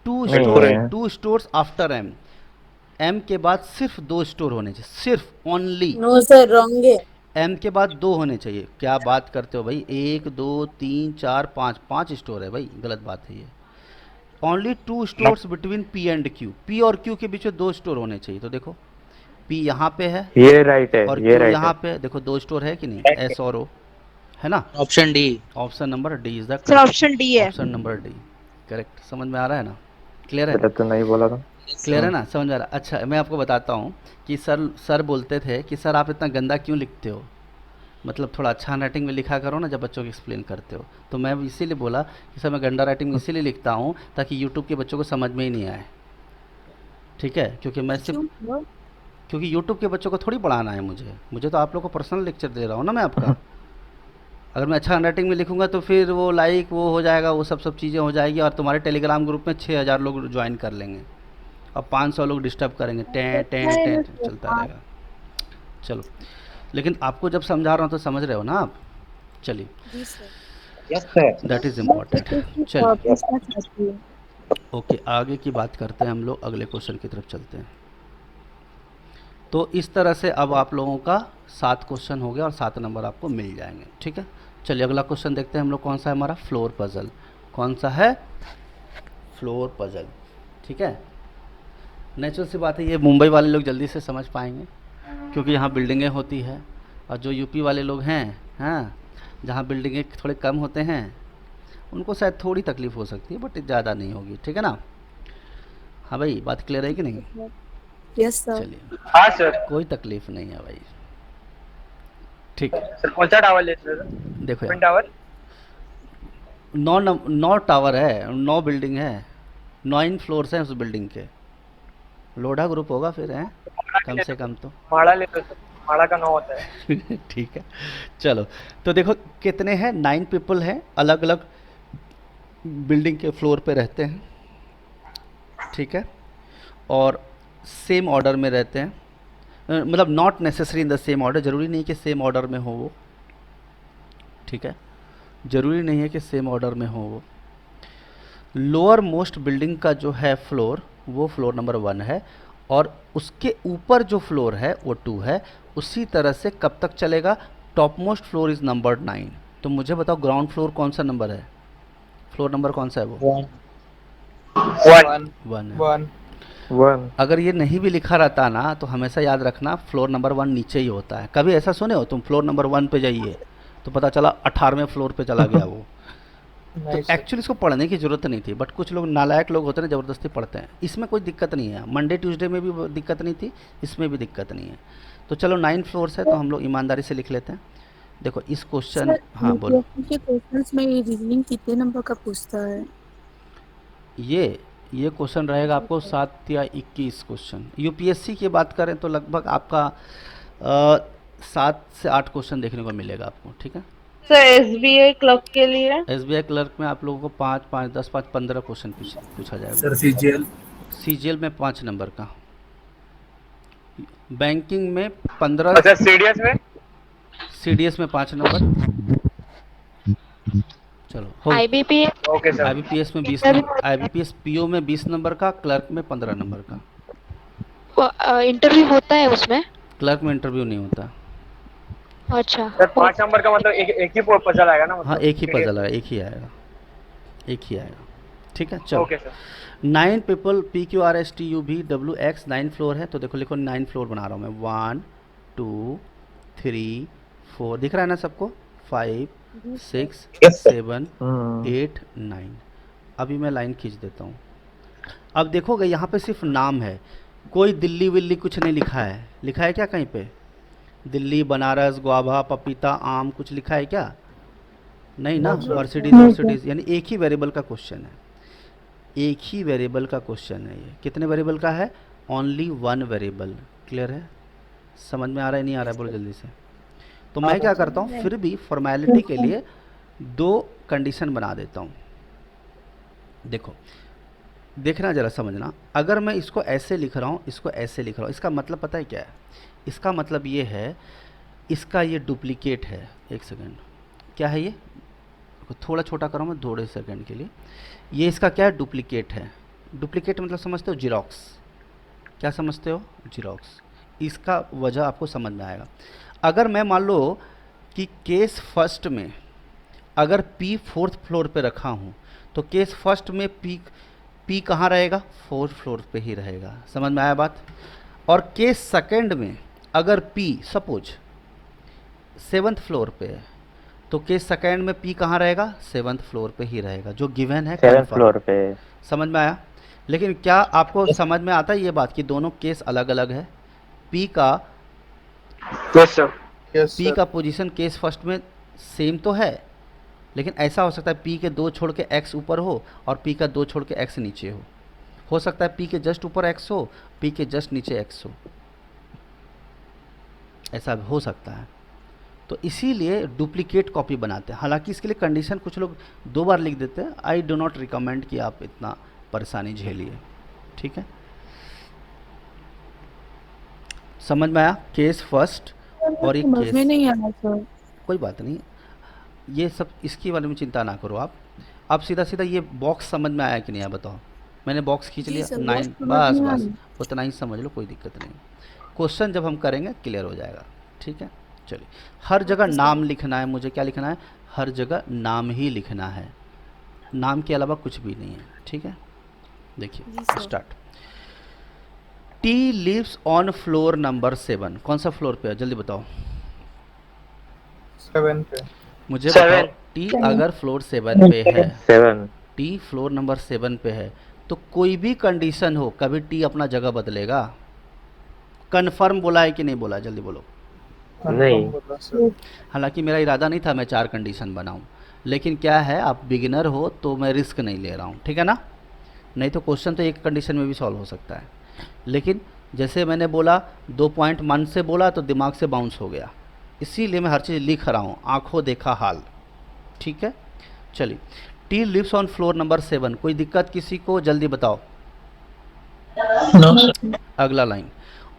2 स्टोर्स आफ्टर एम, एम के बाद सिर्फ 2 स्टोर होने चाहिए, सिर्फ ओनली। नो सर, रॉन्ग है। एम के बाद 2 होने चाहिए। क्या बात करते हो भाई, 1 2 3 4 5 स्टोर है भाई, गलत बात है ये। Only 2 stores between P and Q, P और क्यू के बीच में 2 स्टोर होने चाहिए। तो देखो पी यहाँ पे है, ये राइट है, और ये क्यू राइट यहाँ है। पे, देखो 2 स्टोर है कि नहीं, एस और ओ, है ना। Option D. Option number D is the sir option D है। Option number D correct. समझ में आ रहा है ना, क्लियर है, गलत तो नहीं बोला था। क्लियर है ना, समझ में आ रहा है। अच्छा मैं आपको बताता हूँ कि सर बोलते थे कि सर आप इतना गंदा क्यों लिखते हो, मतलब थोड़ा अच्छा राइटिंग में लिखा करो ना जब बच्चों को एक्सप्लेन करते हो। तो मैं इसीलिए बोला कि सर मैं गंदा राइटिंग इसीलिए लिखता हूँ ताकि यूट्यूब के बच्चों को समझ में ही नहीं आए, ठीक है। क्योंकि मैं सिर्फ क्योंकि यूट्यूब के बच्चों को थोड़ी पढ़ाना है मुझे तो आप लोग को पर्सनल लेक्चर दे रहा हूँ ना मैं आपका। अगर मैं अच्छा राइटिंग में लिखूंगा तो फिर वो लाइक वो हो जाएगा, वो सब चीज़ें हो जाएगी, और तुम्हारे टेलीग्राम ग्रुप में 6000 लोग ज्वाइन कर लेंगे और 500 लोग डिस्टर्ब करेंगे, टें टें टें चलता रहेगा। चलो, लेकिन आपको जब समझा रहा हूँ तो समझ रहे हो ना आप। चलिए, yes sir. That is important. चलिए ओके, आगे की बात करते हैं हम लोग, अगले क्वेश्चन की तरफ चलते हैं। तो इस तरह से अब आप लोगों का 7 क्वेश्चन हो गया और 7 नंबर आपको मिल जाएंगे, ठीक है। चलिए अगला क्वेश्चन देखते हैं हम लोग, कौन सा है हमारा, फ्लोर पजल। कौन सा है, फ्लोर पजल, ठीक है। नेचुरल सी बात है, ये मुंबई वाले लोग जल्दी से समझ पाएंगे क्योंकि यहाँ बिल्डिंगें होती है, और जो यूपी वाले लोग हैं, हाँ, जहाँ बिल्डिंगें थोड़े कम होते हैं उनको शायद थोड़ी तकलीफ हो सकती है, बट ज़्यादा नहीं होगी, ठीक है ना। हाँ भाई, बात क्लियर है कि नहीं। Yes sir. चलिए, हाँ सर। कोई तकलीफ नहीं है भाई, ठीक है। सर कौन सा टावर ले सर? देखो ट्विन यार, टावर। 9 टावर है, 9 बिल्डिंग है, 9 फ्लोर्स हैं उस बिल्डिंग के। लोढ़ा ग्रुप होगा फिर, हैं कम से कम तो। माड़ा ले लो सर, माड़ा का 9 होता है। ठीक है, चलो तो देखो कितने हैं, 9 पीपल हैं, अलग अलग बिल्डिंग के फ्लोर पे रहते हैं, ठीक है, और सेम ऑर्डर में रहते हैं, मतलब not necessary in the same order, ज़रूरी नहीं कि सेम ऑर्डर में हो वो, ठीक है, ज़रूरी नहीं है कि सेम ऑर्डर में हो वो। लोअर मोस्ट बिल्डिंग का जो है फ्लोर, वो फ्लोर नंबर 1 है, और उसके ऊपर जो फ्लोर है वो 2 है। उसी तरह से कब तक चलेगा, top most floor is number 9। तो मुझे बताओ ग्राउंड फ्लोर कौन सा नंबर है, फ्लोर नंबर कौन सा है वो, 1 है। 1। अगर ये नहीं भी लिखा रहता ना तो हमेशा याद रखना फ्लोर नंबर 1 नीचे ही होता है। कभी ऐसा सुने हो तुम, फ्लोर नंबर 1 पे जाइए तो पता चला 18वें फ्लोर पे चला गया वो। तो एक्चुअली इसको पढ़ने की ज़रूरत नहीं थी, बट कुछ लोग नालायक लोग होते हैं, ज़बरदस्ती पढ़ते हैं। इसमें कोई दिक्कत नहीं है, मंडे ट्यूसडे में भी दिक्कत नहीं थी, इसमें भी दिक्कत नहीं है। तो चलो 9 फ्लोर्स है तो हम लोग ईमानदारी से लिख लेते हैं। देखो इस क्वेश्चन, हाँ बोलो। के क्वेश्चंस में रीजनिंग कितने नंबर का पूछता है? ये क्वेश्चन रहेगा आपको 7 या 21 क्वेश्चन। यूपीएससी की बात करें तो लगभग आपका 7 से 8 क्वेश्चन देखने को मिलेगा आपको, ठीक है। सर एसबीआई क्लर्क के लिए? एसबीआई क्लर्क में आप लोगों को 5, 5, 10, 5, 15 क्वेश्चन पूछा जाएगा। सर सीजीएल में 5 नंबर का, बैंकिंग में 15। अच्छा सीडीएस में 5 नंबर। चलो हो, आईबीपीएस? Okay sir. आईबीपीएस में 20 नंबर, आईबीपीएस पीओ में 20 नंबर का, क्लर्क में 15 नंबर का। इंटरव्यू होता है उसमें? क्लर्क में इंटरव्यू नहीं होता। अच्छा सर 5 नंबर का मतलब एक ही पजल आएगा ना, मतलब हाँ एक ही पजल आएगा, एक ही आएगा, ठीक है। चलो okay sir. 9 people, PQRSTUVWX 9 floor है, तो देखो लिखो 9 फ्लोर बना रहा हूँ मैं। 1 2 3 4 दिख रहा है ना सबको, 5 6 7 8 9। अभी मैं लाइन खींच देता हूँ। अब देखोगे यहाँ पे सिर्फ नाम है, कोई दिल्ली विल्ली कुछ नहीं लिखा है। लिखा है क्या कहीं पे, दिल्ली, बनारस, गुआभा, पपीता, आम कुछ लिखा है क्या, नहीं ना। मर्सिडीज, यानी एक ही वेरिएबल का क्वेश्चन है, एक ही वेरिएबल का क्वेश्चन है। ये कितने वेरिएबल का है, ओनली 1 वेरिएबल। क्लियर है, समझ में आ रहा है नहीं आ रहा है, बोलो जल्दी से। तो मैं क्या करता हूँ, फिर भी फॉर्मेलिटी के लिए 2 कंडीशन बना देता हूँ। देखो देखना ज़रा समझना, अगर मैं इसको ऐसे लिख रहा हूँ, इसको ऐसे लिख रहा हूँ, इसका मतलब पता है क्या है, इसका मतलब ये है, इसका ये डुप्लीकेट है। एक सेकंड, क्या है ये, थोड़ा छोटा करूँ मैं थोड़े सेकंड के लिए। ये इसका क्या है, डुप्लीकेट है। डुप्लीकेट मतलब समझते हो, जीरोक्स, क्या समझते हो? जीरोक्स। इसका वजह आपको समझ में आएगा। अगर मैं मान लो कि केस फर्स्ट में अगर P 4th फ्लोर पे रखा हूँ तो केस फर्स्ट में P कहाँ रहेगा? 4th फ्लोर पे ही रहेगा। समझ में आया बात? और केस सेकंड में अगर P सपोज 7th फ्लोर पे है तो केस सेकंड में P कहाँ रहेगा? 7th फ्लोर पे ही रहेगा, जो गिवन है 7th confirm। फ्लोर पे। समझ में आया? लेकिन क्या आपको समझ में आता है ये बात कि दोनों केस अलग अलग है? P का यस सर। P का पोजीशन केस फर्स्ट में सेम तो है, लेकिन ऐसा हो सकता है P के 2 छोड़ के X ऊपर हो और P का 2 छोड़ के X नीचे हो सकता है P के जस्ट ऊपर X हो, P के जस्ट नीचे X हो, ऐसा हो सकता है। तो इसीलिए डुप्लीकेट कॉपी बनाते हैं। हालांकि इसके लिए कंडीशन कुछ लोग 2 बार लिख देते हैं। आई डो नॉट रिकमेंड कि आप इतना परेशानी झेलिए, ठीक है? समझ में आया? केस फर्स्ट और एक समझ केस, में नहीं आया सर। कोई बात नहीं, ये सब इसके बारे में चिंता ना करो आप सीधा सीधा ये बॉक्स समझ में आया कि नहीं आया बताओ? मैंने बॉक्स खींच जी लिया सर, 9, बॉक्स समझ बस में आ बस गया। उतना ही समझ लो, कोई दिक्कत नहीं। क्वेश्चन जब हम करेंगे क्लियर हो जाएगा, ठीक है? चलिए, हर जगह नाम लिखना है मुझे। क्या लिखना है? हर जगह नाम ही लिखना है, नाम के अलावा कुछ भी नहीं है, ठीक है? देखिए start. T lives on floor number 7। कौन सा फ्लोर पे है जल्दी बताओ? 7 पे। मुझे बताओ, T अगर फ्लोर 7 पे है, 7। T फ्लोर नंबर 7 पे है तो कोई भी कंडीशन हो कभी T अपना जगह बदलेगा? कन्फर्म बोला है कि नहीं बोला? जल्दी बोलो। नहीं। हालांकि मेरा इरादा नहीं था मैं 4 कंडीशन बनाऊं, लेकिन क्या है आप बिगिनर हो तो मैं रिस्क नहीं ले रहा हूं, ठीक है ना? नहीं तो क्वेश्चन तो एक कंडीशन में भी सॉल्व हो सकता है, लेकिन जैसे मैंने बोला 2 पॉइंट मन से बोला तो दिमाग से बाउंस हो गया, इसीलिए मैं हर चीज़ लिख रहा हूँ, आंखों देखा हाल, ठीक है? चलिए, T lives on floor number 7। कोई दिक्कत किसी को? जल्दी बताओ। No sir. अगला line,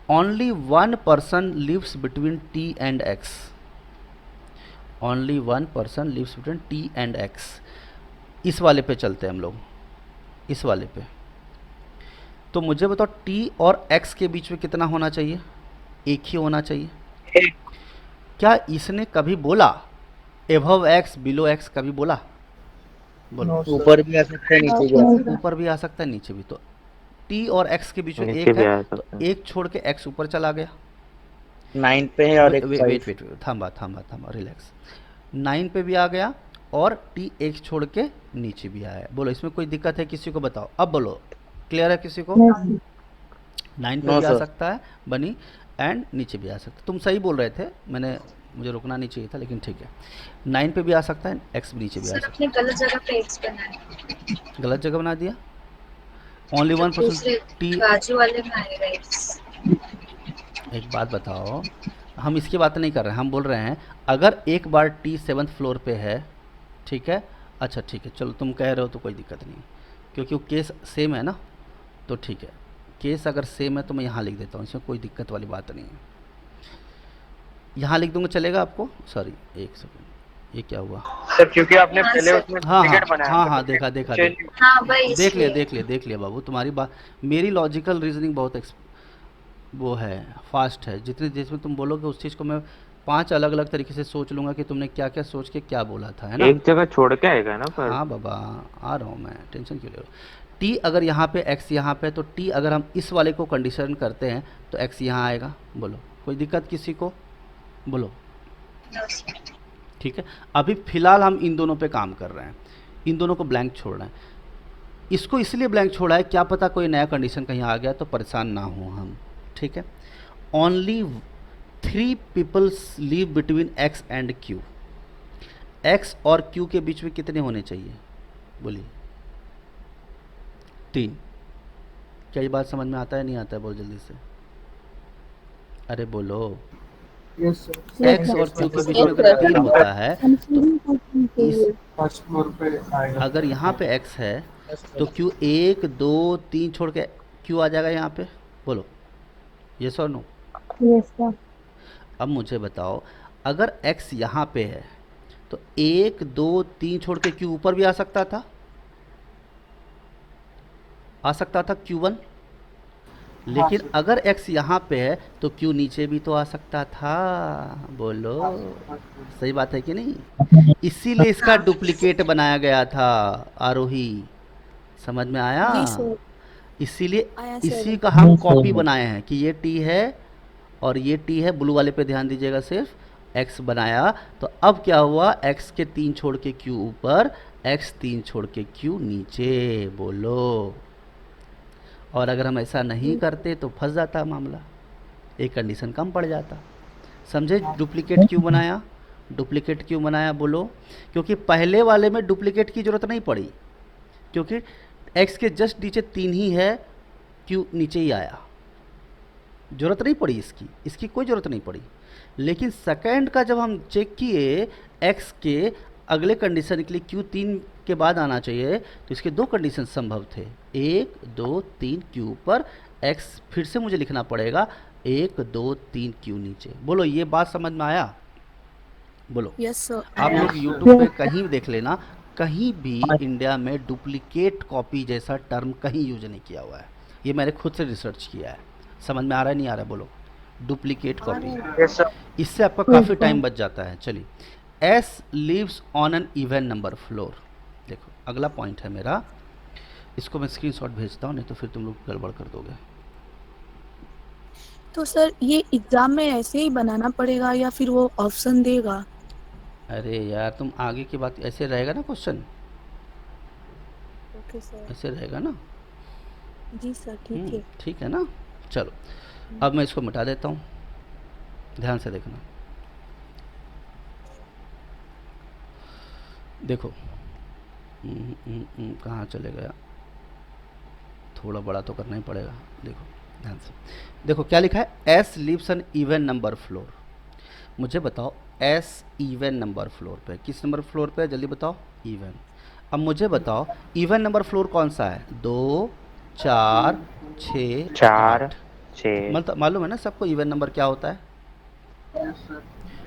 only 1 person lives between T and X। Only 1 person lives between T and X। इस वाले पे चलते हैं हम लोग, इस वाले पे। तो मुझे बताओ T और X के बीच में कितना होना चाहिए? एक ही होना चाहिए। क्या इसने कभी बोला एबव X बिलो X? कभी बोला? बोलो। ऊपर भी आ सकता है नीचे भी आ सकता है। ऊपर भी आ सकता है नीचे भी। तो T और X के बीच में नीचे एक भी आ है, सकता तो है। एक छोड़ के X ऊपर चला गया। 9 पे है और एक वेट वेट थांबा रिलैक्स। 9 पे भी आ गया और T एक छोड़ के नीचे भी आया। बोलो, इसमें कोई दिक्कत है किसी को? बताओ अब, बोलो क्लियर है किसी को? 9 पे भी आ सकता है बनी, एंड नीचे भी आ सकता है। तुम सही बोल रहे थे, मुझे रुकना नहीं चाहिए था, लेकिन ठीक है। 9 पे भी आ सकता है, X भी नीचे भी आ सकता है। गलत जगह पे एक्स बनाया, गलत जगह बना दिया। Only 1% T। बाजू वाले में आएगा एक्स। एक बात बताओ, हम इसकी बात नहीं कर रहे हैं, हम बोल रहे हैं अगर एक बार T 7th फ्लोर पे है, ठीक है? अच्छा ठीक है, चलो तुम कह रहे हो तो कोई दिक्कत नहीं, क्योंकि वो केस सेम है ना, तो ठीक है। केस अगर सेम है तो मैं यहाँ लिख देता हूँ, इसमें कोई दिक्कत वाली बात नहीं है। यहाँ लिख दूंगा, चलेगा आपको? सॉरी एक सेकंड, ये क्या हुआ? सर क्योंकि आपने पहले उसमें हाँ टिकट बनाया था, हाँ, तो देखा हाँ भाई, देख लिया बाबू, तुम्हारी बात, मेरी लॉजिकल रीजनिंग बहुत वो है, फास्ट है। जिसमें तुम बोलोगे उस चीज़ को मैं 5 अलग अलग तरीके से सोच लूँगा कि तुमने क्या क्या सोच के क्या बोला था, है ना? एक जगह छोड़ के आएगा ना पर। हाँ बाबा, आ रहा हूँ मैं, टेंशन क्यों ले रहे हो? T अगर यहाँ पे X यहाँ पे, तो T अगर हम इस वाले को कंडीशन करते हैं तो X यहाँ आएगा। बोलो, कोई दिक्कत किसी को? बोलो। ठीक है, अभी फ़िलहाल हम इन दोनों पे काम कर रहे हैं, इन दोनों को ब्लैंक छोड़ रहे हैं। इसको इसलिए ब्लैंक छोड़ा है, क्या पता कोई नया कंडीशन कहीं आ गया तो परेशान ना हो हम, ठीक है? Only 3 peoples live between X and Q। X और Q के बीच में कितने होने चाहिए? बोलिए। 3। क्या ये बात समझ में आता है नहीं आता है? बहुत जल्दी से, अरे बोलो। Yes sir. X और Q के बीच में अगर 3 होता है तो फर्स्ट फ्लोर पे आएगा। अगर यहाँ पे X है तो Q 1 2 3 छोड़ के Q आ जाएगा यहाँ पे। बोलो यस और नो? Yes sir. अब मुझे बताओ, अगर X यहाँ पे है तो 1 2 3 छोड़ के Q ऊपर भी आ सकता था, Q1? लेकिन अगर x यहाँ पे है तो q नीचे भी तो आ सकता था। बोलो, सही बात है कि नहीं? इसीलिए इसका डुप्लीकेट बनाया गया था आरोही। समझ में आया? जी सर। इसीलिए आया सर। इसी का हम कॉपी बनाए हैं कि ये t है और ये t है। ब्लू वाले पे ध्यान दीजिएगा, सिर्फ x बनाया। तो अब क्या हुआ, x के 3 छोड़ के q ऊपर, x 3 छोड़ के q नीचे। बोलो, और अगर हम ऐसा नहीं करते तो फंस जाता मामला, एक कंडीशन कम पड़ जाता। समझे डुप्लीकेट क्यों बनाया? डुप्लीकेट क्यों बनाया बोलो? क्योंकि पहले वाले में डुप्लीकेट की ज़रूरत नहीं पड़ी, क्योंकि x के जस्ट नीचे 3 ही है, q नीचे ही आया, ज़रूरत नहीं पड़ी इसकी कोई ज़रूरत नहीं पड़ी। लेकिन सेकंड का जब हम चेक किए, x के अगले कंडीशन निकली q 3 के बाद आना चाहिए, तो इसके 2 कंडीशन संभव थे, 1 2 3 q पर, x फिर से मुझे लिखना पड़ेगा 1 2 3 q नीचे। बोलो, ये बात समझ में आया? बोलो। Yes sir. आप लोग यूट्यूब पे कहीं देख लेना, कहीं भी इंडिया में डुप्लीकेट कॉपी जैसा टर्म कहीं यूज नहीं किया हुआ है। ये मैंने खुद से रिसर्च किया है। समझ में आ रहा है नहीं आ रहा है? बोलो, डुप्लीकेट कॉपी। Yes sir. इससे आपका काफ़ी टाइम बच जाता है। चलिए, S lives on an even number floor। देखो, अगला पॉइंट है मेरा, इसको मैं स्क्रीनशॉट भेजता हूँ, नहीं तो फिर तुम लोग गड़बड़ कर दोगे। तो सर ये एग्जाम में ऐसे ही बनाना पड़ेगा या फिर वो ऑप्शन देगा? अरे यार, तुम आगे की बात, ऐसे रहेगा ना क्वेश्चन, ओके सर। ऐसे रहेगा ना? जी सर, ठीक है। ठीक है ना? चलो, अब मैं इसको मिटा देता हूँ, ध्यान से देखना। देखो, कहाँ चले गया, थोड़ा बड़ा तो करना ही पड़ेगा। देखो ध्यान से, देखो क्या लिखा है, S lives an even number floor। मुझे बताओ, S इवन नंबर फ्लोर पे, किस नंबर फ्लोर पे है? जल्दी बताओ, इवन। अब मुझे बताओ, इवन नंबर फ्लोर कौन सा है? 2 4 6 4 8। 6। मतलब मालूम है ना सबको इवन नंबर क्या होता है?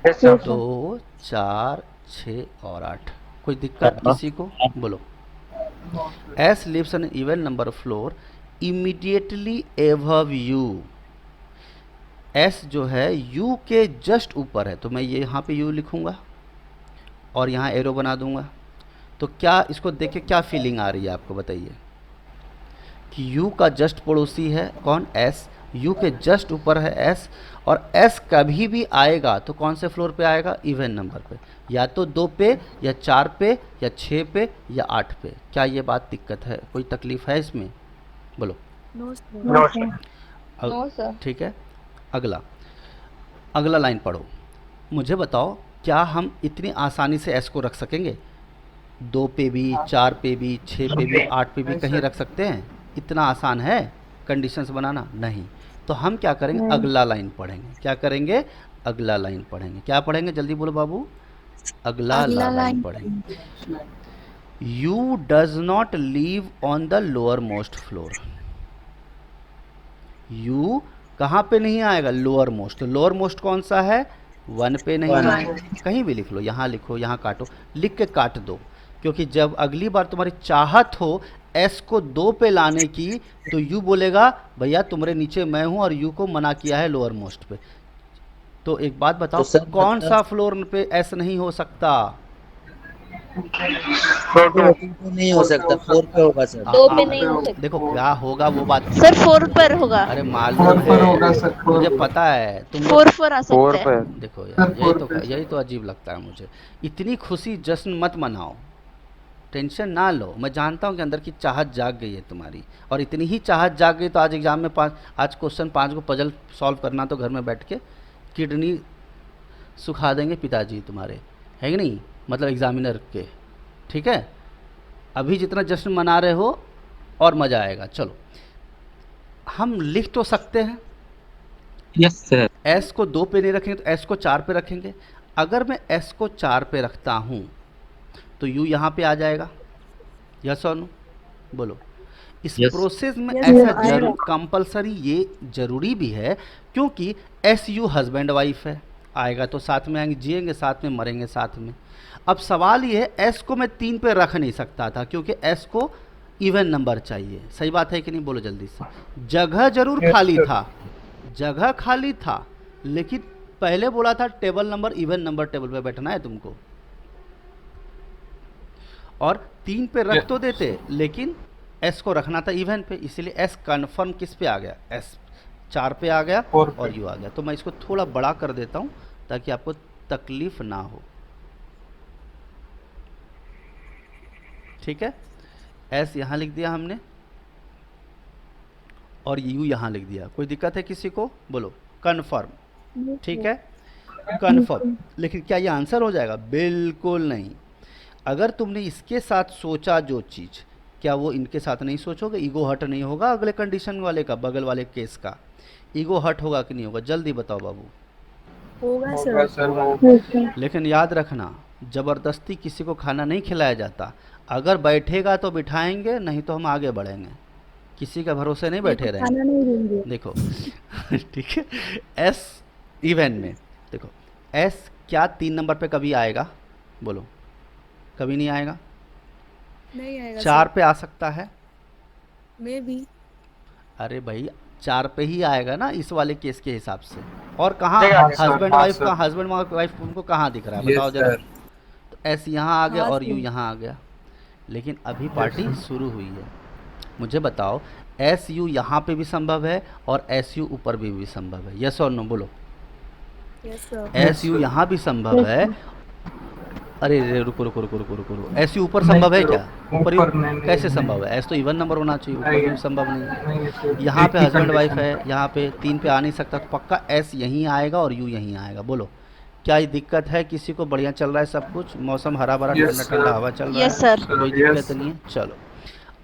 Yes sir. 2 4 6 और 8। कोई दिक्कत किसी को? बोलो। S lives an even number floor immediately above U। S जो है U के जस्ट ऊपर है, तो मैं ये यहाँ पे U लिखूँगा और यहाँ एरो बना दूँगा। तो क्या इसको देख के क्या फीलिंग आ रही है आपको, बताइए? कि U का जस्ट पड़ोसी है कौन? S। U के जस्ट ऊपर है S, और S कभी भी आएगा तो कौन से फ्लोर पे आएगा? इवन नंबर पे, या तो 2 पे या 4 पे या 6 पे या 8 पे। क्या ये बात दिक्कत है? कोई तकलीफ है इसमें? बोलो। No sir. No sir. No sir. ठीक है, अगला लाइन पढ़ो। मुझे बताओ, क्या हम इतनी आसानी से S को रख सकेंगे? 2 पे भी, 4 पे भी, 6 पे भी, 8 पे भी कहीं रख सकते हैं? इतना आसान है कंडीशंस बनाना? नहीं। तो हम क्या करेंगे, अगला लाइन पढ़ेंगे। क्या करेंगे? अगला लाइन पढ़ेंगे। क्या पढ़ेंगे? जल्दी बोलो बाबू। अगला लाइन पढ़ेंगे। You does not leave on the lower most floor. You कहाँ पे नहीं आएगा? Lower most. तो लोअर मोस्ट कौन सा है? 1 पे नहीं आएगा। कहीं भी लिख लो, यहाँ लिखो, यहाँ काटो, लिख के काट दो, क्योंकि जब अगली बार तुम्हारी चाहत हो S को 2 पे लाने की, तो यू बोलेगा भैया तुम्हारे नीचे मैं हूँ, और यू को मना किया है लोअर मोस्ट पे। तो एक बात बताओ, तो कौन सा फ्लोर पे S नहीं हो सकता? 4 नहीं हो सकता, 4 पे होगा सर। 2 पे नहीं हो सकता देखो क्या होगा वो बात सर, 4 पर होगा। अरे मालूम है, मुझे पता है तुम 4 आ सकता 4 है। पे। देखो यार, यही तो अजीब लगता है मुझे। इतनी खुशी जश्न मत मनाओ, टेंशन ना लो। मैं जानता हूँ कि अंदर की चाहत जाग गई है तुम्हारी, और इतनी ही चाहत जाग गई तो आज एग्जाम में आज क्वेश्चन 5 को पजल सॉल्व करना, तो घर में बैठ के किडनी सुखा देंगे पिताजी तुम्हारे, है कि नहीं? मतलब एग्जामिनर के। ठीक है, अभी जितना जश्न मना रहे हो और मज़ा आएगा। चलो, हम लिख तो सकते हैं। Yes sir. S को 2 पे नहीं रखेंगे तो S को 4 पे रखेंगे। अगर मैं S को 4 पे रखता हूँ तो U यहाँ पे आ जाएगा। यस और नो? बोलो। इस प्रोसेस में ऐसा जरूर कंपलसरी, ये जरूरी भी है, क्योंकि SU हस्बैंड वाइफ है, आएगा तो साथ में आएंगे, जिएंगे साथ में, मरेंगे साथ में। अब सवाल ये है, S को मैं 3 पे रख नहीं सकता था, क्योंकि S को इवन नंबर चाहिए। सही बात है कि नहीं, बोलो जल्दी से। जगह जरूर खाली था, जगह खाली था, लेकिन पहले बोला था table number even number table पे बैठना है तुमको, और 3 पे रख तो देते, लेकिन एस को रखना था इवन पे, इसलिए एस कन्फर्म किस पे आ गया, एस 4 पे आ गया और यू आ गया। तो मैं इसको थोड़ा बड़ा कर देता हूं ताकि आपको तकलीफ ना हो। ठीक है, एस यहां लिख दिया हमने और यू यहां लिख दिया। कोई दिक्कत है किसी को, बोलो कन्फर्म। ठीक है, कन्फर्म। लेकिन क्या ये आंसर हो जाएगा? बिल्कुल नहीं। अगर तुमने इसके साथ सोचा जो चीज़, क्या वो इनके साथ नहीं सोचोगे? ईगो हर्ट नहीं होगा अगले कंडीशन वाले का, बगल वाले केस का ईगो हर्ट होगा कि नहीं होगा? जल्दी बताओ बाबू। होगा सर। लेकिन याद रखना, ज़बरदस्ती किसी को खाना नहीं खिलाया जाता। अगर बैठेगा तो बिठाएंगे, नहीं तो हम आगे बढ़ेंगे। किसी का भरोसे नहीं बैठे रहेंगे। देखो ठीक है, एस इवन में देखो, एस क्या 3 नंबर पे कभी आएगा? बोलो, कभी नहीं आएगा। नहीं आएगा। 4 पे आ सकता है, मे भी। अरे भाई 4 पे ही आएगा ना इस वाले केस के हिसाब से। और कहाँ हस्बैंड वाइफ का, हस्बैंड वाइफ तुमको कहाँ दिख रहा है बताओ जरा। तो एस यहाँ आ गया और यू यहाँ आ गया, लेकिन अभी पार्टी शुरू हुई है। मुझे बताओ, एस यू यहाँ पे भी संभव है और एस यू ऊपर भी संभव है, यस और नो बोलो। एस यू यहाँ भी संभव है। अरे रुको रुको रुको रुको रुको, एस यू ऊपर संभव है क्या? ऊपर कैसे संभव है? एस तो इवन नंबर होना चाहिए, ऊपर भी संभव नहीं। यहाँ पे हस्बैंड वाइफ है, यहाँ पे 3 पे आ नहीं सकता, तो पक्का एस यहीं आएगा और यू यहीं आएगा। बोलो, क्या ये दिक्कत है किसी को? बढ़िया चल रहा है सब कुछ, मौसम हरा भरा, ठंडा ठंडा हवा चल रहा है, कोई दिक्कत नहीं है। चलो,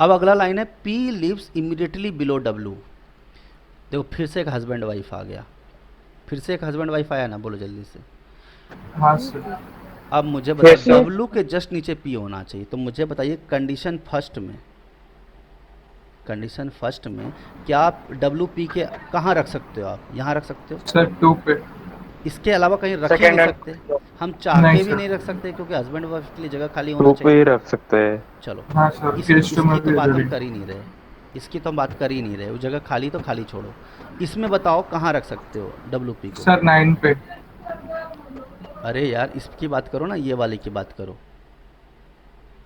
अब अगला लाइन है, P lives immediately below W. देखो फिर से एक हस्बैंड वाइफ आ गया, फिर से एक हस्बैंड वाइफ आया ना, बोलो जल्दी से। हाँ सर। अब मुझे बताइए, डब्ल्यू के जस्ट नीचे पी होना चाहिए, तो मुझे बताइए कंडीशन फर्स्ट में, कंडीशन फर्स्ट में क्या आप डब्ल्यू पी के कहाँ रख सकते हो? आप यहाँ रख सकते हो सर 2 पे। इसके अलावा कहीं रख ही नहीं सकते, हम चाह के भी नहीं रख सकते, क्योंकि हस्बैंड वाइफ के लिए जगह खाली होना चाहिए। 2 पे ही रख सकते हैं। चलो, हाँ सर, इसकी तो बात हम कर ही नहीं रहे, इसकी तो हम बात कर ही नहीं रहे। वो जगह खाली तो खाली छोड़ो, इसमें बताओ कहाँ रख सकते हो डब्ल्यू पी को? सर 9 पे। अरे यार इसकी बात करो ना, ये वाले की बात करो।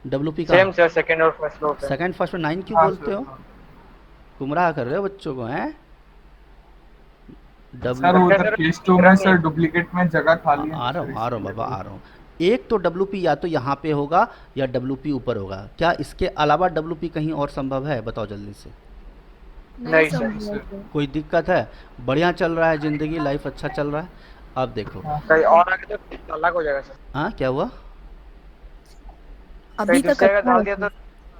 W P same sir, second और फर्स्ट फ्लोर पे। सेकंड फर्स्ट में 9 क्यों बोलते हो? गुमराह कर रहे हो बच्चों को, हैं? सर उधर केस 2 में सर डुप्लीकेट में जगह खाली है। आ रहा हूँ बाबा, आ रहा हूँ। एक तो डब्ल्यू पी या तो यहाँ पे होगा या डब्ल्यू पी ऊपर होगा। क्या इसके अलावा डब्ल्यू पी कहीं और संभव है? बताओ जल्दी से। नहीं सर। कोई दिक्कत है? बढ़िया चल रहा है जिंदगी, लाइफ अच्छा चल रहा है। अब देखो कहीं और आगे तो तलाक हो जाएगा सर। हाँ क्या हुआ? अभी तक डाल दिया तो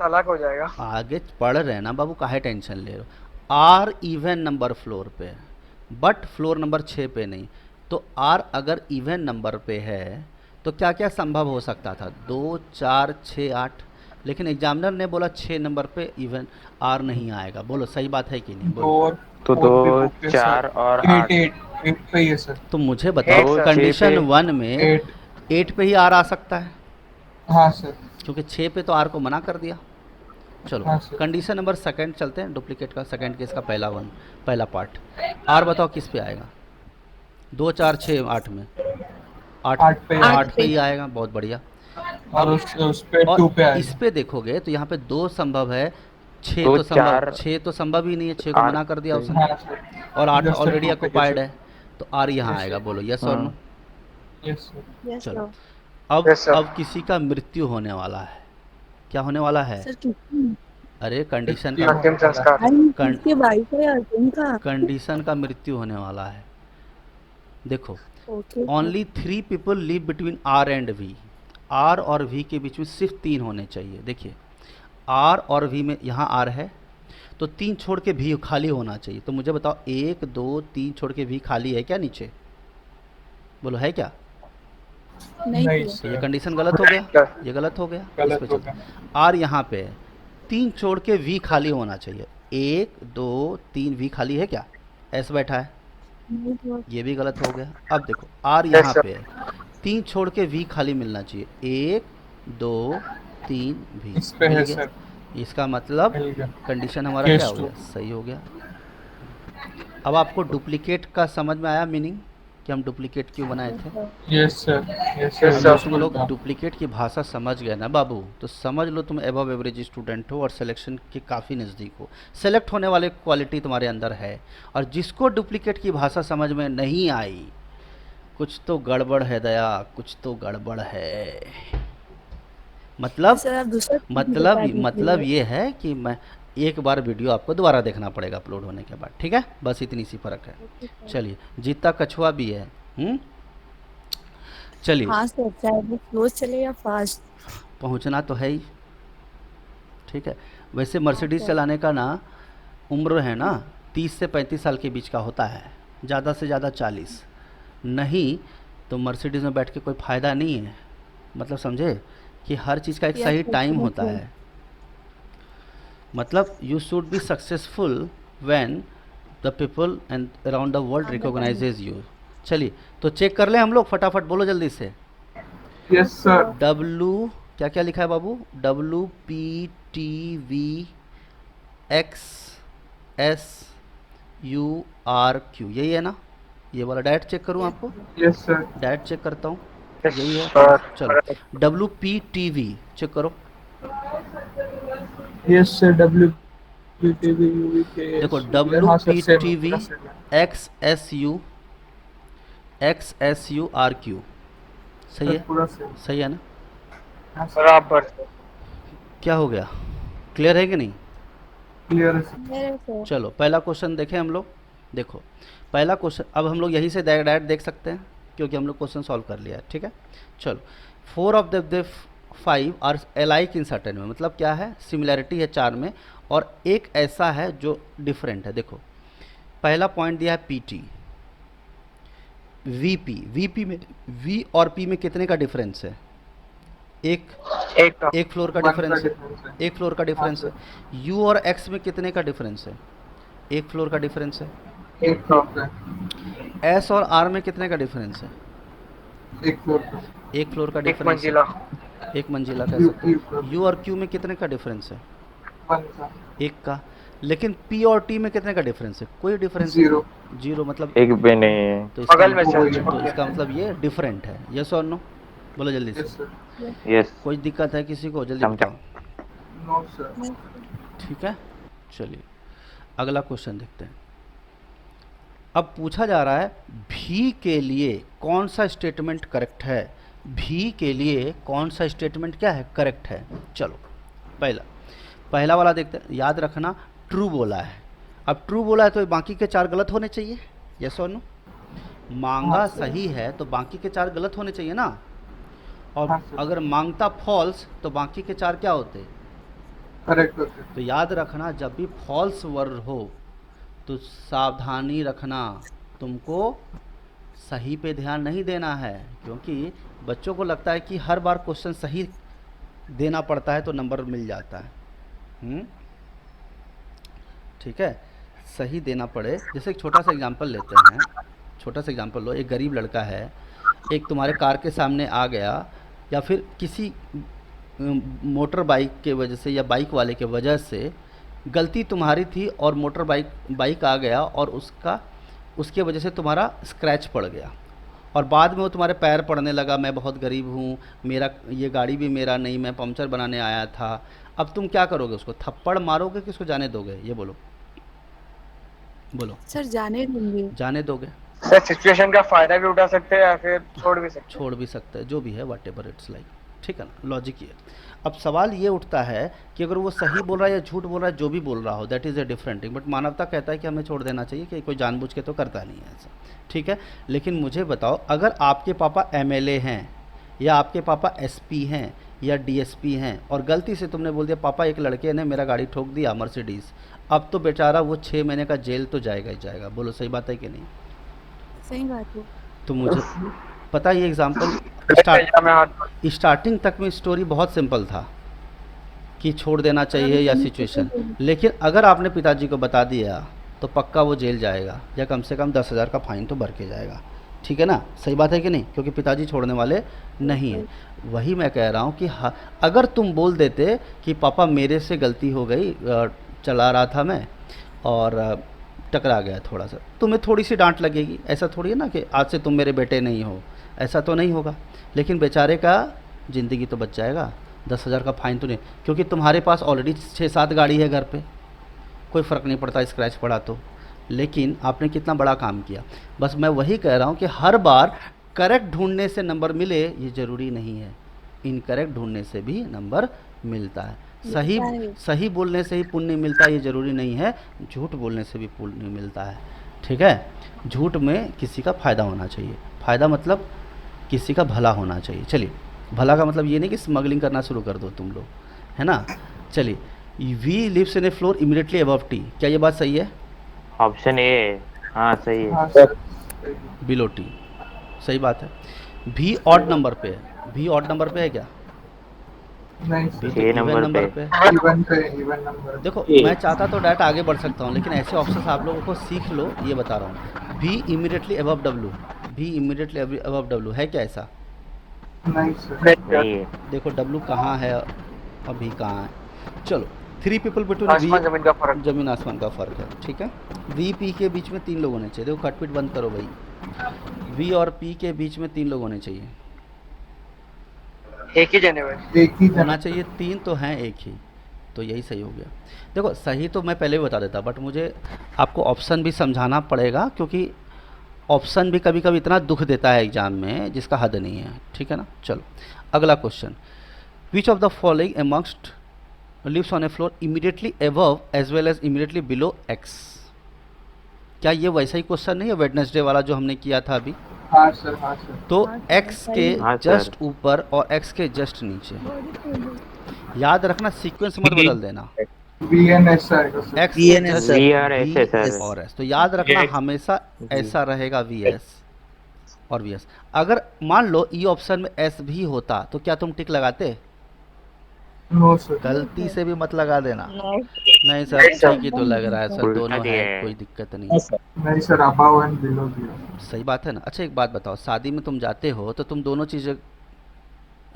तलाक हो जाएगा। आगे पढ़ रहे हैं ना बाबू, काहे टेंशन ले रहे हो? आर इवन नंबर फ्लोर पे, बट फ्लोर नंबर 6 पे नहीं। तो आर अगर इवन नंबर पे है तो क्या क्या संभव हो सकता था? 2, 4, 6, 8। लेकिन एग्जामिनर ने बोला 6 नंबर पे इवन आर नहीं आएगा। बोलो सही बात है कि नहीं? बोलो। तो 2, 4 और 8 पे ही है सर। तो मुझे बताओ, कंडीशन 1 में 8 पे ही आर आ सकता है? हाँ सर, क्योंकि 6 पे तो आर को मना कर दिया। चलो हाँ, कंडीशन नंबर सेकंड चलते हैं, डुप्लीकेट का सेकंड केस का पहला पार्ट। आर बताओ किस पे आएगा? 2, 4, 6, 8 में 8 पे ही आएगा। बहुत बढ़िया। और उस पे 2 पे आएगा। इस पे देखोगे तो यहाँ पे 2 संभव है, 6 तो संभव ही नहीं है, 6 को मना कर दिया उसने, और 8 ऑलरेडी ऑक्युपाइड है, तो आर यहाँ आएगा। बोलो यस और नो? Yes sir. चलो अब किसी का मृत्यु होने वाला है। क्या होने वाला है? अरे कंडीशन कंडीशन का मृत्यु होने वाला है। देखो, only 3 people live between R and V. R और वी के बीच में सिर्फ 3 होने चाहिए। देखिए आर और वी में यहाँ आर है, तो 3 छोड़ के वी खाली होना चाहिए। तो मुझे बताओ 1, 2, 3 छोड़ के वी खाली है क्या नीचे? बोलो है क्या? नहीं। तो ये कंडीशन गलत हो गया, ये गलत हो गया। इस पे चलते हैं। आर यहाँ पे है, 3 छोड़ के वी खाली होना चाहिए। 1, 2, 3 वी खाली है क्या? एस बैठा है, ये भी गलत हो गया। अब देखो आर यहाँ पे है, 3 छोड़ के वी खाली मिलना चाहिए। 1, 2, 3 वी मिल गया। इसका मतलब मिल गया। कंडीशन हमारा Yes, क्या हो true. गया, सही हो गया। अब आपको डुप्लीकेट का समझ में आया मीनिंग कि हम डुप्लीकेट क्यों बनाए थे? यस सर, यस अगर सर, तुम लोग डुप्लीकेट की भाषा समझ गए ना बाबू, तो समझ लो तुम एबव एवरेज स्टूडेंट हो और सिलेक्शन के काफ़ी नज़दीक हो। सेलेक्ट होने वाले क्वालिटी तुम्हारे अंदर है। और जिसको डुप्लीकेट की भाषा समझ में नहीं आई, कुछ तो गड़बड़ है दया, कुछ तो गड़बड़ है। मतलब सर आप दूसरा टॉपिक मतलब बता दीजिए। मतलब ये है कि मैं एक बार वीडियो आपको दोबारा देखना पड़ेगा अपलोड होने के बाद, ठीक है? बस इतनी सी फ़र्क है। चलिए, जीता कछुआ भी है। चलिए, हाँ सर, चाहे वो स्लो चले या फास्ट। पहुंचना तो है ही, ठीक है? वैसे मर्सिडीज़ चलाने का ना उम्र है ना 30 से 35 साल के बीच का होता है, ज़्यादा से ज़्यादा 40। नहीं तो मर्सिडीज़ में बैठ के कोई फ़ायदा नहीं है। मतलब समझे कि हर चीज़ का एक Yes, सही sir, टाइम yes, होता sir. है। मतलब you should be successful when the people and around the world recognises you. चलिए, तो चेक कर लें हम लोग, फटाफट बोलो जल्दी से। Yes sir. W क्या क्या लिखा है बाबू? WPTVXSURQ, यही है ना? ये वाला डायरेक्ट चेक करूँ आपको? Yes sir. डायरेक्ट चेक करता हूँ, Yes, यही है। sir. चलो, WPTV चेक करो। यस सर, WPTV देखो, हाँ सर, same है, WPTV पूरा same है। XSURQ, सही है? पूरा same। सही है ना? हाँ सर, बराबर। क्या हो गया, क्लियर है कि नहीं? क्लियर है सर। मेरे सर चलो, पहला क्वेश्चन देखें हम लोग। देखो, पहला क्वेश्चन अब हम लोग यहीं से डायरेक्ट देख सकते हैं क्योंकि हम लोग क्वेश्चन सॉल्व कर लिया है, ठीक है? चलो, 4 of the 5 are alike in certain में, मतलब क्या है? सिमिलैरिटी है 4 में और एक ऐसा है जो डिफरेंट है। देखो, पहला पॉइंट दिया है पीटी, वीपी। वीपी में वी और पी में कितने का डिफरेंस है? एक फ्लोर का डिफरेंस है। एक फ्लोर का डिफरेंस है। यू और एक्स में कितने का डिफरेंस है? एक फ्लोर का डिफरेंस है। एक फ्लोर का। एस और आर में कितने का डिफरेंस है? एक फ्लोर का। एक फ्लोर का एक डिफरेंस मंजिला। है। एक मंजिला कह सकते हैं। यू और क्यू में कितने का डिफरेंस है? 1 का। एक का। लेकिन पी और टी में कितने का डिफरेंस है? कोई डिफरेंस जीरो। जीरो, मतलब एक भी नहीं है। तो बगल में से। तो इसका मतलब ये डिफरेंट है। यस और नो? बोलो जल्दी से। Yes sir. यस। कोई दिक्कत है किसी को? जल्दी समझा। बताओ। No sir. ठीक है, चलिए अगला क्वेश्चन देखते हैं। अब पूछा जा रहा है भी के लिए कौन सा स्टेटमेंट करेक्ट है? भी के लिए कौन सा स्टेटमेंट क्या है? करेक्ट है। चलो, पहला वाला देखते हैं। याद रखना, ट्रू बोला है। अब ट्रू बोला है तो बाकी के 4 गलत होने चाहिए। यस और नो? मांगा सही है तो बाकी के 4 गलत होने चाहिए ना। और अगर मांगता फॉल्स तो बाकी के 4 क्या होते? करेक्ट होते। तो याद रखना, जब भी फॉल्स वर्ड हो तो सावधानी रखना, तुमको सही पे ध्यान नहीं देना है, क्योंकि बच्चों को लगता है कि हर बार क्वेश्चन सही देना पड़ता है तो नंबर मिल जाता है। ठीक है, सही देना पड़े। जैसे एक छोटा सा एग्जांपल लेते हैं। छोटा सा एग्जांपल लो, एक गरीब लड़का है, एक तुम्हारे कार के सामने आ गया या फिर किसी मोटर बाइक के वजह से या बाइक वाले के वजह से गलती तुम्हारी थी और मोटर बाइक आ गया और उसके वजह से तुम्हारा स्क्रैच पड़ गया और बाद में वो तुम्हारे पैर पड़ने लगा, मैं बहुत गरीब हूँ, मेरा ये गाड़ी भी मेरा नहीं, मैं पंचर बनाने आया था। अब तुम क्या करोगे? उसको थप्पड़ मारोगे कि उसको जाने दोगे? ये बोलो सर जाने देंगे। जाने दोगे? सर सिचुएशन का फायदा भी उठा सकते हैं या फिर छोड़ भी सकते हैं, जो भी है, वट एवर इट्स लाइक। ठीक है ना, लॉजिक ये। अब सवाल ये उठता है कि अगर वो सही बोल रहा है या झूठ बोल रहा है, जो भी बोल रहा हो, that is a different thing. But मानवता कहता है कि हमें छोड़ देना चाहिए, कि कोई जानबूझ के तो करता नहीं है ऐसा। ठीक है, लेकिन मुझे बताओ, अगर आपके पापा MLA हैं या आपके पापा SP हैं या DSP हैं और गलती से तुमने बोल दिया पापा एक लड़के ने मेरा गाड़ी ठोक दिया मर्सिडीज़, अब तो बेचारा वो 6 महीने का जेल तो जाएगा ही जाएगा। बोलो सही बात है कि नहीं? सही बात है। तो मुझे पता है ये एग्जाम्पल स्टार्टिंग तक में स्टोरी बहुत सिंपल था कि छोड़ देना चाहिए या सिचुएशन, लेकिन अगर आपने पिताजी को बता दिया तो पक्का वो जेल जाएगा या कम से कम 10,000 का फाइन तो भर के जाएगा। ठीक है ना, सही बात है कि नहीं, क्योंकि पिताजी छोड़ने वाले नहीं है। वही मैं कह रहा हूँ कि अगर तुम बोल देते कि पापा मेरे से गलती हो गई, चला रहा था मैं और टकरा गया थोड़ा सा, तुम्हें थोड़ी सी डांट लगेगी, ऐसा थोड़ी है ना कि आज से तुम मेरे बेटे नहीं हो, ऐसा तो नहीं होगा। लेकिन बेचारे का ज़िंदगी तो बच जाएगा, 10,000 का फाइन तो नहीं, क्योंकि तुम्हारे पास ऑलरेडी 6-7 गाड़ी है घर पे, कोई फ़र्क नहीं पड़ता स्क्रैच पड़ा तो। लेकिन आपने कितना बड़ा काम किया। बस मैं वही कह रहा हूँ कि हर बार करेक्ट ढूंढने से नंबर मिले ये ज़रूरी नहीं है, इनकरेक्ट ढूंढने से भी नंबर मिलता है। सही बोलने से ही पुण्य मिलता है ये ज़रूरी नहीं है, झूठ बोलने से भी पुण्य मिलता है। ठीक है, झूठ में किसी का फ़ायदा होना चाहिए, फ़ायदा मतलब किसी का भला होना चाहिए। चलिए, भला का मतलब ये नहीं कि स्मगलिंग करना शुरू कर दो तुम लोग, है ना। चलिए, V lives in a floor immediately above T, क्या ये बात सही है? ऑप्शन ए, हाँ सही है। बिलो टी, सही बात है। भी ऑड नंबर पे है, भी ऑड नंबर पे है क्या? नहीं, इवन नंबर पे है। Even number. देखो मैं चाहता तो डायरेक्ट आगे बढ़ सकता हूँ, लेकिन ऐसे ऑप्शंस आप लोगों को सीख लो, ये बता रहा हूँ। भी इमीडिएटली अबव डब्ल्यू, भी इमीडिएटली अबव डब्ल्यू है क्या ऐसा? नहीं सर, देखो डब्ल्यू कहाँ है, अभी कहाँ है। चलो, 3 पीपल बिटवीन आसमान जमीन का फर्क, जमीन आसमान का फ़र्क है। ठीक है, वी पी के बीच में 3 लोग होने चाहिए। देखो कटपिट बंद करो भाई, वी और पी के बीच में 3 लोग होने चाहिए। एक ही जने भाई, एक ही होना चाहिए, 3 तो हैं, एक ही, तो यही सही हो गया। देखो सही तो मैं पहले भी बता देता, बट मुझे आपको ऑप्शन भी समझाना पड़ेगा, क्योंकि ऑप्शन भी कभी कभी इतना दुख देता है एग्जाम में जिसका हद नहीं है। ठीक है ना। चलो अगला question, which of the following amongst lives on a floor immediately above as well as immediately below X? क्या ये वैसा ही क्वेश्चन नहीं है वेडनेसडे वाला जो हमने किया था अभी? हाँ सर, हाँ सर। तो x के जस्ट ऊपर और x के जस्ट नीचे, याद रखना सीक्वेंस मत बदल देना। VNS x और s, तो याद रखना हमेशा ऐसा रहेगा VS और VS। अगर मान लो ई ऑप्शन में S भी होता तो क्या तुम टिक लगाते? नो सर, गलती से भी मत लगा देना। नहीं सर, ठीक ही तो लग रहा है सर, दोनों है, कोई दिक्कत नहीं। नहीं सर, अबव एंड बिलो दिया। सही बात है ना। अच्छा एक बात बताओ, शादी में तुम जाते हो तो तुम दोनों चीज़ें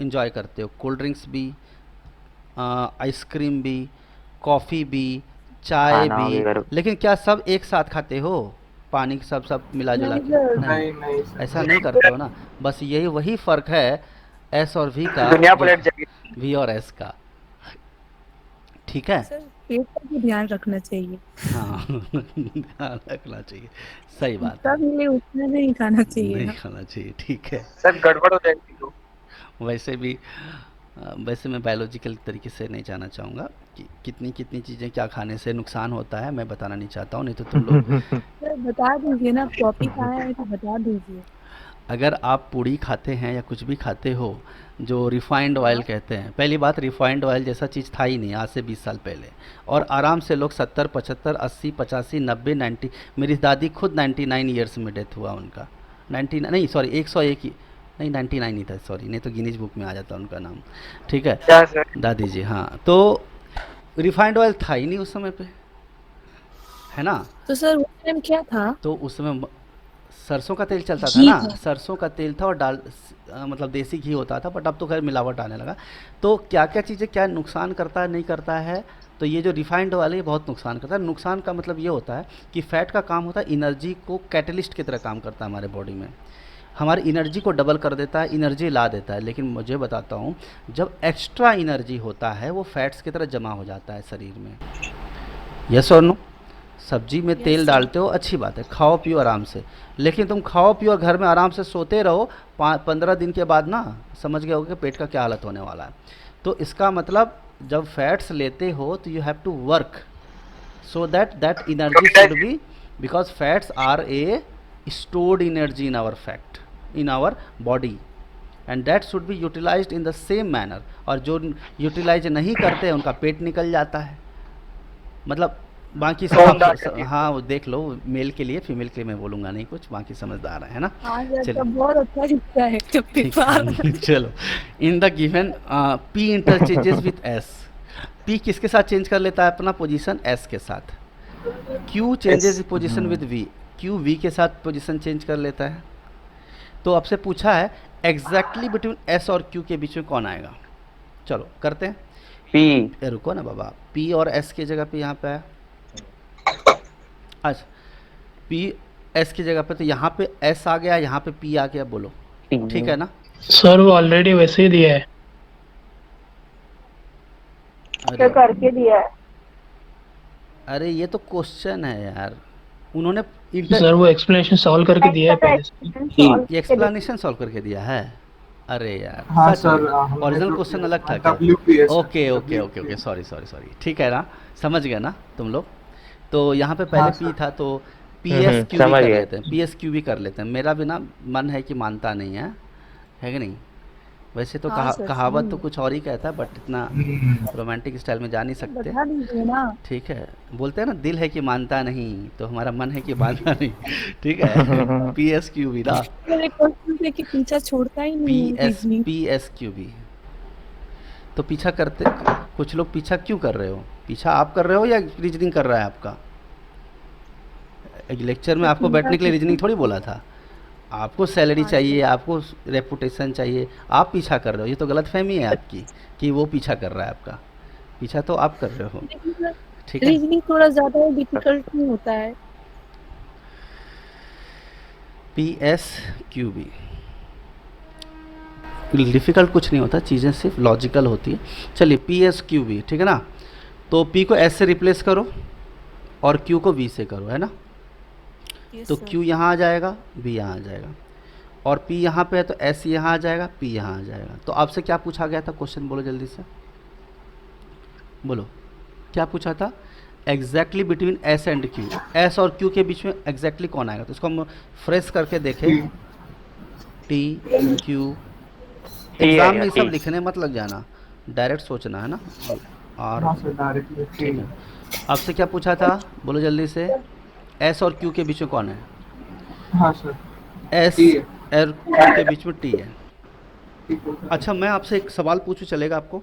इंजॉय करते हो, कोल्ड ड्रिंक्स भी, आइसक्रीम भी, कॉफ़ी भी, चाय भी, लेकिन क्या सब एक साथ खाते हो? पानी सब मिला जुला के? नहीं, ऐसा नहीं करते हो ना। बस यही वही फ़र्क है एस और वी का, दुनिया पलट जाएगी, वी और एस का। ठीक है, सर पेट का भी ध्यान रखना चाहिए। हाँ ध्यान रखना चाहिए, सही बात है, तब ये उतना नहीं खाना चाहिए नहीं ना। खाना चाहिए। ठीक है, सर गड़बड़ हो जाएगी तो। वैसे भी वैसे मैं बायोलॉजिकल तरीके से नहीं जानना चाहूँगा कि कितनी चीज़ें क्या खाने से नुकसान होता है, मैं बताना नहीं चाहता हूँ, नहीं तो तुम लोग सर बता दीजिए ना, कॉपी खाया है तो बता दीजिए। अगर आप पूड़ी खाते हैं या कुछ भी खाते हो जो रिफाइंड ऑयल कहते हैं, पहली बात रिफाइंड ऑयल जैसा चीज़ था ही नहीं आज से 20 साल पहले, और आराम से लोग 70, 75, 80, 85, 90, 90, मेरी दादी खुद 99 ईयर्स में डेथ हुआ उनका, 99 नहीं सॉरी 101 ही नहीं 99 ही था, सॉरी, नहीं तो गिनीज बुक में आ जाता उनका नाम। ठीक है दादी जी, हाँ, तो रिफाइंड ऑयल था ही नहीं उस समय पे, है ना। तो सर उस टाइम क्या था? तो उस समय सरसों का तेल चलता था ना, सरसों का तेल था और मतलब देसी घी होता था, बट अब तो खैर मिलावट आने लगा। तो क्या क्या चीज़ें क्या नुकसान करता है नहीं करता है, तो ये जो रिफाइंड ऑयल है बहुत नुकसान करता है। नुकसान का मतलब ये होता है कि फ़ैट का काम होता है एनर्जी को कैटलिस्ट की तरह काम करता है हमारे बॉडी में, हमारी एनर्जी को डबल कर देता है, एनर्जी ला देता है। लेकिन मुझे बताता हूँ, जब एक्स्ट्रा एनर्जी होता है वो फैट्स की तरह जमा हो जाता है शरीर में। यस और नो? सब्जी में तेल डालते हो, अच्छी बात है, खाओ पियो आराम से, लेकिन तुम खाओ पियो घर में आराम से सोते रहो, 15 दिन के बाद ना समझ गए हो कि पेट का क्या हालत होने वाला है। तो इसका मतलब जब फैट्स लेते हो तो you have to work so that energy should be, because fats are a stored energy in our fat in our body and that should be utilized in the same manner। और जो utilise नहीं करते हैं उनका पेट निकल जाता है, मतलब बाकी सब हाँ वो देख लो, मेल के लिए फीमेल के लिए मैं बोलूँगा नहीं कुछ, बाकी समझदार है ना। चलो बहुत अच्छा किस्सा है। चलो, in the given P interchanges with S, P किसके साथ चेंज कर लेता है अपना पोजीशन? एस के साथ। Q changes position with V, Q V के साथ पोजीशन चेंज कर लेता है। तो आपसे पूछा है एग्जैक्टली बिटवीन एस और क्यू के बीच में कौन आएगा। चलो करते हैं। पी। रुको ना बाबा, पी और एस की जगह पे यहाँ पे है। अच्छा, पी एस की जगह पे, तो यहाँ पे एस आ गया, यहाँ पे पी आ गया, बोलो ठीक है ना। सर वो ऑलरेडी वैसे ही दिया है। अरे करके दिया है। अरे ये तो क्वेश्चन है यार, उन्होंने सर वो एक्सप्लेनेशन सॉल्व करके दिया है पहले से। ये एक्सप्लेनेशन सॉल्व करके दिया है। अरे यार हाँ सच सर, में ओरिजिनल क्वेश्चन अलग था क्या? WPS okay okay okay okay, sorry sorry sorry, ठीक है ना, समझ गए ना तुम लोग। तो यहाँ पे पहले हाँ, पी सर। था, तो पी एस क्यू भी समझ कर गए। लेते हैं, पी एस क्यू भी कर लेते हैं। मेरा भी ना मन है कि मानता नहीं है कि नहीं। वैसे तो हाँ, सर, कहावत सही तो है। कुछ और ही कहता है, बट इतना रोमांटिक स्टाइल में जा नहीं सकते। बता दीजिए ना। ठीक है, बोलते हैं ना दिल है कि मानता नहीं, तो हमारा मन है कि मानता नहीं। ठीक है, पी एस क्यू भी ना, मेरे क्वेश्चन से कि पीछा छोड़ता ही नहीं है रीजनिंग। पी एस क्यू भी। तो पीछा करते, कुछ लोग पीछा क्यों कर रहे हो? पीछा आप कर रहे हो या रीजनिंग कर रहा है आपका? एक लेक्चर में आपको बैठने के लिए रीजनिंग थोड़ी बोला था। आपको सैलरी चाहिए, आपको रेपुटेशन चाहिए, आप पीछा कर रहे हो। ये तो गलतफहमी है आपकी कि वो पीछा कर रहा है आपका। पीछा तो आप कर रहे हो, ठीक है। रीजनिंग थोड़ा ज्यादा डिफिकल्ट नहीं होता है। P S Q be difficult कुछ नहीं होता, चीज़ें सिर्फ लॉजिकल होती है। चलिए पी एस क्यू बी, ठीक है ना। तो पी को एस से रिप्लेस करो और क्यू को वी से करो, है ना। तो क्यू यहाँ आ जाएगा, बी यहाँ आ जाएगा, और पी यहाँ पे है तो एस यहाँ आ जाएगा, पी यहाँ आ जाएगा। तो आपसे क्या पूछा गया था क्वेश्चन, बोलो जल्दी से बोलो, क्या पूछा था? Exactly between S and Q, S और क्यू के बीच में एग्जैक्टली कौन आएगा। तो इसको हम फ्रेश करके देखें, टी क्यू। एग्जाम में सब लिखने मत लग जाना, डायरेक्ट सोचना है ना। और हाँ सर, डायरेक्टली ठीक है, आपसे क्या पूछा था बोलो जल्दी से, एस और क्यू के बीच में कौन है? हाँ सर, एस T है। और क्यू के बीच में टी है। ठीक है सर। अच्छा, मैं आपसे एक सवाल पूछूं, चलेगा आपको?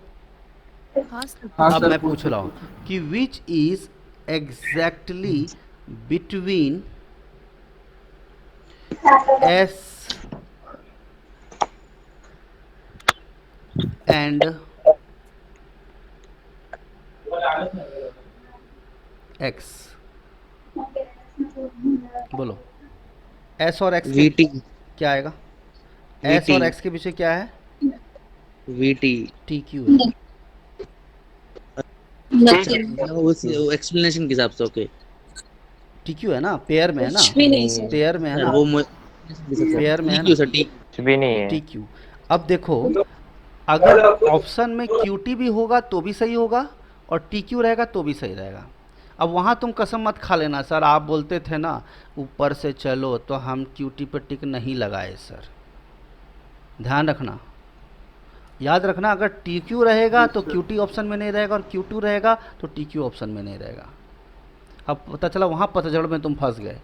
हाँ सर। हाँ अब सर, मैं पूछ रहा हूँ कि which is exactly between S and x, बोलो। एस और एक्स वीटी क्या आएगा? एस और एक्स के पीछे क्या है? वीटी टी क्यू है। उस एक्सप्लेनेशन के हिसाब से। ओके, टी क्यू है ना, पेयर में है ना, कुछ भी नहीं सर। पेयर में है ना, वो पेयर में है क्यों ना, सर? टी कुछ भी नहीं है। T Q. अब देखो, अगर ऑप्शन में क्यू टी भी होगा तो भी सही होगा, और टी क्यू रहेगा तो भी सही रहेगा। अब वहाँ तुम कसम मत खा लेना, सर आप बोलते थे ना ऊपर से चलो, तो हम क्यू टी पर टिक नहीं लगाए सर। ध्यान रखना, याद रखना, अगर टी क्यू रहेगा तो क्यू टी ऑप्शन में नहीं रहेगा, और क्यू टू रहेगा तो टी क्यू ऑप्शन में नहीं रहेगा। अब पता चला वहाँ पतझड़ में तुम फंस गए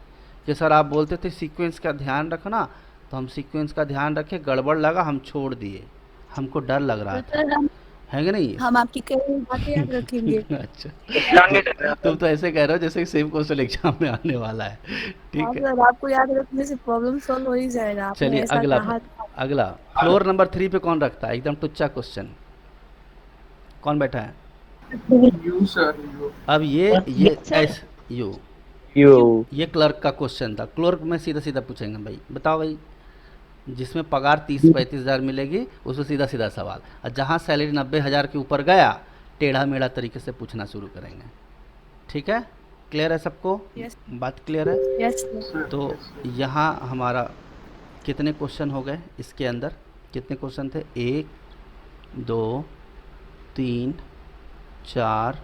कि सर आप बोलते थे सीक्वेंस का ध्यान रखना, तो हम सीक्वेंस का ध्यान रखे, गड़बड़ लगा, हम छोड़ दिए, हमको डर लग रहा था, है कि नहीं? हम आपकी कई बातें याद रखेंगे। अच्छा, तुम तो ऐसे कह रहे हो जैसे सेम क्वेश्चन एग्जाम में आने वाला है, ठीक हाँ है। सर, आपको याद रखने से प्रॉब्लम सॉल्व हो ही जाएगा। आपने चलिए ऐसा अगला, कहा था। अगला फ्लोर नंबर 3 पे कौन रखता है? एकदम टुच्चा क्वेश्चन, कौन बैठा है? You sir, you. अब ये एस यू, ये क्लर्क का क्वेश्चन था। क्लर्क में सीधा सीधा पूछेंगे भाई, बताओ भाई, जिसमें पगार 30-35 हज़ार मिलेगी उसको सीधा सीधा सवाल, और जहाँ सैलरी 90,000 के ऊपर गया टेढ़ा मेढ़ा तरीके से पूछना शुरू करेंगे। ठीक है, क्लियर है सबको? Yes. बात क्लियर है? यस तो यहाँ हमारा कितने क्वेश्चन हो गए? इसके अंदर कितने क्वेश्चन थे? 1 2 3 4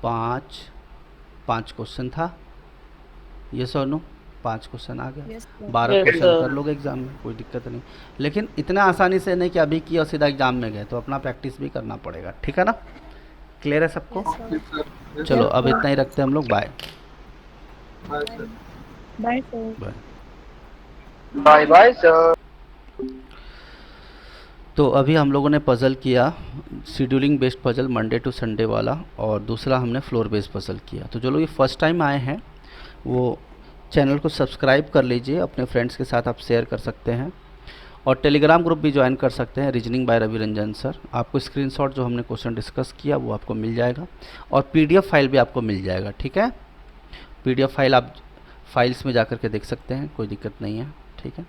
5 क्वेश्चन था। ये सोनू 5 क्वेश्चन आ गया, 12 क्वेश्चन कर लोगे एग्जाम में, कोई दिक्कत नहीं। लेकिन इतना आसानी से नहीं कि अभी किया और सीधा एग्जाम में गए, तो अपना प्रैक्टिस भी करना पड़ेगा। ठीक है ना, क्लियर है सबको? चलो अब इतना ही रखते हैं हम लोग, bye bye sir. Bye. Bye bye sir. तो अभी हम लोगों ने पज़ल किया, scheduling based puzzle Monday to Sunday वाला, और दूसरा हमने फ्लोर बेस्ड पज़ल किया। तो जो लोग ये फर्स्ट टाइम आए हैं वो चैनल को सब्सक्राइब कर लीजिए, अपने फ्रेंड्स के साथ आप शेयर कर सकते हैं और टेलीग्राम ग्रुप भी ज्वाइन कर सकते हैं, reasoning by Ravi Ranjan sir. आपको स्क्रीनशॉट जो हमने क्वेश्चन डिस्कस किया वो आपको मिल जाएगा और पीडीएफ फाइल भी आपको मिल जाएगा, ठीक है। पीडीएफ फाइल आप फाइल्स में जाकर के देख सकते हैं, कोई दिक्कत नहीं है, ठीक है।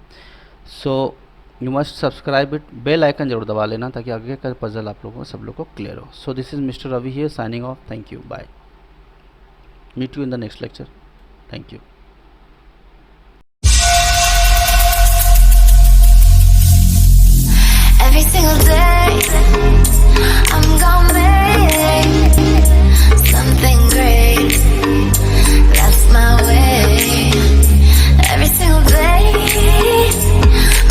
So you must subscribe it, bell icon जरूर दबा लेना ताकि आगे का पजल आप लोगों को सब लोग को क्लियर हो। So this is mister Ravi here signing off, thank you, bye, meet you in the next lecture, thank you.